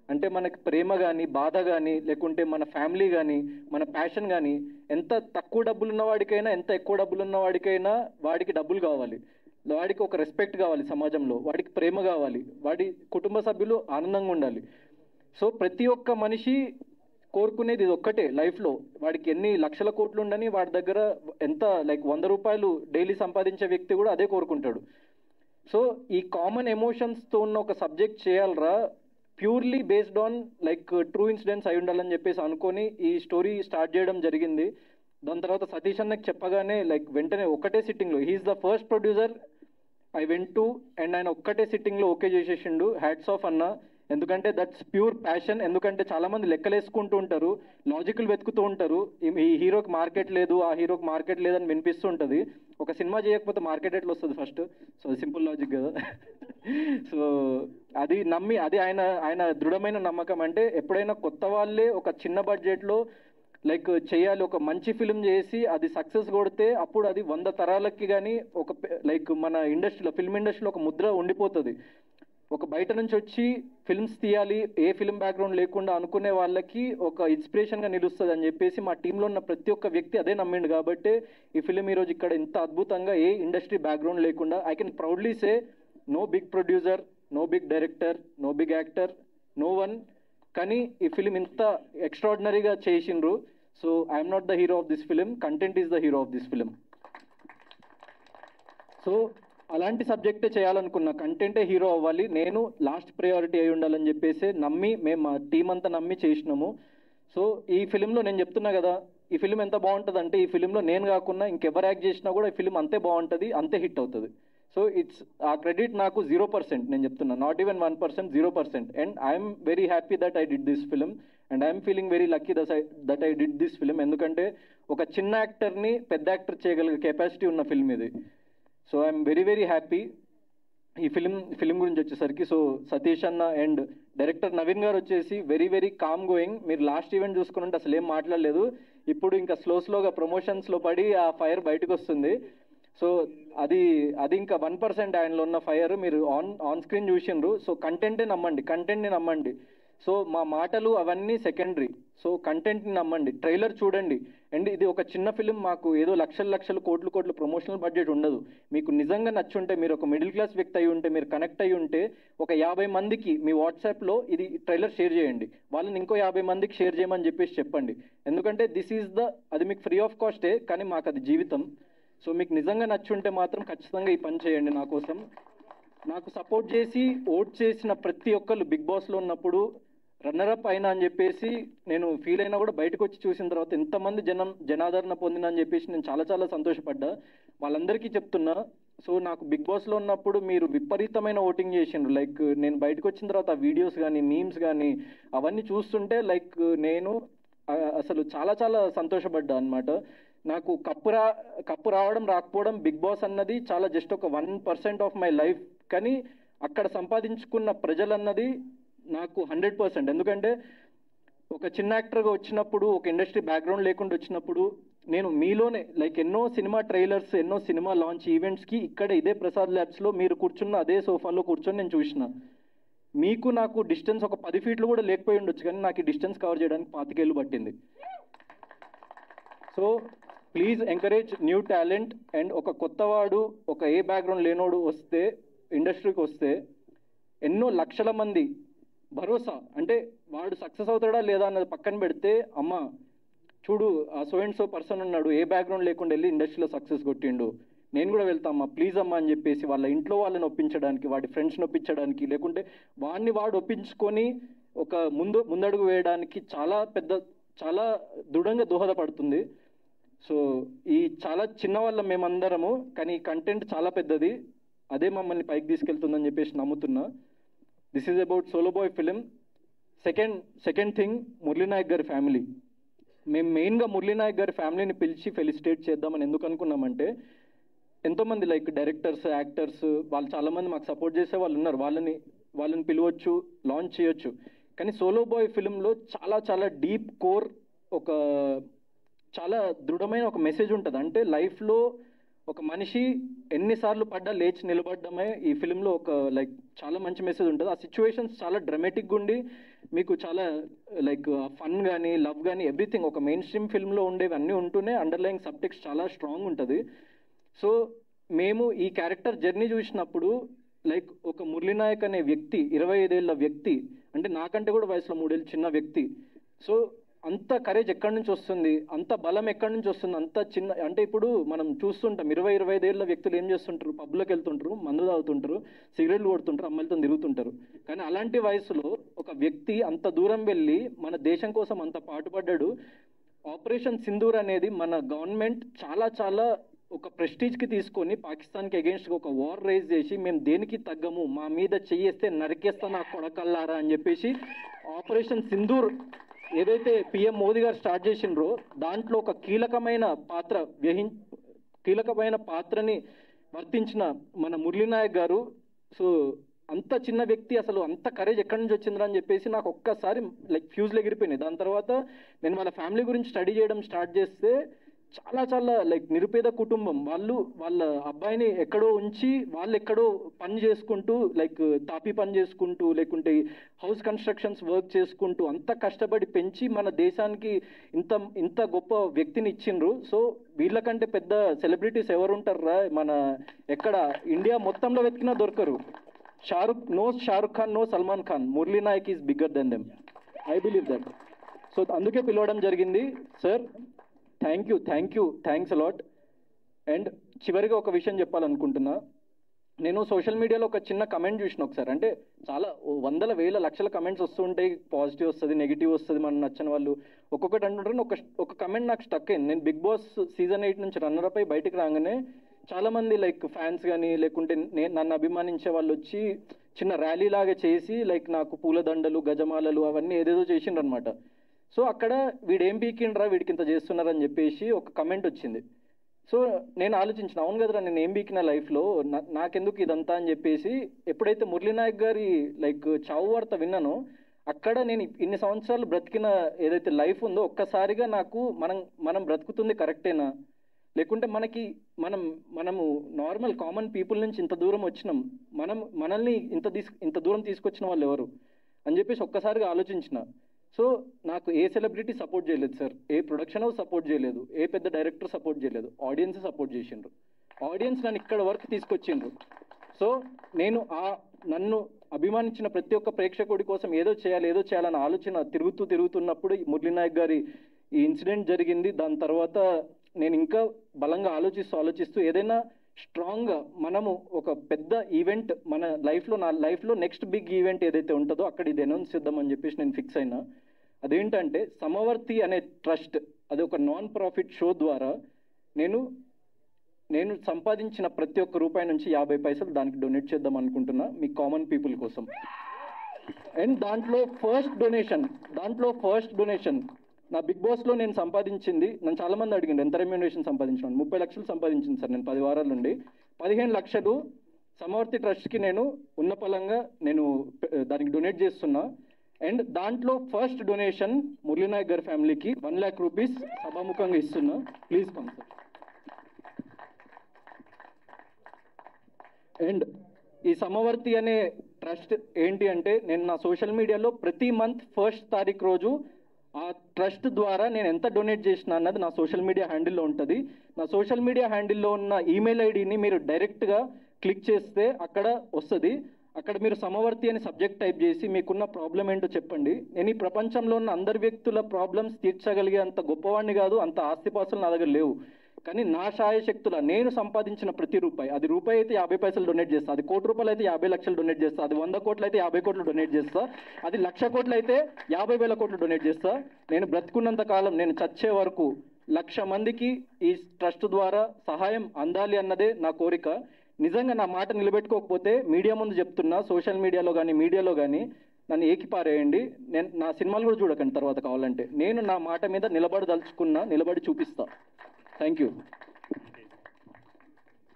అంటే మనకి ప్రేమ కానీ, బాధ కానీ, లేకుంటే మన ఫ్యామిలీ కానీ, మన ప్యాషన్ కానీ, ఎంత తక్కువ డబ్బులు ఉన్నవాడికైనా ఎంత ఎక్కువ డబ్బులు ఉన్నవాడికైనా వాడికి డబ్బులు కావాలి, వాడికి ఒక రెస్పెక్ట్ కావాలి సమాజంలో, వాడికి ప్రేమ కావాలి, వాడి కుటుంబ సభ్యులు ఆనందంగా ఉండాలి. సో ప్రతి ఒక్క మనిషి కోరుకునేది ఇది ఒక్కటే లైఫ్లో. వాడికి ఎన్ని లక్షల కోట్లు ఉండని వాడి దగ్గర ఎంత లైక్ 100 రూపాయలు డైలీ సంపాదించే వ్యక్తి కూడా అదే కోరుకుంటాడు. సో ఈ కామన్ ఎమోషన్స్తో ఉన్న ఒక సబ్జెక్ట్ చేయాలరా, purely based on like true incidents అయి ఉండాలని చెప్పేసి అనుకొని ఈ స్టోరీ స్టార్ట్ చేయడం జరిగింది. దాని తర్వాత సతీష్ అన్నకి చెప్పగానే లైక్ వెంటనే ఒకటే సిట్టింగ్లో, he's the first producer I went to and ఆయన ఒక్కటే సిట్టింగ్లో ఓకే చేసేసిండు. హ్యాట్స్ ఆఫ్ అన్న, ఎందుకంటే దట్స్ ప్యూర్ ప్యాషన్. ఎందుకంటే చాలామంది లెక్కలేసుకుంటూ ఉంటారు, లాజికల్ వెతుకుతూ ఉంటారు, ఈ హీరోకి మార్కెట్ లేదు, ఆ హీరోకి మార్కెట్ లేదని వినిపిస్తూ ఉంటుంది. ఒక సినిమా చేయకపోతే మార్కెట్ ఎట్లా వస్తుంది ఫస్ట్? సో సింపుల్ లాజిక్ కదా. సో అది నమ్మి, అది ఆయన దృఢమైన నమ్మకం. అంటే ఎప్పుడైనా కొత్త వాళ్ళే ఒక చిన్న బడ్జెట్లో లైక్ చేయాలి, ఒక మంచి ఫిలిం చేసి అది సక్సెస్ కొడితే అప్పుడు అది 100 తరాలకి కానీ ఒక లైక్ మన ఇండస్ట్రీలో, ఫిల్మ్ ఇండస్ట్రీలో ఒక ముద్ర ఉండిపోతుంది. ఒక బయట నుంచి వచ్చి ఫిల్మ్స్ తీయాలి, ఏ ఫిల్మ్ బ్యాక్గ్రౌండ్ లేకుండా అనుకునే వాళ్ళకి ఒక ఇన్స్పిరేషన్గా నిలుస్తుంది అని చెప్పేసి మా టీంలో ఉన్న ప్రతి ఒక్క వ్యక్తి అదే నమ్మిండు. కాబట్టి ఈ ఫిలిం ఈరోజు ఇక్కడ ఇంత అద్భుతంగా, ఏ ఇండస్ట్రీ బ్యాక్గ్రౌండ్ లేకుండా, I can proudly say no big producer, no big director, no big actor, no one, కానీ ఈ ఫిలిం ఇంత ఎక్స్ట్రాడినరీగా చేసిండ్రు. So I'm not the hero of this film, content is the hero of this film. So అలాంటి సబ్జెక్టే చేయాలనుకున్నా, కంటెంటే hero అవ్వాలి, నేను లాస్ట్ ప్రయారిటీ అయి ఉండాలని చెప్పేసి నమ్మి మేము మా టీం అంతా నమ్మి చేసినాము. సో ఈ ఫిలింలో నేను చెప్తున్నా కదా, ఈ ఫిలిం ఎంత బాగుంటుంది అంటే, ఈ ఫిలింలో నేను కాకుండా ఇంకెవరు యాక్ట్ చేసినా కూడా ఈ ఫిలిం అంతే బాగుంటుంది, అంతే హిట్ అవుతుంది. సో ఆ క్రెడిట్ నాకు 0%, నేను చెప్తున్నా, not even 1%, 0%. And I'm very happy that I did this film and I'm feeling very lucky that I did this film. ఎందుకంటే ఒక చిన్న యాక్టర్ని పెద్ద యాక్టర్ చేయగలిగే కెపాసిటీ ఉన్న ఫిల్మ్ ఇది. So I'm very very happy. ఈ ఫిలిం గురించి వచ్చేసరికి, సో సతీష్ అన్న అండ్ డైరెక్టర్ నవీన్ గారు వచ్చేసి వెరీ వెరీ కామ్ గోయింగ్. మీరు లాస్ట్ ఈవెంట్ చూసుకుంటే అసలు ఏం మాట్లాడలేదు, ఇప్పుడు ఇంకా స్లోగా ప్రమోషన్స్లో పడి ఆ ఫైర్ బయటకు వస్తుంది. సో అది ఇంకా 1% ఆయనలో ఉన్న ఫైర్ మీరు ఆన్ స్క్రీన్ చూసిండ్రు. సో కంటెంట్ని నమ్మండి. సో మా మాటలు అవన్నీ సెకండరీ. సో కంటెంట్ని నమ్మండి, ట్రైలర్ చూడండి. అండ్ ఇది ఒక చిన్న ఫిలిం, మాకు ఏదో లక్షలు కోట్లు ప్రమోషనల్ బడ్జెట్ ఉండదు. మీకు నిజంగా నచ్చుంటే, మీరు ఒక మిడిల్ క్లాస్ వ్యక్తి అయి ఉంటే, మీరు కనెక్ట్ అయ్యి ఉంటే, ఒక 50 మందికి మీ వాట్సాప్లో ఇది ట్రైలర్ షేర్ చేయండి, వాళ్ళని ఇంకో 50 మందికి షేర్ చేయమని చెప్పేసి చెప్పండి. ఎందుకంటే అది మీకు ఫ్రీ ఆఫ్ కాస్టే, కానీ మాకు అది జీవితం. సో మీకు నిజంగా నచ్చుంటే మాత్రం ఖచ్చితంగా ఈ పని చేయండి నా కోసం. నాకు సపోర్ట్ చేసి ఓట్ చేసిన ప్రతి ఒక్కళ్ళు బిగ్ బాస్లో ఉన్నప్పుడు రన్నరప్ అయినా అని చెప్పేసి నేను ఫీల్ అయినా కూడా బయటకు వచ్చి చూసిన తర్వాత ఎంతమంది జనాదరణ పొందినా అని చెప్పేసి నేను చాలా సంతోషపడ్డా. వాళ్ళందరికీ చెప్తున్నా, సో నాకు బిగ్ బాస్లో ఉన్నప్పుడు మీరు విపరీతమైన ఓటింగ్ చేసిండ్రు. లైక్ నేను బయటకు వచ్చిన తర్వాత ఆ వీడియోస్ కానీ మీమ్స్ కానీ అవన్నీ చూస్తుంటే లైక్ నేను అసలు చాలా సంతోషపడ్డా అనమాట. నాకు కప్పు రావడం రాకపోవడం బిగ్ బాస్ అన్నది చాలా జస్ట్ ఒక 1% ఆఫ్ మై లైఫ్, కానీ అక్కడ సంపాదించుకున్న ప్రజలన్నది నాకు 100%. ఎందుకంటే ఒక చిన్న యాక్టర్గా వచ్చినప్పుడు, ఒక ఇండస్ట్రీ బ్యాక్గ్రౌండ్ లేకుండా వచ్చినప్పుడు, నేను మీలోనే లైక్ ఎన్నో సినిమా ట్రైలర్స్, ఎన్నో సినిమా లాంచ్ ఈవెంట్స్కి ఇక్కడ ఇదే ప్రసాద్ ల్యాబ్స్లో మీరు కూర్చున్న అదే సోఫాలో కూర్చొని నేను చూసిన. మీకు నాకు డిస్టెన్స్ ఒక 10 ఫీట్లు కూడా లేకపోయి ఉండొచ్చు, కానీ నాకు ఈ డిస్టెన్స్ కవర్ చేయడానికి 25 ఏళ్ళు పట్టింది. So please encourage new talent. And ఒక కొత్తవాడు, ఒక ఏ బ్యాక్గ్రౌండ్ లేనోడు వస్తే, ఇండస్ట్రీకి వస్తే ఎన్నో లక్షల మంది భరోసా, అంటే వాడు సక్సెస్ అవుతాడా లేదా అన్నది పక్కన పెడితే, అమ్మ చూడు ఆ సో అండ్ సో పర్సన్ ఉన్నాడు, ఏ బ్యాక్గ్రౌండ్ లేకుండా వెళ్ళి ఇండస్ట్రీలో సక్సెస్ కొట్టిండు, నేను కూడా వెళ్తామ్మా ప్లీజ్ అమ్మా అని చెప్పేసి వాళ్ళ ఇంట్లో వాళ్ళని ఒప్పించడానికి, వాడి ఫ్రెండ్స్ని ఒప్పించడానికి, లేకుంటే వాడు ఒప్పించుకొని ఒక ముందడుగు వేయడానికి చాలా దృఢంగా దోహదపడుతుంది. సో ఈ చాలా చిన్న వాళ్ళం మేమందరము, కానీ కంటెంట్ చాలా పెద్దది, అదే మమ్మల్ని పైకి తీసుకెళ్తుందని చెప్పేసి నమ్ముతున్నా. This is about solo boy film. Second thing, Murali Naik గారి ఫ్యామిలీ. మేము మెయిన్గా మురళీనాయక్ గారి ఫ్యామిలీని పిలిచి ఫెలిసిటేట్ చేద్దామని ఎందుకు అనుకున్నామంటే, ఎంతోమంది లైక్ డైరెక్టర్స్, యాక్టర్స్, వాళ్ళు చాలామంది మాకు సపోర్ట్ చేసే వాళ్ళు ఉన్నారు, వాళ్ళని పిలవచ్చు, లాంచ్ చేయొచ్చు. కానీ సోలో బాయ్ ఫిలింలో చాలా డీప్ కోర్, ఒక చాలా దృఢమైన ఒక మెసేజ్ ఉంటుంది. అంటే లైఫ్లో ఒక మనిషి ఎన్నిసార్లు పడ్డా లేచి నిలబడ్డమే ఈ ఫిలింలో ఒక లైక్ చాలా మంచి మెసేజ్ ఉంటుంది. ఆ సిచ్యువేషన్స్ చాలా డ్రమాటిక్గా ఉండి మీకు చాలా లైక్ ఫన్ కానీ లవ్ కానీ ఎవ్రీథింగ్ ఒక మెయిన్ స్ట్రీమ్ ఫిల్మ్లో ఉండేవి అన్నీ ఉంటూనే అండర్లయింగ్ సబ్టెక్స్ట్ చాలా స్ట్రాంగ్ ఉంటుంది. సో మేము ఈ క్యారెక్టర్ జర్నీ చూసినప్పుడు లైక్ ఒక మురళీనాయక్ అనే వ్యక్తి, 25 ఏళ్ళ వ్యక్తి, అంటే నాకంటే కూడా వయసులో 3 ఏళ్ళు చిన్న వ్యక్తి. సో అంత కరేజ్ ఎక్కడి నుంచి వస్తుంది, అంత బలం ఎక్కడి నుంచి వస్తుంది, అంత చిన్న, అంటే ఇప్పుడు మనం చూస్తుంటాం 20-25 ఏళ్ళ వ్యక్తులు ఏం చేస్తుంటారు, పబ్లోకి వెళ్తుంటారు, మందు తాగుతుంటారు, సిగరెట్లు కొడుతుంటారు, అమ్మాయిలతో తిరుగుతుంటారు. కానీ అలాంటి వయసులో ఒక వ్యక్తి అంత దూరం వెళ్ళి మన దేశం కోసం అంత పాటుపడ్డాడు. ఆపరేషన్ సింధూర్ అనేది మన గవర్నమెంట్ చాలా ఒక ప్రెస్టీజ్కి తీసుకొని పాకిస్తాన్కి అగేన్స్ట్గా ఒక వార్ రైజ్ చేసి మేము దేనికి తగ్గము, మా మీద చెయ్యేస్తే నరికేస్తా నా కొడకల్లారా అని చెప్పేసి ఆపరేషన్ సింధూర్ ఏదైతే పిఎం మోదీ గారు స్టార్ట్ చేసిండ్రో దాంట్లో ఒక కీలకమైన పాత్రని వర్తించిన మన మురళీ నాయక్ గారు. సో అంత చిన్న వ్యక్తి అసలు అంత కరేజ్ ఎక్కడి నుంచి వచ్చిందిరా అని చెప్పేసి నాకు ఒక్కసారి లైక్ ఫ్యూజ్లు ఎగిరిపోయినాయి. దాని తర్వాత నేను వాళ్ళ ఫ్యామిలీ గురించి స్టడీ చేయడం స్టార్ట్ చేస్తే చాలా లైక్ నిరుపేద కుటుంబం వాళ్ళు, వాళ్ళ అబ్బాయిని ఎక్కడో ఉంచి వాళ్ళు ఎక్కడో పని చేసుకుంటూ లైక్ తాపీ పని చేసుకుంటూ లేకుంటే హౌస్ కన్స్ట్రక్షన్స్ వర్క్ చేసుకుంటూ అంత కష్టపడి పెంచి మన దేశానికి ఇంత గొప్ప వ్యక్తిని ఇచ్చిండ్రు. సో వీళ్ళకంటే పెద్ద సెలబ్రిటీస్ ఎవరు ఉంటారా మన ఎక్కడ ఇండియా మొత్తంలో వెతికినా దొరకరు. Shahrukh Khan, no Salman Khan, Murali Nayak is bigger than them. I believe that. So అందుకే పిలవడం జరిగింది. Sir thanks a lot. అండ్ చివరిగా ఒక విషయం చెప్పాలనుకుంటున్నా. నేను సోషల్ మీడియాలో ఒక చిన్న కమెంట్ చూసిన ఒకసారి, అంటే చాలా వందల వేల లక్షల కమెంట్స్ వస్తుంటాయి, పాజిటివ్ వస్తుంది, నెగిటివ్ వస్తుంది, మనం నచ్చని వాళ్ళు ఒక్కొక్కటి అంటుంటారు. ఒక కమెంట్ నాకు స్టక్ అయింది. నేను బిగ్ బాస్ సీజన్ 8 నుంచి రన్నర్ అయి బయటకు రాగానే చాలామంది లైక్ ఫ్యాన్స్ కానీ లేకుంటే నన్ను అభిమానించే వాళ్ళు వచ్చి చిన్న ర్యాలీ లాగా చేసి లైక్ నాకు పూలదండలు, గజమాలలు అవన్నీ ఏదేదో చేసిండ్రు అనమాట. సో అక్కడ వీడేం పీకిండ్రా, వీడికి ఇంత చేస్తున్నారని చెప్పేసి ఒక కమెంట్ వచ్చింది. సో నేను ఆలోచించిన, అవును కదరా నేను ఏం పీకిన లైఫ్లో, నాకెందుకు ఇదంతా అని చెప్పేసి ఎప్పుడైతే మురళీ నాయక్ గారి లైక్ చావు వార్త విన్నానో అక్కడ నేను ఇన్ని సంవత్సరాలు బ్రతికిన ఏదైతే లైఫ్ ఉందో ఒక్కసారిగా నాకు మనం బ్రతుకుతుంది కరెక్టేనా, లేకుంటే మనము నార్మల్ కామన్ పీపుల్ నుంచి ఇంత దూరం వచ్చినాం, మనల్ని ఇంత దూరం తీసుకొచ్చిన వాళ్ళు ఎవరు అని చెప్పేసి ఒక్కసారిగా ఆలోచించిన. సో నాకు ఏ సెలబ్రిటీ సపోర్ట్ చేయలేదు సార్, ఏ ప్రొడక్షన్ హౌస్ సపోర్ట్ చేయలేదు, ఏ పెద్ద డైరెక్టర్ సపోర్ట్ చేయలేదు, ఆడియన్స్ సపోర్ట్ చేసిండ్రు. ఆడియన్స్ నన్ను ఇక్కడ వరకు తీసుకొచ్చిండ్రు. సో నేను నన్ను అభిమానించిన ప్రతి ఒక్క ప్రేక్షకుడి కోసం ఏదో చేయాలన్న ఆలోచన తిరుగుతున్నప్పుడు మురళీ నాయక్ గారి ఈ ఇన్సిడెంట్ జరిగింది. దాని తర్వాత నేను ఇంకా బలంగా ఆలోచిస్తూ ఏదైనా స్ట్రాంగ్గా మనము ఒక పెద్ద ఈవెంట్ మన నా లైఫ్లో నెక్స్ట్ బిగ్ ఈవెంట్ ఏదైతే ఉంటుందో అక్కడ ఇది అనౌన్స్ చేద్దామని చెప్పేసి నేను ఫిక్స్ అయినా. అదేంటంటే సమవర్తి అనే ట్రస్ట్, అది ఒక నాన్ ప్రాఫిట్ షో ద్వారా నేను సంపాదించిన ప్రతి ఒక్క రూపాయి నుంచి 50 పైసలు దానికి డొనేట్ చేద్దాం అనుకుంటున్నా, మీ కామన్ పీపుల్ కోసం. అండ్ దాంట్లో ఫస్ట్ డొనేషన్ నా బిగ్ బాస్లో నేను సంపాదించింది, నన్ను చాలామంది అడిగింది ఎంత రెమ్యూనరేషన్ సంపాదించాను. 30 లక్షలు సంపాదించింది సార్ నేను 10 వారాల నుండి. 15 లక్షలు సమవర్తి ట్రస్ట్కి నేను ఉన్న పలంగా నేను దానికి డొనేట్ చేస్తున్నా. అండ్ దాంట్లో ఫస్ట్ డొనేషన్ మురళీ నాయక్ గారి ఫ్యామిలీకి 1 lakh రూపీస్ సభాముఖంగా ఇస్తున్నా. Please come sir. అండ్ ఈ సమవర్తి అనే ట్రస్ట్ ఏంటి అంటే, నేను నా సోషల్ మీడియాలో ప్రతి మంత్ 1st తారీఖు రోజు ఆ ట్రస్ట్ ద్వారా నేను ఎంత డొనేట్ చేసిన అన్నది నా సోషల్ మీడియా హ్యాండిల్లో ఉంటుంది. నా సోషల్ మీడియా హ్యాండిల్లో ఉన్న ఈమెయిల్ ఐడిని మీరు డైరెక్ట్గా క్లిక్ చేస్తే అక్కడ వస్తుంది. అక్కడ మీరు సమవర్తి అని సబ్జెక్ట్ టైప్ చేసి మీకున్న ప్రాబ్లం ఏంటో చెప్పండి. నేను ఈ ప్రపంచంలో ఉన్న అందరి వ్యక్తుల ప్రాబ్లమ్స్ తీర్చగలిగే అంత గొప్పవాడిని కాదు, అంత ఆస్తిపాస్తులు నా దగ్గర లేవు. కానీ నా శాయశక్తుల నేను సంపాదించిన ప్రతి రూపాయి, అది రూపాయి అయితే 50 పైసలు డొనేట్ చేస్తా, అది 1 కోటి రూపాయలు అయితే 50 లక్షలు డొనేట్ చేస్తా, అది 100 కోట్లు అయితే 50 కోట్లు డొనేట్ చేస్తా, అది 1,00,000 కోట్లు అయితే 50,000 కోట్లు డొనేట్ చేస్తా. నేను బ్రతుకున్నంత కాలం, నేను చచ్చే వరకు 1,00,000 మందికి ఈ ట్రస్ట్ ద్వారా సహాయం అందాలి అన్నదే నా కోరిక. నిజంగా నా మాట నిలబెట్టుకోకపోతే మీడియా ముందు చెప్తున్నా, సోషల్ మీడియాలో కానీ మీడియాలో కానీ నన్ను ఏకిపారేయండి. నా సినిమాలు కూడా చూడకండి తర్వాత కావాలంటే. నేను నా మాట మీద నిలబడి చూపిస్తా. Thank you.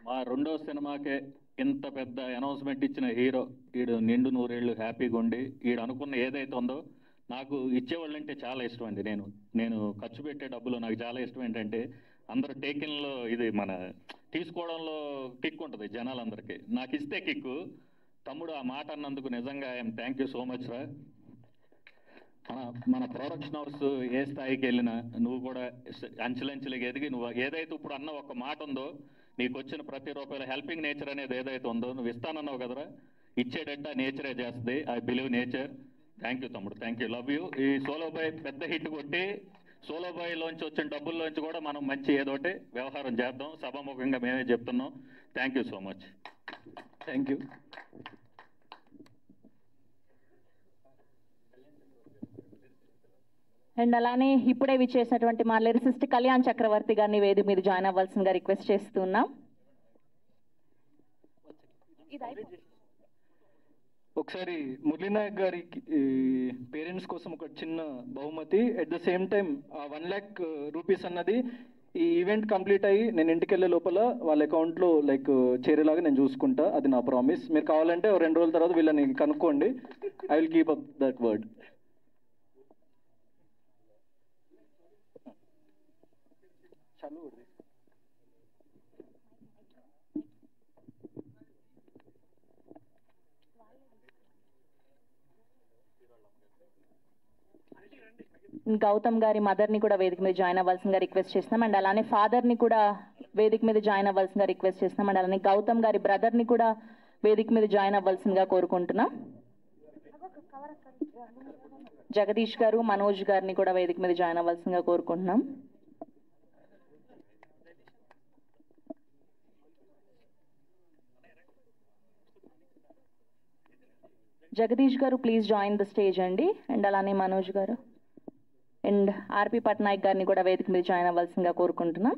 మా రెండో సినిమాకే ఇంత పెద్ద అనౌన్స్మెంట్ ఇచ్చిన హీరో, ఈడు నిండు 100 ఏళ్ళు హ్యాపీగా ఉండి ఈడు అనుకున్న ఏదైతే ఉందో, నాకు ఇచ్చేవాళ్ళు అంటే చాలా ఇష్టం అండి. నేను ఖర్చు పెట్టే డబ్బులు నాకు చాలా ఇష్టం. ఏంటంటే అందరూ టేకిన్లో ఇది మన తీసుకోవడంలో కిక్ ఉంటుంది జనాలందరికీ, నాకు ఇస్తే కిక్కు. తమ్ముడు ఆ మాట అన్నందుకు నిజంగా I'm thank you so much రా. మన ప్రొడక్షన్ హౌస్ ఏ స్థాయికి వెళ్ళినా నువ్వు కూడా అంచెలంచెలుగా ఎదిగి నువ్వు ఏదైతే ఇప్పుడు అన్న ఒక మాట ఉందో, నీకు వచ్చిన ప్రతి రూపాయల హెల్పింగ్ నేచర్ అనేది ఏదైతే ఉందో, నువ్వు ఇస్తానన్నావు కదరా, ఇచ్చేటట్టు నేచరే చేస్తుంది. I believe nature. Thank you తమ్ముడు, థ్యాంక్ యూ, లవ్ యూ. ఈ సోలో బాయ్ పెద్ద హిట్ కొట్టి సోలో బాయ్లోంచి వచ్చిన డబ్బుల్లోంచి కూడా మనం మంచి ఏదోటి వ్యవహారం చేద్దాం, సభాముఖంగా మేమే చెప్తున్నాం. Thank you so much. Thank you. And అలానే ఇప్పుడే విచ్చేసినటువంటి మా లిరిసిస్ట్ కళ్యాణ్ చక్రవర్తి గారిని వేదిక మీద జాయిన్ అవ్వాల్సిందిగా రిక్వెస్ట్ చేస్తున్నాం. ఒకసారి మురళీనాయక్ గారి పేరెంట్స్ కోసం ఒక చిన్న బహుమతి. At the same time 1 lakh rupees అన్నది ఈ ఈవెంట్ కంప్లీట్ అయ్యి నేను ఇంటికి వెళ్ళే లోపల వాళ్ళ అకౌంట్లో చేరేలాగా నేను చూసుకుంటా. అది నా ప్రామిస్. మీరు కావాలంటే 2 రోజుల తర్వాత వీళ్ళని కనుక్కోండి. I will keep up that word. Gautam గారి మదర్ని కూడా వేదిక మీద జాయిన్ అవ్వాల్సిందిగా రిక్వెస్ట్ చేస్తున్నాం. అండ్ అలానే ఫాదర్ని కూడా వేదిక మీద జాయిన్ అవ్వాల్సిందిగా రిక్వెస్ట్ చేస్తున్నాం. అండ్ అలానే గౌతమ్ గారి బ్రదర్ని కూడా వేదిక మీద జాయిన్ అవ్వాల్సిందిగా కోరుకుంటున్నాం. జగదీష్ గారు, మనోజ్ గారిని కూడా వేదిక మీద జాయిన్ అవ్వాల్సిందిగా కోరుకుంటున్నాం. జగదీష్ గారు ప్లీజ్ జాయిన్ ద స్టేజ్ అండి. అండ్ అలానే మనోజ్ గారు అండ్ ఆర్పి పట్నాయక్ గారిని కూడా వేదిక మీద జాయిన్ అవ్వాల్సిందిగా కోరుకుంటున్నాం.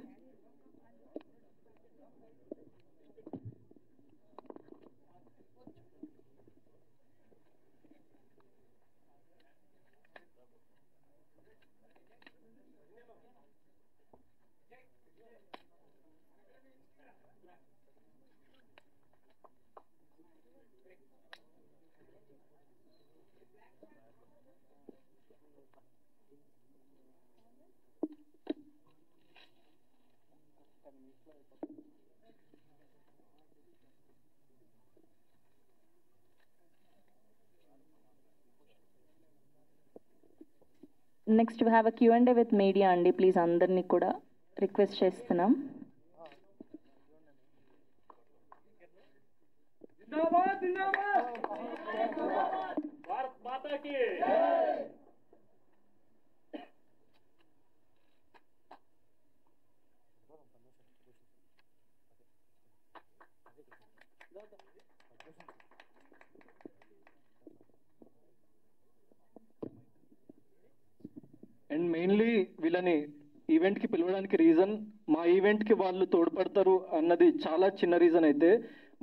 Next we have a Q&A with media అండి. ప్లీజ్ అందరినీ కూడా రిక్వెస్ట్ చేస్తున్నాం. అండ్ మెయిన్లీ వీళ్ళని ఈవెంట్కి పిలవడానికి రీజన్, మా ఈవెంట్కి వాళ్ళు తోడ్పడతారు అన్నది చాలా చిన్న రీజన్ అయితే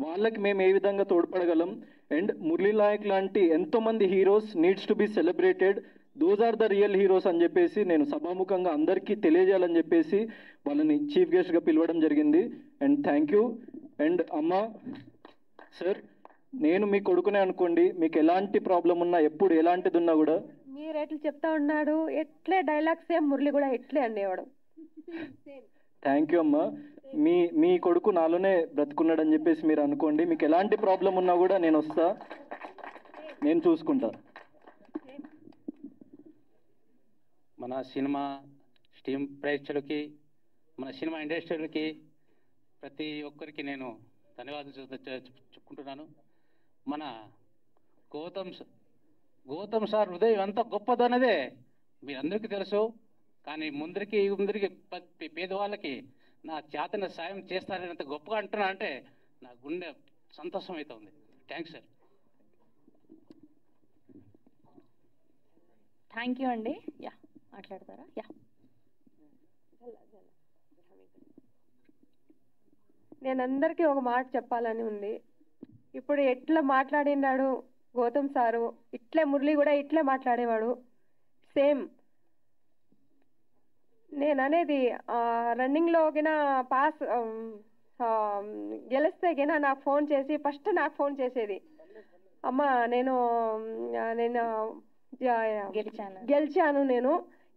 వాళ్ళకి మేము ఏ విధంగా తోడ్పడగలం. అండ్ మురళీ నాయక్ లాంటి ఎంతోమంది heroes needs to be celebrated, those are the real heroes అని చెప్పేసి నేను సభాముఖంగా అందరికీ తెలియజేయాలని చెప్పేసి వాళ్ళని చీఫ్ గెస్ట్గా పిలవడం జరిగింది. And thank you. అండ్ అమ్మ, సార్, నేను మీ కొడుకునే అనుకోండి, మీకు ఎలాంటి ప్రాబ్లం ఉన్నా, ఎప్పుడు ఎలాంటిది ఉన్నా కూడా మీరు ఎట్లా చెప్తా ఉన్నాడు, ఎట్లే డైలాగ్స్ సేమ్ మురళి కూడా ఎట్లే అనేవాడు. థ్యాంక్ యూ అమ్మా. మీ కొడుకు నాలోనే బ్రతుకున్నాడని చెప్పేసి మీరు అనుకోండి. మీకు ఎలాంటి ప్రాబ్లం ఉన్నా కూడా నేను వస్తా, నేను చూసుకుంటా. మన సినిమా టీమ్ ప్రేక్షకులకి, మన సినిమా ఇండస్ట్రీలకి ప్రతి ఒక్కరికి నేను ధన్యవాదాలు చెప్పుకుంటున్నాను. మన గౌతమ్ సార్ హృదయం ఎంత గొప్పదన్నదే మీరందరికీ తెలుసు. కానీ ముందరికి పేదవాళ్ళకి నా చేతన సాయం చేస్తారని అంత గొప్పగా అంటున్నా అంటే నా గుండె సంతోషం అవుతుంది. Thanks sir. థ్యాంక్ యూ అండి. యా, మాట్లాడతారా? యా, నేను అందరికీ ఒక మాట చెప్పాలని ఉంది. ఇప్పుడు ఎట్లా మాట్లాడినాడు గౌతమ్ సారు, ఇట్లే మురళి కూడా ఇట్లే మాట్లాడేవాడు సేమ్. నేను అనేది రన్నింగ్లో గిన పాస్ గెలిస్తే గిన నాకు ఫోన్ చేసి ఫస్ట్ నాకు ఫోన్ చేసేది, అమ్మ నేను గెలిచాను నేను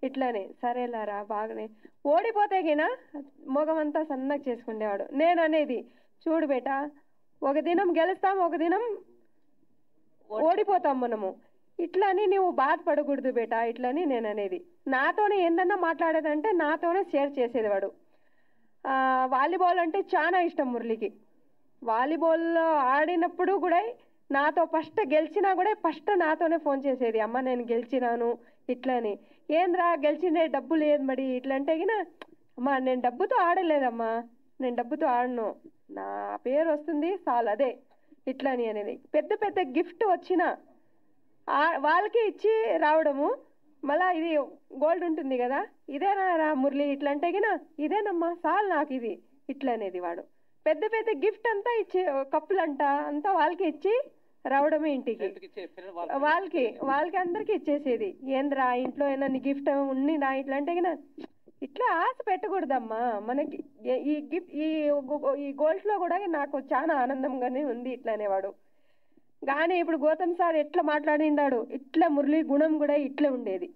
ఇట్లనే. సరేలారా బాగానే. ఓడిపోతే గిన మొగమంతా సన్నగా చేసుకునేవాడు. నేను అనేది, చూడు బేటా, ఒక దినం గెలుస్తాం, ఒక దినం ఓడిపోతాం మనము, ఇట్లని నువ్వు బాధపడకూడదు బేటా ఇట్లని నేను అనేది. నాతోనే ఏందన్నా మాట్లాడేదంటే నాతోనే షేర్ చేసేది వాడు. వాలీబాల్ అంటే చాలా ఇష్టం మురళికి. వాలీబాల్లో ఆడినప్పుడు కూడా నాతో ఫస్ట్ గెలిచినా కూడా ఫస్ట్ నాతోనే ఫోన్ చేసేది, అమ్మ నేను గెలిచినాను ఇట్లని. ఏంద్రా గెలిచిండే, డబ్బు లేదు మరి ఇట్లంటే గిన, అమ్మా నేను డబ్బుతో ఆడలేదమ్మా, నేను డబ్బుతో ఆడను, నా పేరు వస్తుంది చాలు అదే ఇట్లని అనేది. పెద్ద పెద్ద గిఫ్ట్ వచ్చినా వాళ్ళకి ఇచ్చి రావడము, మళ్ళా ఇది గోల్డ్ ఉంటుంది కదా, ఇదేనా మురళి ఇట్లా అంటే గినా ఇదేనమ్మా చాలు నాకు ఇది ఇట్లా అనేది. వాడు పెద్ద పెద్ద గిఫ్ట్ అంతా ఇచ్చి కప్పులంట అంతా వాళ్ళకి ఇచ్చి రావడమే ఇంటికి, వాళ్ళకి అందరికి ఇచ్చేసేది. ఏంద్రా ఇంట్లో ఏమన్నా గిఫ్ట్ ఉండినా ఇట్లా అంటే గినా ఇట్లా ఆశ పెట్టకూడదమ్మా మనకి. ఈ గిఫ్ట్ ఈ గోల్డ్లో కూడా నాకు చాలా ఆనందంగానే ఉంది ఇట్లా అనేవాడు. కానీ ఇప్పుడు గౌతమ్ సార్ ఎట్లా మాట్లాడిండాడు, ఇట్లా మురళి గుణం కూడా ఇట్లా ఉండేది.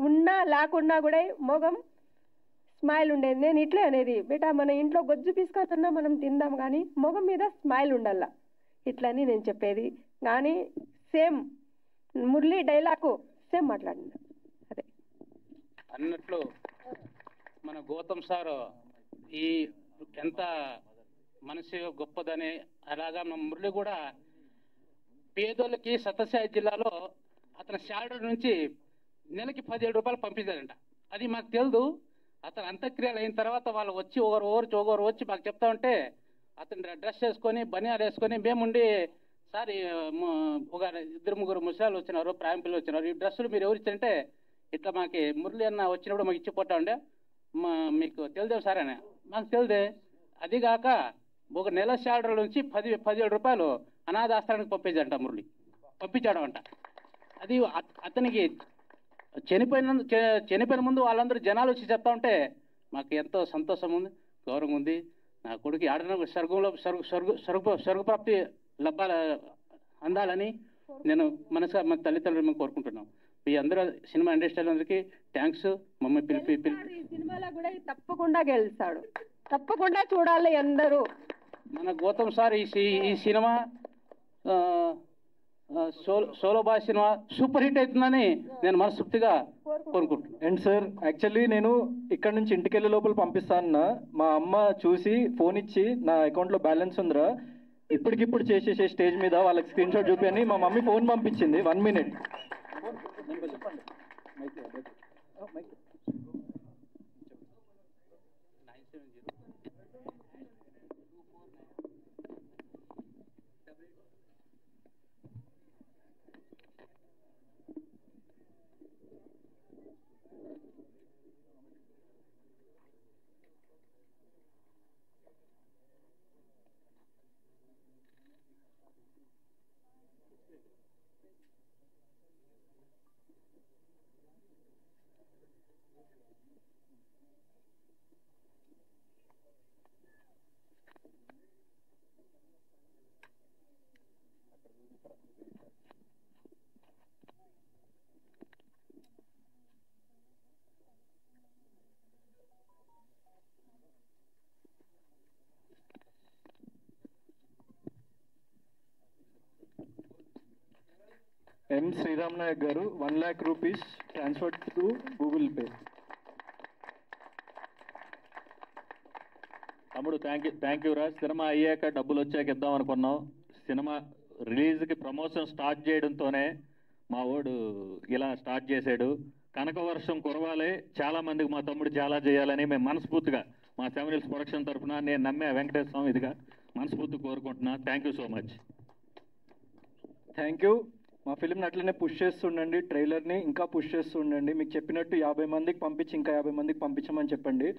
ఉన్నా లేకున్నా కూడా మొగం స్మైల్ ఉండేది. నేను ఇట్లే అనేది, బేటా మన ఇంట్లో గొజ్జు పీసుకొస్తున్నా మనం తిందాం కానీ మొగం మీద స్మైల్ ఉండాల ఇట్లని నేను చెప్పేది. కానీ సేమ్ మురళి డైలాగు సేమ్ మాట్లాడింది. అదే అన్నట్లు మన గౌతమ్ సార్ ఈ ఎంత మనసు గొప్పదని, అలాగా మన మురళి కూడా పేదోళ్ళకి సత్యసాయి జిల్లాలో అతని శాలరీ నుంచి నెలకి 17 రూపాయలు పంపించారంట. అది మాకు తెలియదు. అతను అంత్యక్రియలు అయిన తర్వాత వాళ్ళు వచ్చి ఒకరు వచ్చి మాకు చెప్తా ఉంటే అతను డ్రెస్ వేసుకొని బనియాలు వేసుకొని మేముండి సార్ ఒక 2-3 ముసలాలు వచ్చినారు, ప్రాయం పిల్లలు వచ్చినారు, ఈ డ్రెస్సులు మీరు ఎవరు ఇచ్చారంటే ఇట్లా మాకు మురళి అన్న వచ్చినప్పుడు మాకు ఇచ్చిపోతా ఉండే, మీకు తెలిదే సార్ అని. మాకు తెలిదే. అదిగాక ఒక నెల శాలరీ నుంచి 17 రూపాయలు అనాథాశ్రమానికి పంపించాడంట మురళి, పంపించాడు అంట. అది అతనికి చనిపోయిన ముందు వాళ్ళందరూ జనాలు వచ్చి చెప్తా ఉంటే మాకు ఎంతో సంతోషం ఉంది, గౌరవం ఉంది. నా కొడుకు ఆడన స్వర్గంలో స్వర్గప్రాప్తి అందాలని నేను మనసుగా మన తల్లిదండ్రులు మేము కోరుకుంటున్నాం. మీ అందరూ సినిమా ఇండస్ట్రీ అందరికీ థ్యాంక్స్. మమ్మల్ని పిలిపి ఈ సినిమాలో కూడా తప్పకుండా గెలుస్తాడు, తప్పకుండా చూడాలి అందరూ. మన గౌతమ్ సార్ ఈ cinema solo boy cinema super hit అవుతుందని నేను మనస్ఫూర్తిగా కోరుకుంటున్నాను. అండ్ సార్ యాక్చువల్లీ నేను ఇక్కడ నుంచి ఇంటికి వెళ్ళే లోపల పంపిస్తానన్నా, మా అమ్మ చూసి ఫోన్ ఇచ్చి నా అకౌంట్లో బ్యాలెన్స్ ఉందిరా ఇప్పటికిప్పుడు చేసేసే స్టేజ్ మీద వాళ్ళకి స్క్రీన్ షాట్ చూపి అని మా మమ్మీ ఫోన్ పంపించింది. 1 minute. ఎం శ్రీరామ్ నాయక్ గారు 1 lakh rupees transfer to Google pay. తమ్ముడు థ్యాంక్ యూ రాజ్. సినిమా అయ్యాక డబ్బులు వచ్చాక ఇద్దాం అనుకున్నాం. సినిమా రిలీజ్కి ప్రమోషన్ స్టార్ట్ చేయడంతోనే మా వాడు ఇలా స్టార్ట్ చేశాడు. కనకవర్షం కురవాలి, చాలా మందికి మా తమ్ముడు చాలా చేయాలని మేము మనస్ఫూర్తిగా మా 7 Hills ప్రొడక్షన్ తరఫున నేను నమ్మే వెంకటేశ్వర స్వామి ఇదిగా మనస్ఫూర్తిగా కోరుకుంటున్నా. Thank you so much. Thank you. మా ఫిల్మ్ని అట్లనే పుష్ చేస్తుండండి, ట్రైలర్ని ఇంకా పుష్ చేస్తుండండి. మీకు చెప్పినట్టు 50 మందికి పంపించి ఇంకా 50 మందికి పంపించమని చెప్పండి.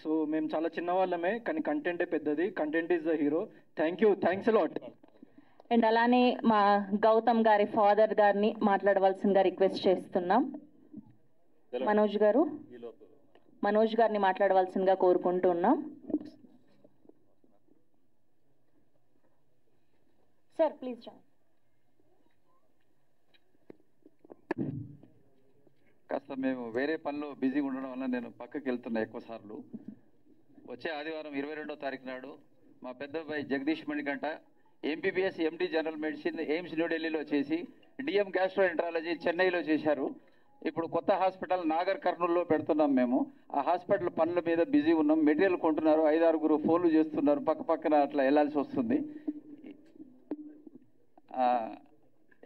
సో మేము చాలా చిన్నవాళ్ళమే కానీ కంటెంటే పెద్దది. Content is the hero. Thank you, thanks a lot. And అలానే మా గౌతమ్ గారి ఫాదర్ గారిని మాట్లాడవలసిందిగా రిక్వెస్ట్ చేస్తున్నాం. మనోజ్ గారిని మాట్లాడవలసిందిగా కోరుకుంటున్నాం. Sir please join. కాస్త మేము వేరే పనిలో బిజీగా ఉండడం వల్ల నేను పక్కకి వెళ్తున్నా ఎక్కువ సార్లు. వచ్చే ఆదివారం 22వ తారీఖు నాడు మా పెద్ద అబ్బాయి Jagadish Manikanta MBBS MD general medicine AIIMS న్యూఢిల్లీలో చేసి డిఎం గ్యాస్ట్రోఎంట్రాలజీ చెన్నైలో చేశారు. ఇప్పుడు కొత్త హాస్పిటల్ నాగర్ కర్నూలులో పెడుతున్నాం. మేము ఆ హాస్పిటల్ పనుల మీద బిజీ ఉన్నాం. మెటీరియల్ కొంటున్నారు, 5-6 ఫోన్లు చేస్తున్నారు, పక్కన అట్లా వెళ్ళాల్సి వస్తుంది.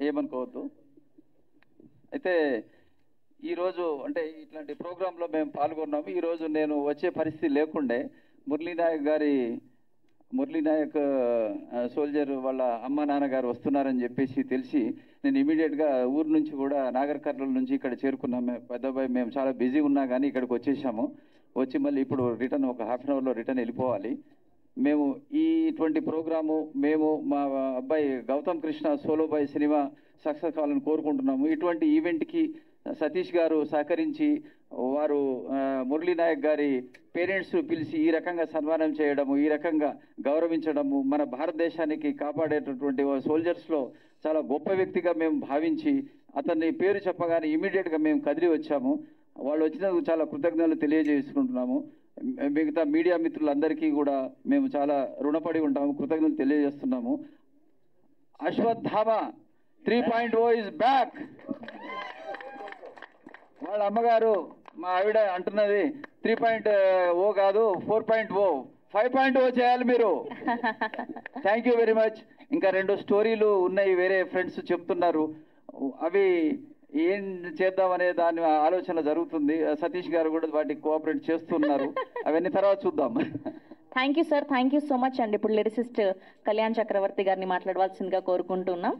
ఏమనుకోవద్దు. అయితే ఈరోజు అంటే ఇట్లాంటి ప్రోగ్రాంలో మేము పాల్గొన్నాము. ఈరోజు నేను వచ్చే పరిస్థితి లేకుండే మురళీ నాయక్ సోల్జర్ వాళ్ళ అమ్మ నాన్నగారు వస్తున్నారని చెప్పేసి తెలిసి నేను ఇమీడియట్గా ఊరు నుంచి కూడా నాగర్ కర్నూలు నుంచి ఇక్కడ చేరుకున్నాము. పెద్ద అబ్బాయి మేము చాలా బిజీ ఉన్నా కానీ ఇక్కడికి వచ్చేసాము. వచ్చి మళ్ళీ ఇప్పుడు రిటర్న్ ఒక హాఫ్ అన్ అవర్లో రిటర్న్ వెళ్ళిపోవాలి. మేము ఇటువంటి ప్రోగ్రాము మేము మా అబ్బాయి Gautam Krishna solo boy cinema success కావాలని కోరుకుంటున్నాము. ఇటువంటి ఈవెంట్కి సతీష్ గారు సహకరించి వారు మురళీ నాయక్ గారి పేరెంట్స్ పిలిచి ఈ రకంగా సన్మానం చేయడము, ఈ రకంగా గౌరవించడము మన భారతదేశానికి కాపాడేటటువంటి సోల్జర్స్లో చాలా గొప్ప వ్యక్తిగా మేము భావించి అతన్ని పేరు చెప్పగానే ఇమీడియట్గా మేము కదిలి వచ్చాము. వాళ్ళు వచ్చినందుకు చాలా కృతజ్ఞతలు తెలియజేసుకుంటున్నాము. మిగతా మీడియా మిత్రులందరికీ కూడా మేము చాలా రుణపడి ఉంటాము, కృతజ్ఞతలు తెలియజేస్తున్నాము. Ashwatthama 3.0 is back. వాళ్ళ అమ్మగారు మా ఆవిడ అంటున్నది 3.0 కాదు 4.0 5.0 చేయాలి మీరు. Thank you very much. ఇంకా 2 స్టోరీలు ఉన్నాయి, వేరే ఫ్రెండ్స్ చెప్తున్నారు, అవి ఏం చేద్దామనే దాని ఆలోచన జరుగుతుంది. సతీష్ గారు కూడా వాటికి కోఆపరేట్ చేస్తున్నారు, అవన్నీ తర్వాత చూద్దాం. Thank you sir, thank you so much అండి. ఇప్పుడు లిరిసిస్ట్ కళ్యాణ్ చక్రవర్తి గారిని మాట్లాడవలసిందిగా కోరుకుంటున్నాం.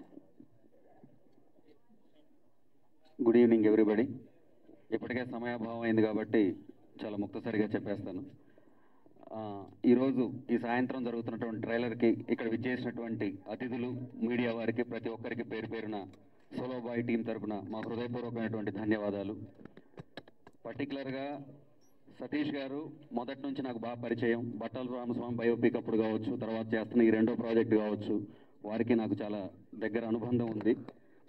Good evening everybody. ఇప్పటికే సమయాభావం అయింది కాబట్టి చాలా ముక్తసరిగా చెప్పేస్తాను. ఈరోజు ఈ సాయంత్రం జరుగుతున్నటువంటి ట్రైలర్కి ఇక్కడ విచ్చేసినటువంటి అతిథులు, మీడియా వారికి ప్రతి ఒక్కరికి పేరు పేరున సోలో బాయ్ టీం తరపున మా హృదయపూర్వకమైనటువంటి ధన్యవాదాలు. పర్టికులర్గా సతీష్ గారు మొదటి నుంచి నాకు బాగా పరిచయం. బట్టల రామస్వామి బయోపిక్ అప్పుడు కావచ్చు, తర్వాత చేస్తున్న ఈ 2వ ప్రాజెక్ట్ కావచ్చు, వారికి నాకు చాలా దగ్గర అనుబంధం ఉంది.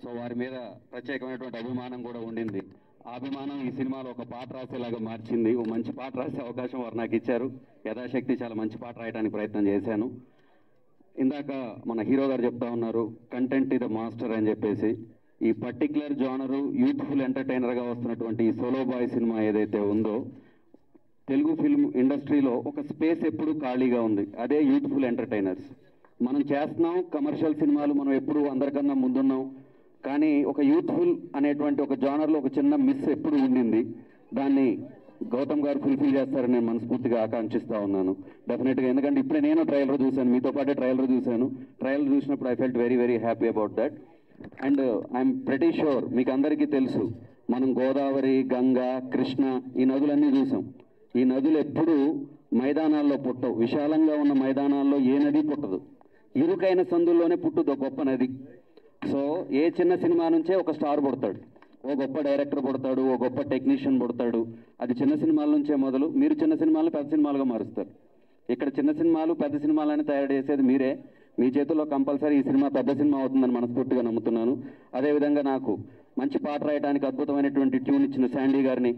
సో వారి మీద ప్రత్యేకమైనటువంటి అభిమానం కూడా ఉండింది. ఆ అభిమానం ఈ సినిమాలో ఒక పాట రాసేలాగా మార్చింది. ఓ మంచి పాట రాసే అవకాశం వారు నాకు ఇచ్చారు. యథాశక్తి చాలా మంచి పాట రాయడానికి ప్రయత్నం చేశాను. ఇందాక మన హీరో గారు చెప్తా ఉన్నారు కంటెంట్ ఇది మాస్టర్ అని చెప్పేసి. ఈ పర్టికులర్ జానరు యూత్ఫుల్ ఎంటర్టైనర్గా వస్తున్నటువంటి ఈ సోలో బాయ్ సినిమా ఏదైతే ఉందో, తెలుగు ఫిల్మ్ ఇండస్ట్రీలో ఒక స్పేస్ ఎప్పుడు ఖాళీగా ఉంది, అదే యూత్ఫుల్ ఎంటర్టైనర్స్. మనం చేస్తున్నాం కమర్షియల్ సినిమాలు, మనం ఎప్పుడు అందరికన్నా ముందున్నాం, కానీ ఒక యూత్ఫుల్ అనేటువంటి ఒక జానర్లో ఒక చిన్న మిస్ ఎప్పుడు ఉండింది. దాన్ని గౌతమ్ గారు ఫుల్ఫిల్ చేస్తారని నేను మనస్ఫూర్తిగా ఆకాంక్షిస్తూ ఉన్నాను డెఫినెట్గా. ఎందుకంటే ఇప్పుడే నేను ట్రైలర్ చూశాను, మీతో పాటే ట్రైలర్ చూశాను. ట్రైలర్ చూసినప్పుడు I felt very very happy about that. And I'm pretty sure మీకు అందరికీ తెలుసు, మనం గోదావరి, గంగా, కృష్ణ ఈ నదులన్నీ చూసాం. ఈ నదులు ఎప్పుడూ మైదానాల్లో పుట్టవు. విశాలంగా ఉన్న మైదానాల్లో ఏ నది పుట్టదు, ఇరుకైన సందుల్లోనే పుట్టుదు గొప్ప నది. సో ఏ చిన్న సినిమా నుంచే ఒక స్టార్ పుడతాడు, ఓ గొప్ప డైరెక్టర్ పుడతాడు, ఓ గొప్ప టెక్నీషియన్ పుడతాడు. అది చిన్న సినిమాల నుంచే మొదలు. మీరు చిన్న సినిమాలను పెద్ద సినిమాలుగా మారుస్తారు. ఇక్కడ చిన్న సినిమాలు పెద్ద సినిమాలని తయారు చేసేది మీరే. మీ చేతుల్లో కంపల్సరీ ఈ సినిమా పెద్ద సినిమా అవుతుందని మనస్ఫూర్తిగా నమ్ముతున్నాను. అదేవిధంగా నాకు మంచి పాట రాయడానికి అద్భుతమైనటువంటి ట్యూన్ ఇచ్చిన శాండీ గారిని,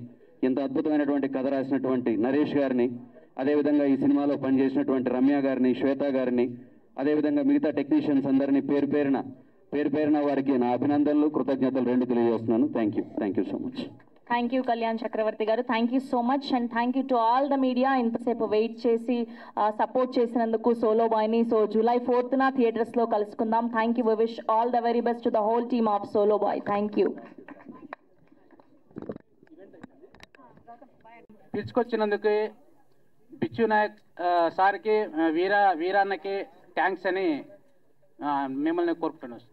ఇంత అద్భుతమైనటువంటి కథ రాసినటువంటి నరేష్ గారిని, అదేవిధంగా ఈ సినిమాలో పనిచేసినటువంటి రమ్య గారిని, శ్వేత గారిని, అదేవిధంగా మిగతా టెక్నీషియన్స్ అందరినీ పేరు పేరున వారికి నా అభినందనలు, కృతజ్ఞతలు 2 తెలియజేస్తున్నాను. Thank you so much. Thank you Kalyan Chakravarthy గారు, thank you so much. And thank you to all the media ఇంతసేపు వెయిట్ చేసి సపోర్ట్ చేసినందుకు సోలో బాయ్ని. సో July 4th థియేటర్స్లో కలుసుకుందాం. Thank you. We wish all the very best to the whole team of solo boy. Thank you. పిలుచుకొచ్చినందుకు పిచ్చు నాయక్ సార్కి వీరన్నకి thanks అని మిమ్మల్ని కోరుకుంటున్నాను.